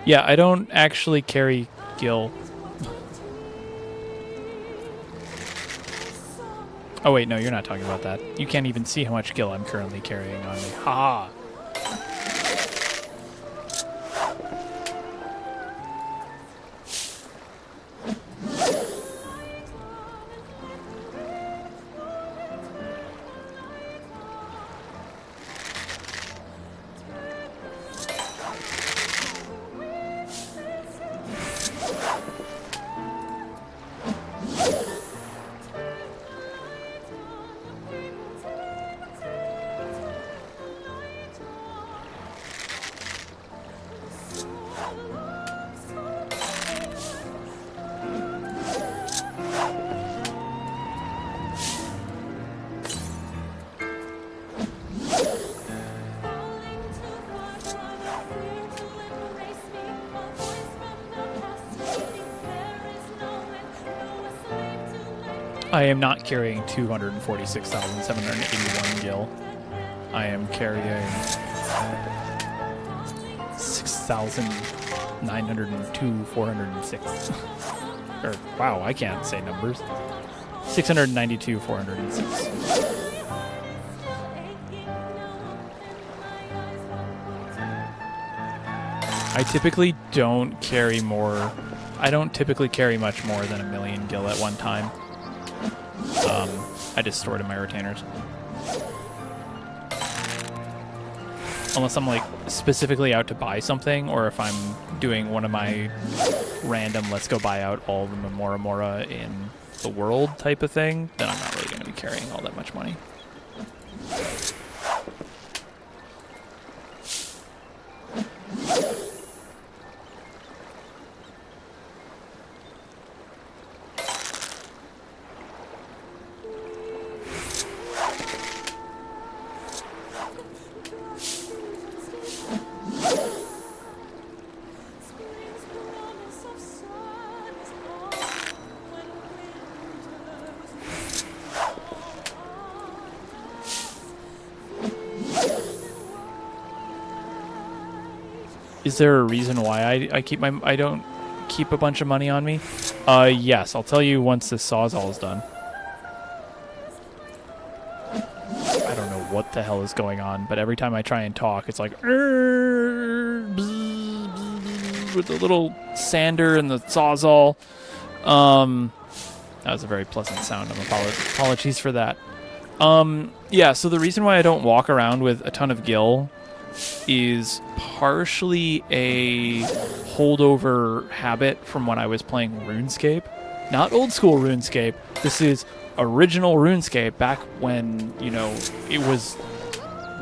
Yeah, I don't actually carry Gil. Oh wait, no, you're not talking about that. You can't even see how much Gil I'm currently carrying on me. Ha! I am not carrying 246,781 gil. I am carrying 6,902,406. Or, wow, I can't say numbers. 692,406. I typically don't carry more. I don't typically carry much more than 1 million gil at one time. I just store it in my retainers. Unless I'm like specifically out to buy something, or if I'm doing one of my random let's go buy out all the Memoramora in the world type of thing, then I'm not really going to be carrying all that much money. Is there a reason why I don't keep a bunch of money on me? Yes, I'll tell you once this Sawzall is done. I don't know what the hell is going on, but every time I try and talk, it's like with the little sander and the Sawzall. That was a very pleasant sound. Apologies for that. Yeah, so the reason why I don't walk around with a ton of gil is partially a holdover habit from when I was playing RuneScape. Not old school RuneScape. This is original RuneScape back when, you know, it was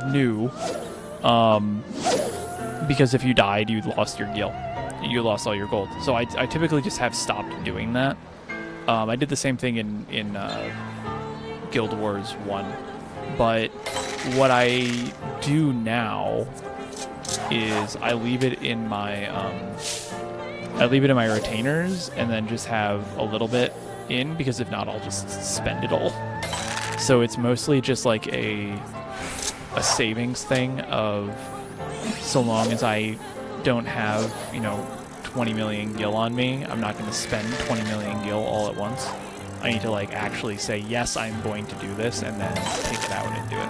new. Because if you died, you lost your gil. You lost all your gold. So I typically just have stopped doing that. I did the same thing in Guild Wars 1. But what I do now is I leave it in my retainers and then just have a little bit in, because if not, I'll just spend it all. So it's mostly just like a savings thing of, so long as I don't have, you know, 20 million gil on me, I'm not going to spend 20 million gil all at once. I need to like actually say, yes, I'm going to do this, and then take it out and do it.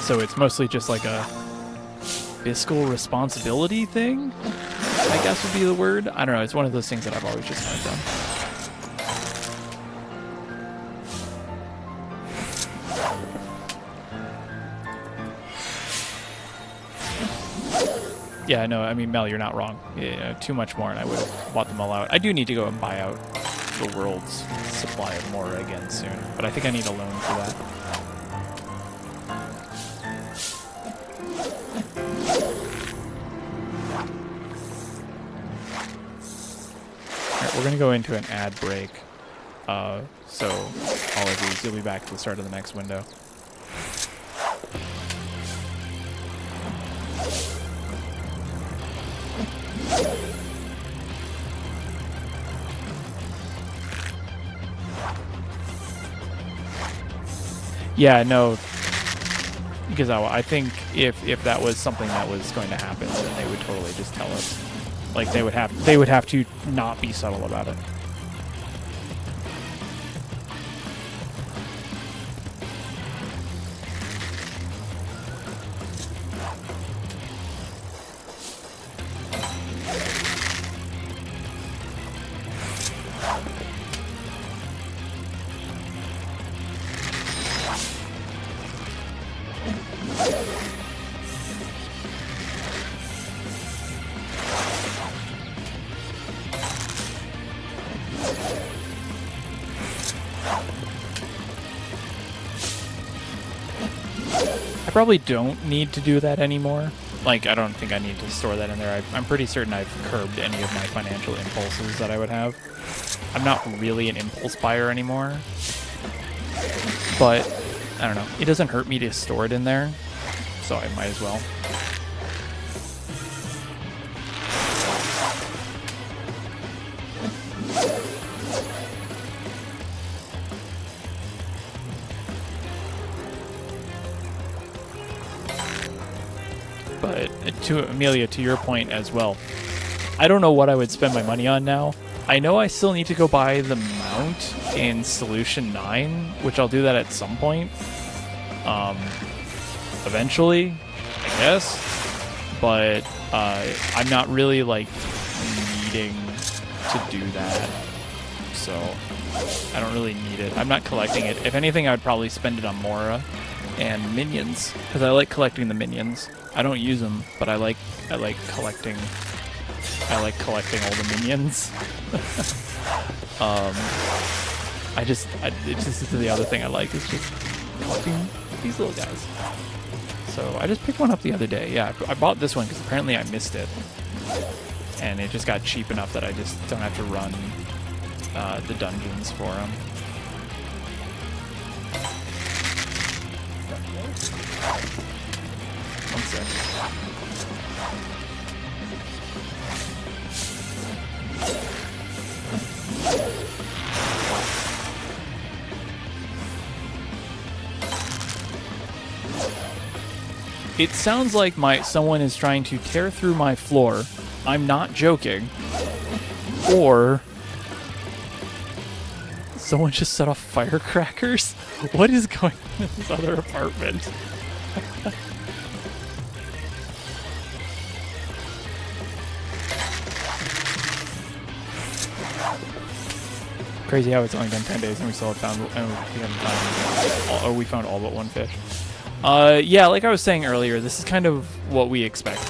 So it's mostly just like a fiscal responsibility thing, I guess would be the word. I don't know. It's one of those things that I've always just kind of done. Yeah, no, I mean, Mel, you're not wrong. Yeah, too much more, and I would have bought them all out. I do need to go and buy out the world's supply of Mora again soon, but I think I need a loan for that. Alright, we're going to go into an ad break. So all of these, you'll be back to the start of the next window. Yeah, no, because I think if that was something that was going to happen, then they would totally just tell us. Like they would have to not be subtle about it. I probably don't need to do that anymore. Like, I don't think I need to store that in there. I'm pretty certain I've curbed any of my financial impulses that I would have. I'm not really an impulse buyer anymore. But, I don't know. It doesn't hurt me to store it in there, so I might as well. But to Amelia, to your point as well, I don't know what I would spend my money on now. I know I still need to go buy the mount in Solution 9, which I'll do that at some point. Eventually, I guess. But I'm not really, like, needing to do that. So I don't really need it. I'm not collecting it. If anything, I'd probably spend it on Mora and minions, because I like collecting the minions. I don't use them, but I like collecting. I like collecting all the minions. It's just the other thing I like is just collecting these little guys. So I just picked one up the other day. Yeah, I bought this one because apparently I missed it, and it just got cheap enough that I just don't have to run the dungeons for them. One sec. It sounds like someone is trying to tear through my floor. I'm not joking. Or someone just set off firecrackers? What is going on in this other apartment? Crazy how it's only been 10 days and we still have found, and we haven't found, or we found all but one fish. Yeah, like I was saying earlier, this is kind of what we expect.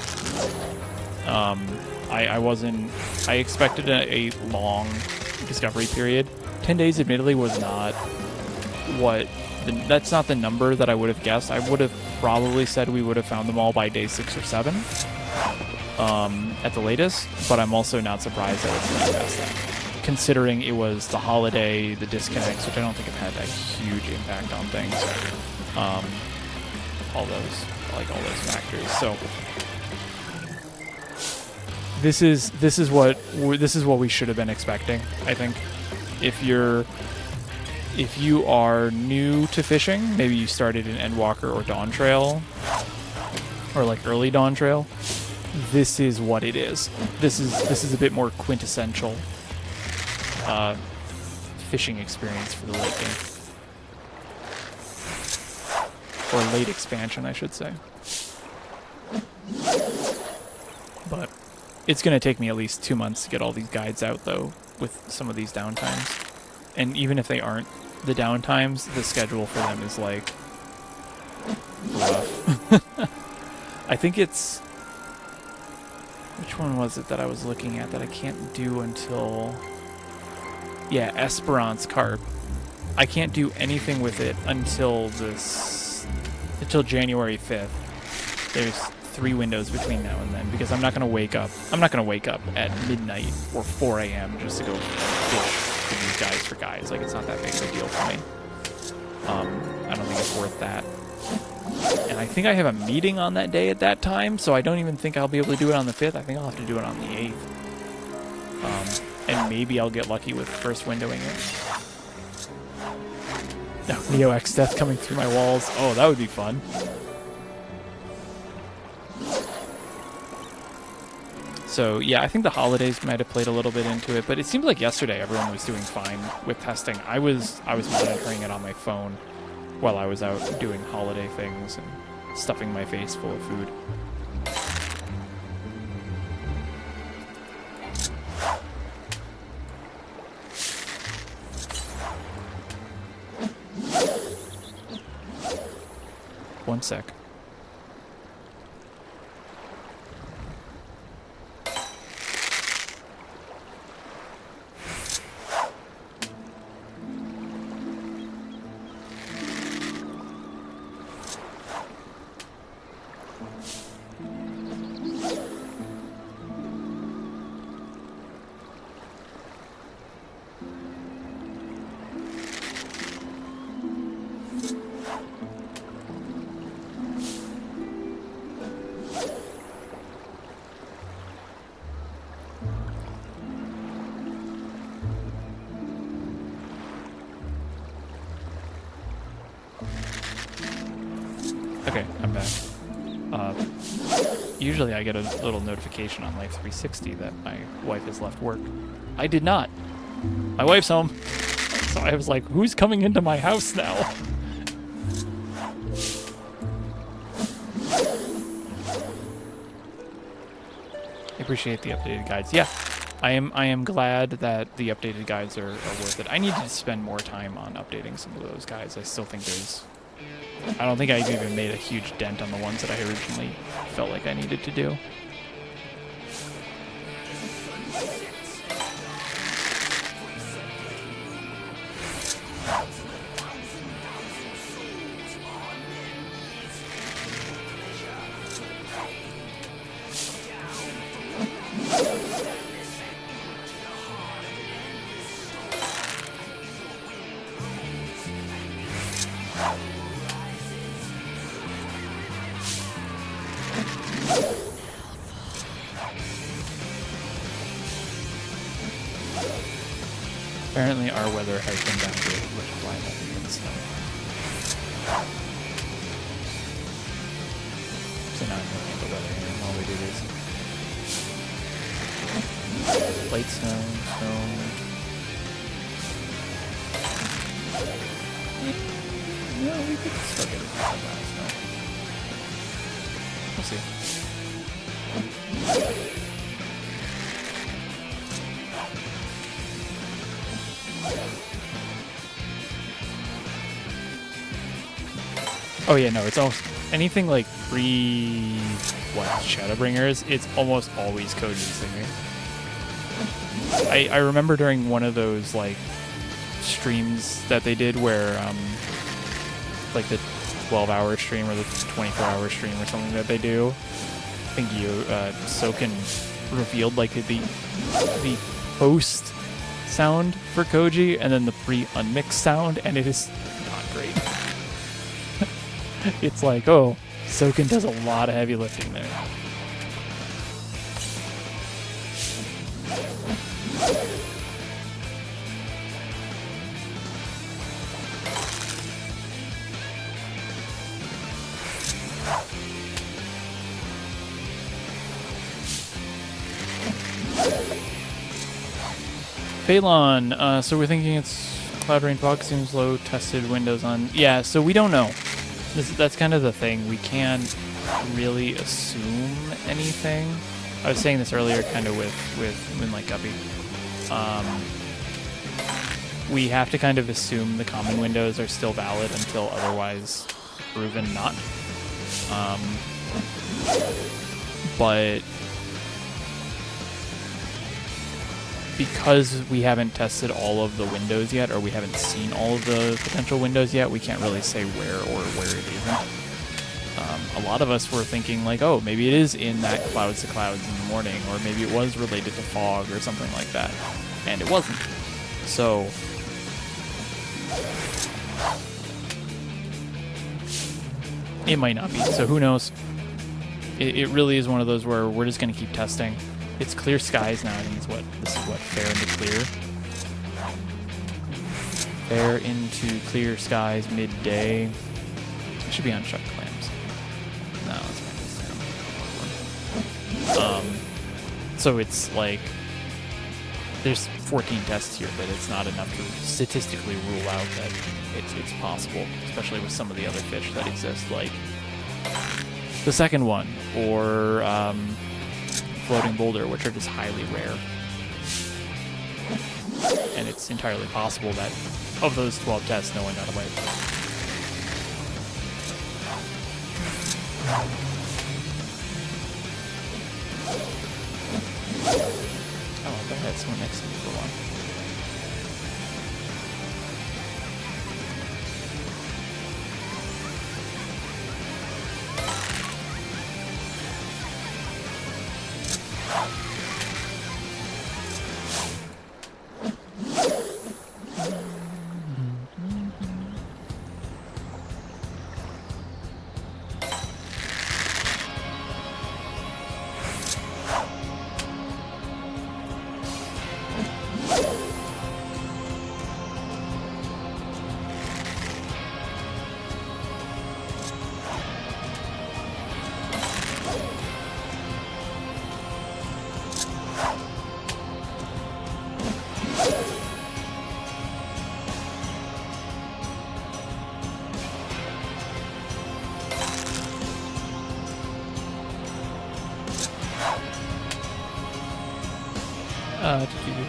I expected a long discovery period. 10 days admittedly was not that's not the number that I would have guessed. I would have probably said we would have found them all by day 6 or 7 at the latest, but I'm also not surprised that it's not past that, considering it was the holiday, the disconnects, which I don't think have had a huge impact on things. All those factors. So this is what we should have been expecting, I think. If you are new to fishing, maybe you started in Endwalker or Dawn Trail, or like early Dawn Trail, this is what it is. This is a bit more quintessential fishing experience for the late game. Or late expansion, I should say. But it's going to take me at least 2 months to get all these guides out, though, with some of these downtimes. And even if they aren't the downtimes, the schedule for them is, like, rough. I think it's... Which one was it that I was looking at that I can't do until... Yeah, Esperance Carp. I can't do anything with it until January 5th. There's 3 windows between now and then, because I'm not going to wake up at midnight or 4 a.m. just to go fish for these guys for guides. Like, it's not that big of a deal for me. I don't think it's worth that. And I think I have a meeting on that day at that time, so I don't even think I'll be able to do it on the 5th. I think I'll have to do it on the 8th. And maybe I'll get lucky with first windowing it. No, Neo X Death coming through my walls. Oh, that would be fun. So, yeah, I think the holidays might have played a little bit into it, but it seemed like yesterday everyone was doing fine with testing. I was monitoring it on my phone while I was out doing holiday things and stuffing my face full of food. One sec. Okay, I'm back. Usually I get a little notification on Life 360 that my wife has left work. I did not. My wife's home. So I was like, who's coming into my house now? I appreciate the updated guides. Yeah, I am glad that the updated guides are worth it. I need to spend more time on updating some of those guides. I still think I don't think I've even made a huge dent on the ones that I originally felt like I needed to do. Apparently our weather has been downgraded with climate and snow. light snow, snow. No, we could still get a decent amount of snow. We'll see. Oh yeah, no, it's almost anything like Shadowbringers, it's almost always Koji singing. I remember during one of those like streams that they did where like the 12-hour stream or the 24-hour stream or something that they do. I think Soken revealed like the post sound for Koji and then the pre-unmixed sound, and it is not great. It's like, oh, Soken does a lot of heavy lifting there. Phelan, so we're thinking it's Cloud Rain Fog, seems low, tested Windows on... Yeah, so we don't know. That's kind of the thing. We can't really assume anything. I was saying this earlier kind of with Moonlight Guppy. We have to kind of assume the common windows are still valid until otherwise proven not. But because we haven't tested all of the windows yet, or we haven't seen all of the potential windows yet, we can't really say where or where it isn't. A lot of us were thinking like, oh, maybe it is in that clouds to clouds in the morning, or maybe it was related to fog or something like that, and it wasn't. So it might not be. So who knows? It really is one of those where we're just going to keep testing. It's clear skies now. I think this is what fair into clear. Fair into clear skies midday. I should be on shuck clams. No, let's make this down. So it's like there's 14 tests here, but it's not enough to statistically rule out that it's possible, especially with some of the other fish that exist, like the second one or floating boulder, which are just highly rare. And it's entirely possible that of those 12 tests, no one got away. Oh, I thought I had someone next to me for one.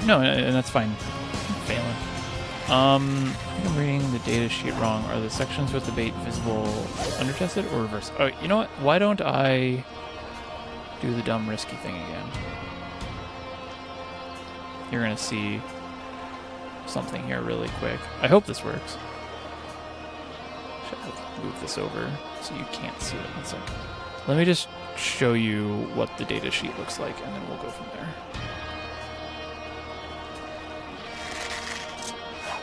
No, and that's fine. I'm failing. I think I'm reading the data sheet wrong. Are the sections with the bait visible undertested or reverse? Oh, you know what? Why don't I do the dumb risky thing again? You're gonna see something here really quick. I hope this works. Should I move this over so you can't see it? One second. Let me just show you what the data sheet looks like, and then we'll go from there.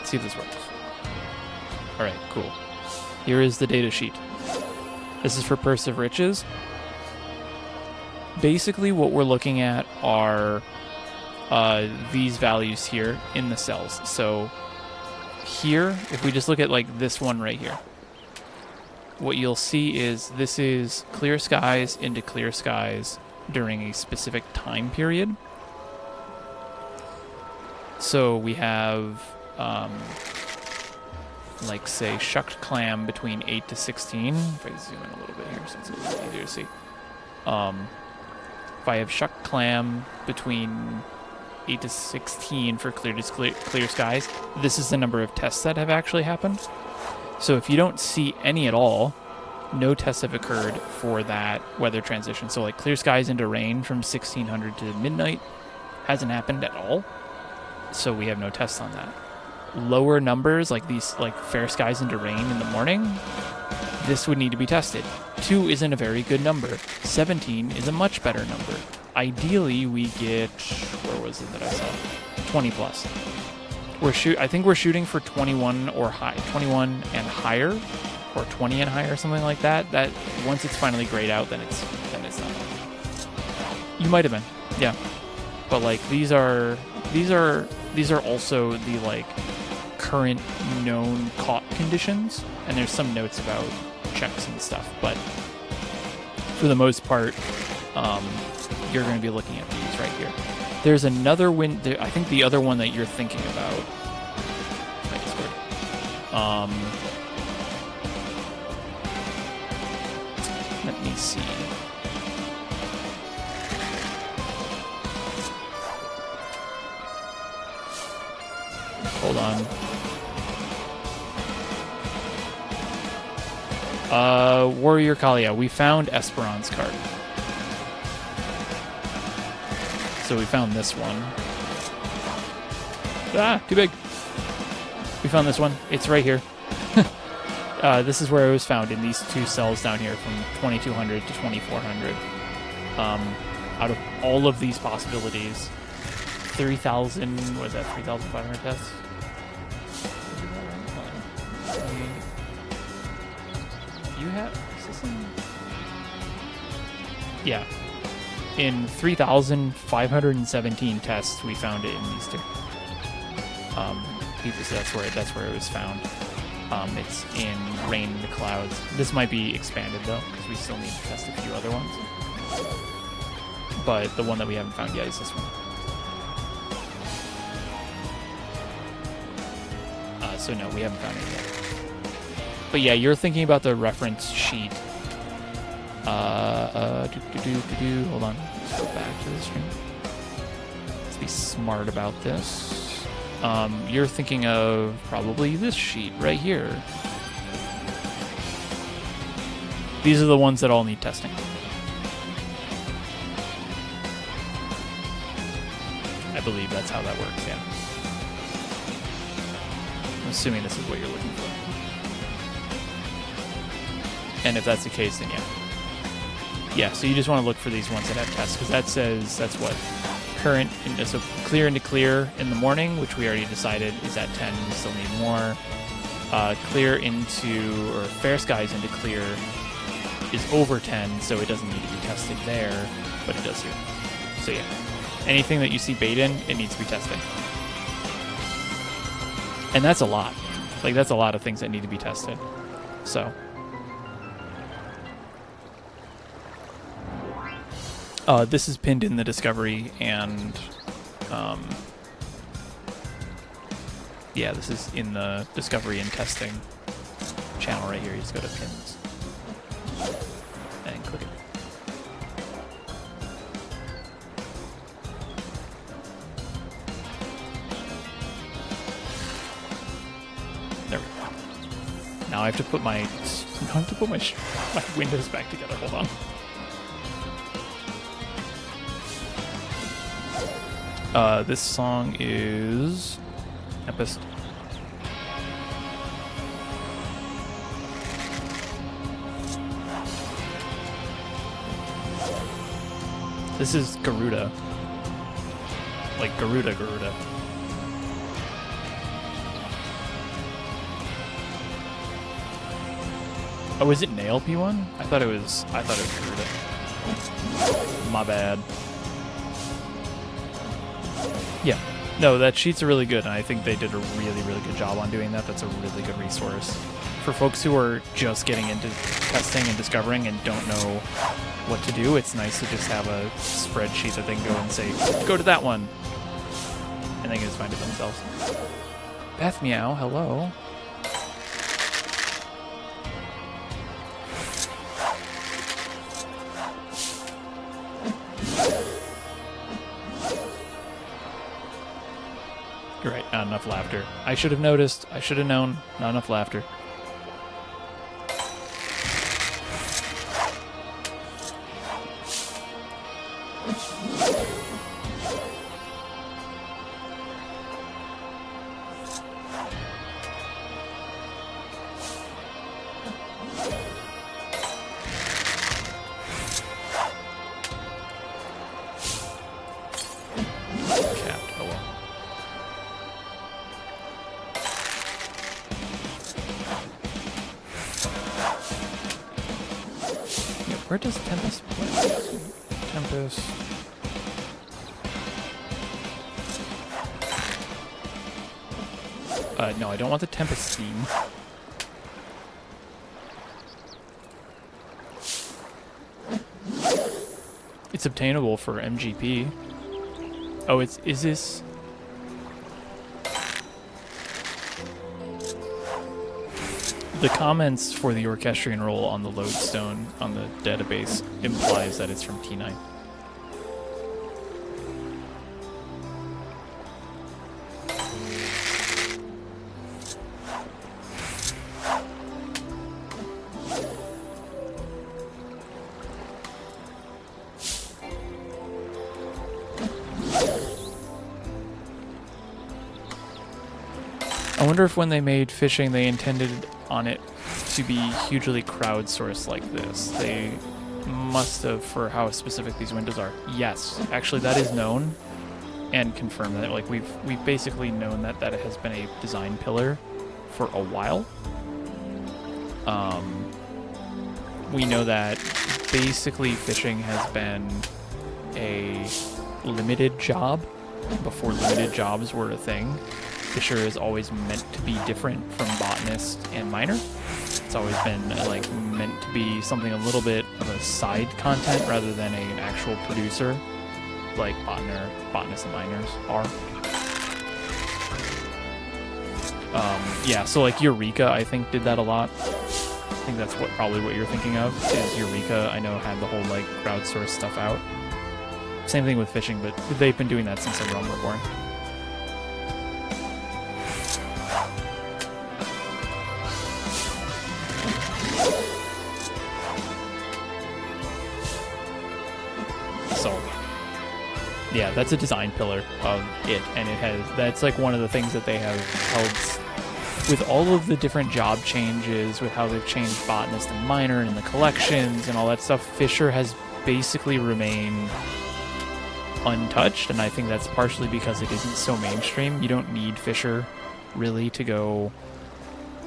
See if this works. All right, cool. Here is the data sheet. This is for Purse of Riches. Basically, what we're looking at are these values here in the cells. So here, if we just look at like this one right here, what you'll see is this is clear skies into clear skies during a specific time period. So we have, like, say, shucked clam between 8 to 16. If I zoom in a little bit here so it's a little easier to see. If I have shucked clam between 8 to 16 for clear skies, this is the number of tests that have actually happened. So if you don't see any at all, no tests have occurred for that weather transition. So like clear skies into rain from 1600 to midnight hasn't happened at all. So we have no tests on that. Lower numbers, like these, like fair skies into rain in the morning, this would need to be tested. 2 isn't a very good number. 17 is a much better number. Ideally, we get, where was it that I saw? 20 plus. I think we're shooting for 21 or high, 21 and higher, or 20 and higher, something like that. That once it's finally grayed out, then it's not. You might have been, yeah. But like these are also the like current known caught conditions, and there's some notes about checks and stuff, but for the most part, you're going to be looking at these right here. There's another wind. I think the other one that you're thinking about. Let me see. Hold on. Warrior Kalia. We found Esperance Carp. So we found this one. Ah, too big. We found this one. It's right here. This is where it was found, in these 2 cells down here from 2200 to 2400. Out of all of these possibilities, 3,000, what is that, 3,500 tests? You have, is this in? Yeah. In 3,517 tests, we found it in these 2. That's where it was found. It's in Rain in the Clouds. This might be expanded though, because we still need to test a few other ones. But the one that we haven't found yet is this one. So no, we haven't found it yet. But yeah, you're thinking about the reference sheet. Hold on. Let's go back to the screen. Let's be smart about this. You're thinking of probably this sheet right here. These are the ones that all need testing. I believe that's how that works, yeah. I'm assuming this is what you're looking for. And if that's the case, then yeah. Yeah, so you just want to look for these ones that have tests, because that says, that's what? Current, so clear into clear in the morning, which we already decided is at 10. We still need more. Clear into, or fair skies into clear is over 10, so it doesn't need to be tested there, but it does here. So yeah, anything that you see bait in, it needs to be tested. And that's a lot. Like, that's a lot of things that need to be tested. So. This is pinned in the discovery, and yeah, this is in the discovery and testing channel right here. You just go to pins and click it. There we go. Now I have to put my my windows back together. Hold on. This song is Tempest. This is Garuda. Like Garuda. Oh, is it Nail P1? I thought it was Garuda. My bad. Yeah. No, that sheet's really good, and I think they did a really, really good job on doing that. That's a really good resource. For folks who are just getting into testing and discovering and don't know what to do, it's nice to just have a spreadsheet that they can go and say, go to that one. and they can just find it themselves. Beth Meow, hello. You're right, not enough laughter. I should have noticed. I should have known. Not enough laughter. Capped. Oh well. Yeah, where does Tempest play? Tempest. No, I don't want the Tempest theme. It's obtainable for MGP. Oh, is this? The comments for the orchestrion roll on the lodestone on the database implies that it's from T9. I wonder if when they made fishing, they intended on it to be hugely crowdsourced like this. They must have, for how specific these windows are. Yes, actually that is known and confirmed. That like we've basically known that has been a design pillar for a while. We know that basically fishing has been a limited job before limited jobs were a thing. Fisher is always meant to be different from botanist and miner. It's always been like meant to be something a little bit of a side content rather than an actual producer, like botanists and miners are. Yeah, so like Eureka, I think did that a lot. I think that's probably what you're thinking of. Is Eureka? I know had the whole like crowdsource stuff out. Same thing with fishing, but they've been doing that since the Realm were born. Yeah, that's a design pillar of it, and that's like one of the things that they have held with all of the different job changes, with how they've changed botanist and miner and the collections and all that stuff. Fisher has basically remained untouched, and I think that's partially because it isn't so mainstream. You don't need Fisher really to go,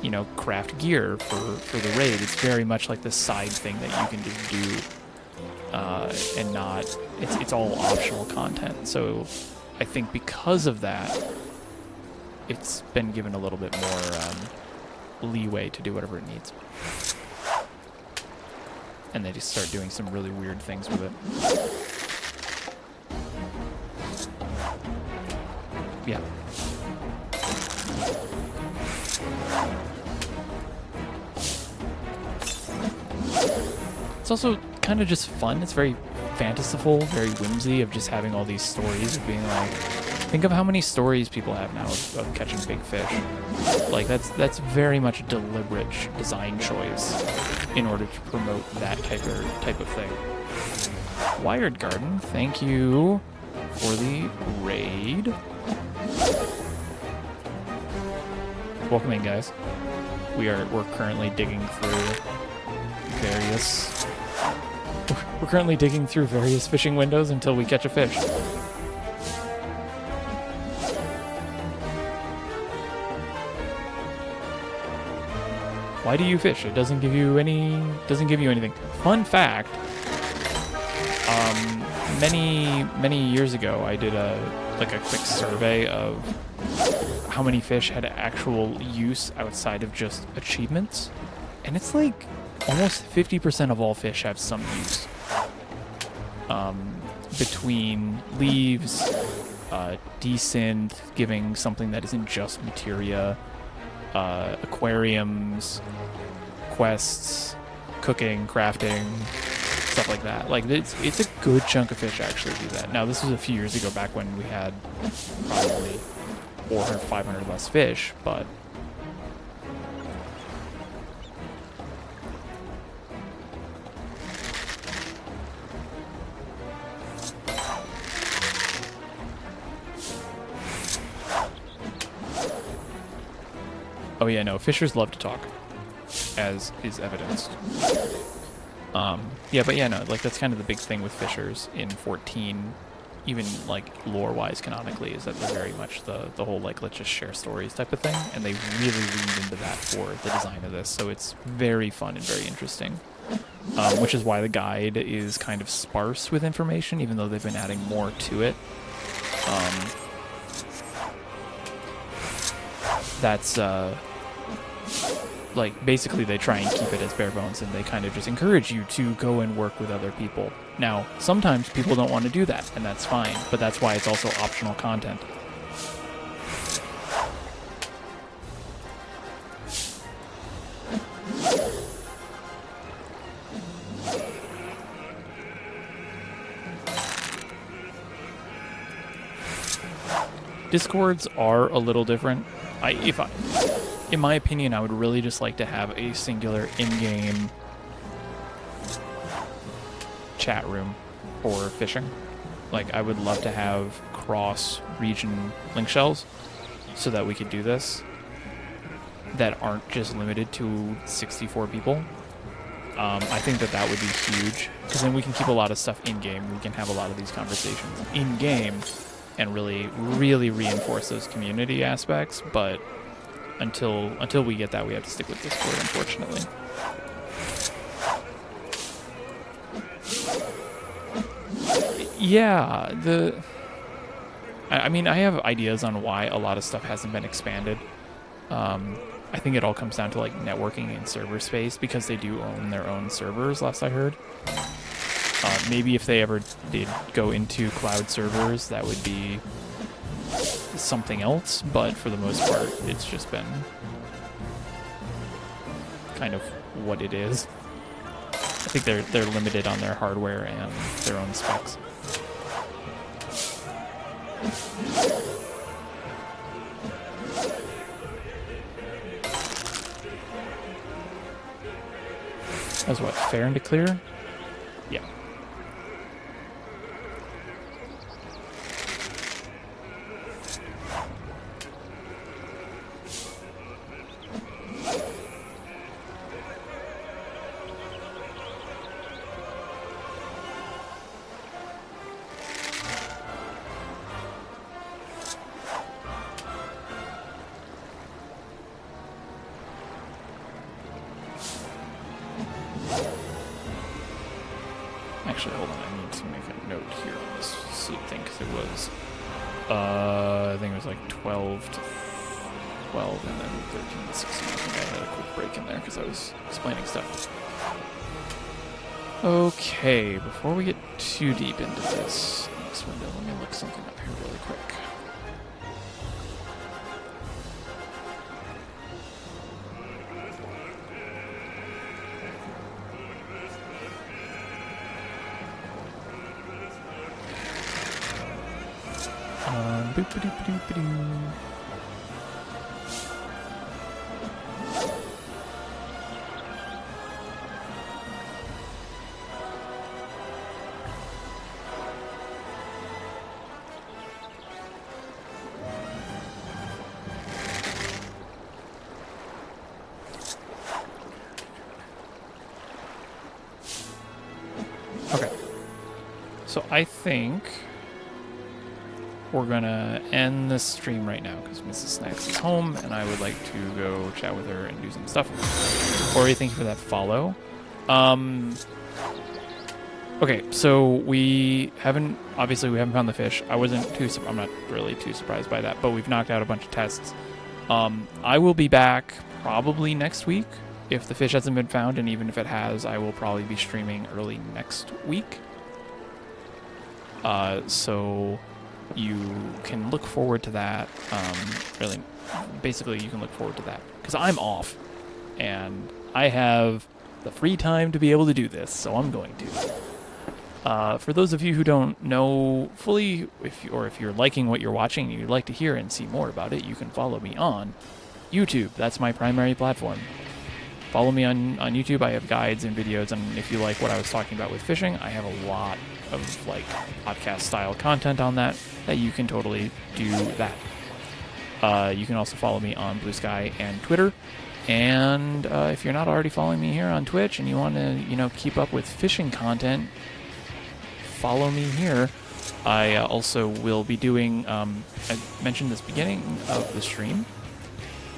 you know, craft gear for the raid. It's very much like this side thing that you can just do. And not, it's all optional content. So I think because of that, it's been given a little bit more leeway to do whatever it needs. And they just start doing some really weird things with it. Yeah. It's also kind of just fun. It's very fanciful, very whimsy of just having all these stories of being like, think of how many stories people have now of catching big fish. Like that's very much a deliberate design choice in order to promote that type of thing. Wired Garden, thank you for the raid. Welcome in, guys. We're currently digging through various. We're currently digging through various fishing windows until we catch a fish. Why do you fish? It doesn't give you anything. Fun fact. Many years ago, I did a quick survey of how many fish had actual use outside of just achievements, and it's like almost 50% of all fish have some use. Between leaves, desynth, giving something that isn't just materia, aquariums, quests, cooking, crafting, stuff like that. Like it's a good chunk of fish actually do that. Now this was a few years ago, back when we had probably 400, 500 less fish, but oh yeah, no, fishers love to talk, as is evidenced. Yeah, but yeah, no, like that's kind of the big thing with fishers in 14, even like lore-wise canonically, is that they're very much the whole like let's just share stories type of thing, and they really leaned into that for the design of this, so it's very fun and very interesting. Which is why the guide is kind of sparse with information, even though they've been adding more to it. That's like basically they try and keep it as bare bones, and they kind of just encourage you to go and work with other people. Now, sometimes people don't want to do that, and that's fine, but that's why it's also optional content. Discords are a little different. In my opinion, I would really just like to have a singular in-game chat room for fishing. Like, I would love to have cross-region link shells so that we could do this that aren't just limited to 64 people. I think that would be huge, because then we can keep a lot of stuff in-game. We can have a lot of these conversations in-game and really, really reinforce those community aspects, but until we get that, we have to stick with Discord, unfortunately. Yeah, I mean, I have ideas on why a lot of stuff hasn't been expanded. I think it all comes down to like networking and server space, because they do own their own servers, last I heard. Maybe if they ever did go into cloud servers, that would be something else, but for the most part, it's just been kind of what it is. I think they're limited on their hardware and their own specs. That's what, fair and to clear? Yeah. Actually, hold on, I need to make a note here on this sleep thing, because it was, I think it was like 12 to 12, and then 13 to 16. I think I had a quick break in there, because I was explaining stuff. Okay, before we get too deep into this next window, let me look something up here really quick. Boop-a-doop-a-doop-a-doo. Okay. So I think we're gonna end this stream right now, because Mrs. Snacks is home and I would like to go chat with her and do some stuff. Corey, thank you for that follow. Okay, so we haven't found the fish. I'm not really too surprised by that, but we've knocked out a bunch of tests. I will be back probably next week if the fish hasn't been found, and even if it has, I will probably be streaming early next week. So you can look forward to that. Really, basically, you can look forward to that because I'm off, and I have the free time to be able to do this, so I'm going to. For those of you who don't know fully, if you're liking what you're watching and you'd like to hear and see more about it, you can follow me on YouTube. That's my primary platform. Follow me on YouTube. I have guides and videos, and if you like what I was talking about with fishing, I have a lot of like podcast style content on that you can totally do that. You can also follow me on Blue Sky and Twitter. And if you're not already following me here on Twitch and you want to, keep up with fishing content, follow me here. I also will be doing, I mentioned this beginning of the stream,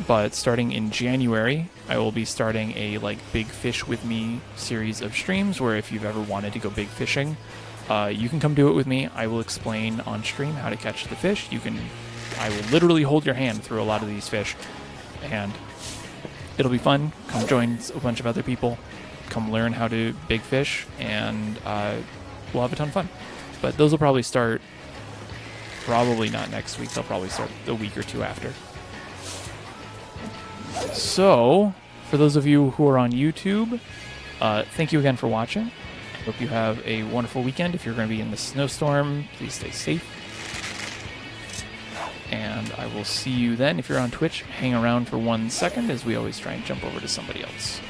but starting in January, I will be starting a Big Fish with Me series of streams where if you've ever wanted to go big fishing, you can come do it with me. I will explain on stream how to catch the fish. I will literally hold your hand through a lot of these fish, and it'll be fun. Come join a bunch of other people. Come learn how to big fish, and we'll have a ton of fun. But those will probably start, probably not next week. They'll probably start a week or two after. So, for those of you who are on YouTube, thank you again for watching. Hope you have a wonderful weekend. If you're going to be in the snowstorm, please stay safe. And I will see you then. If you're on Twitch, hang around for 1 second as we always try and jump over to somebody else.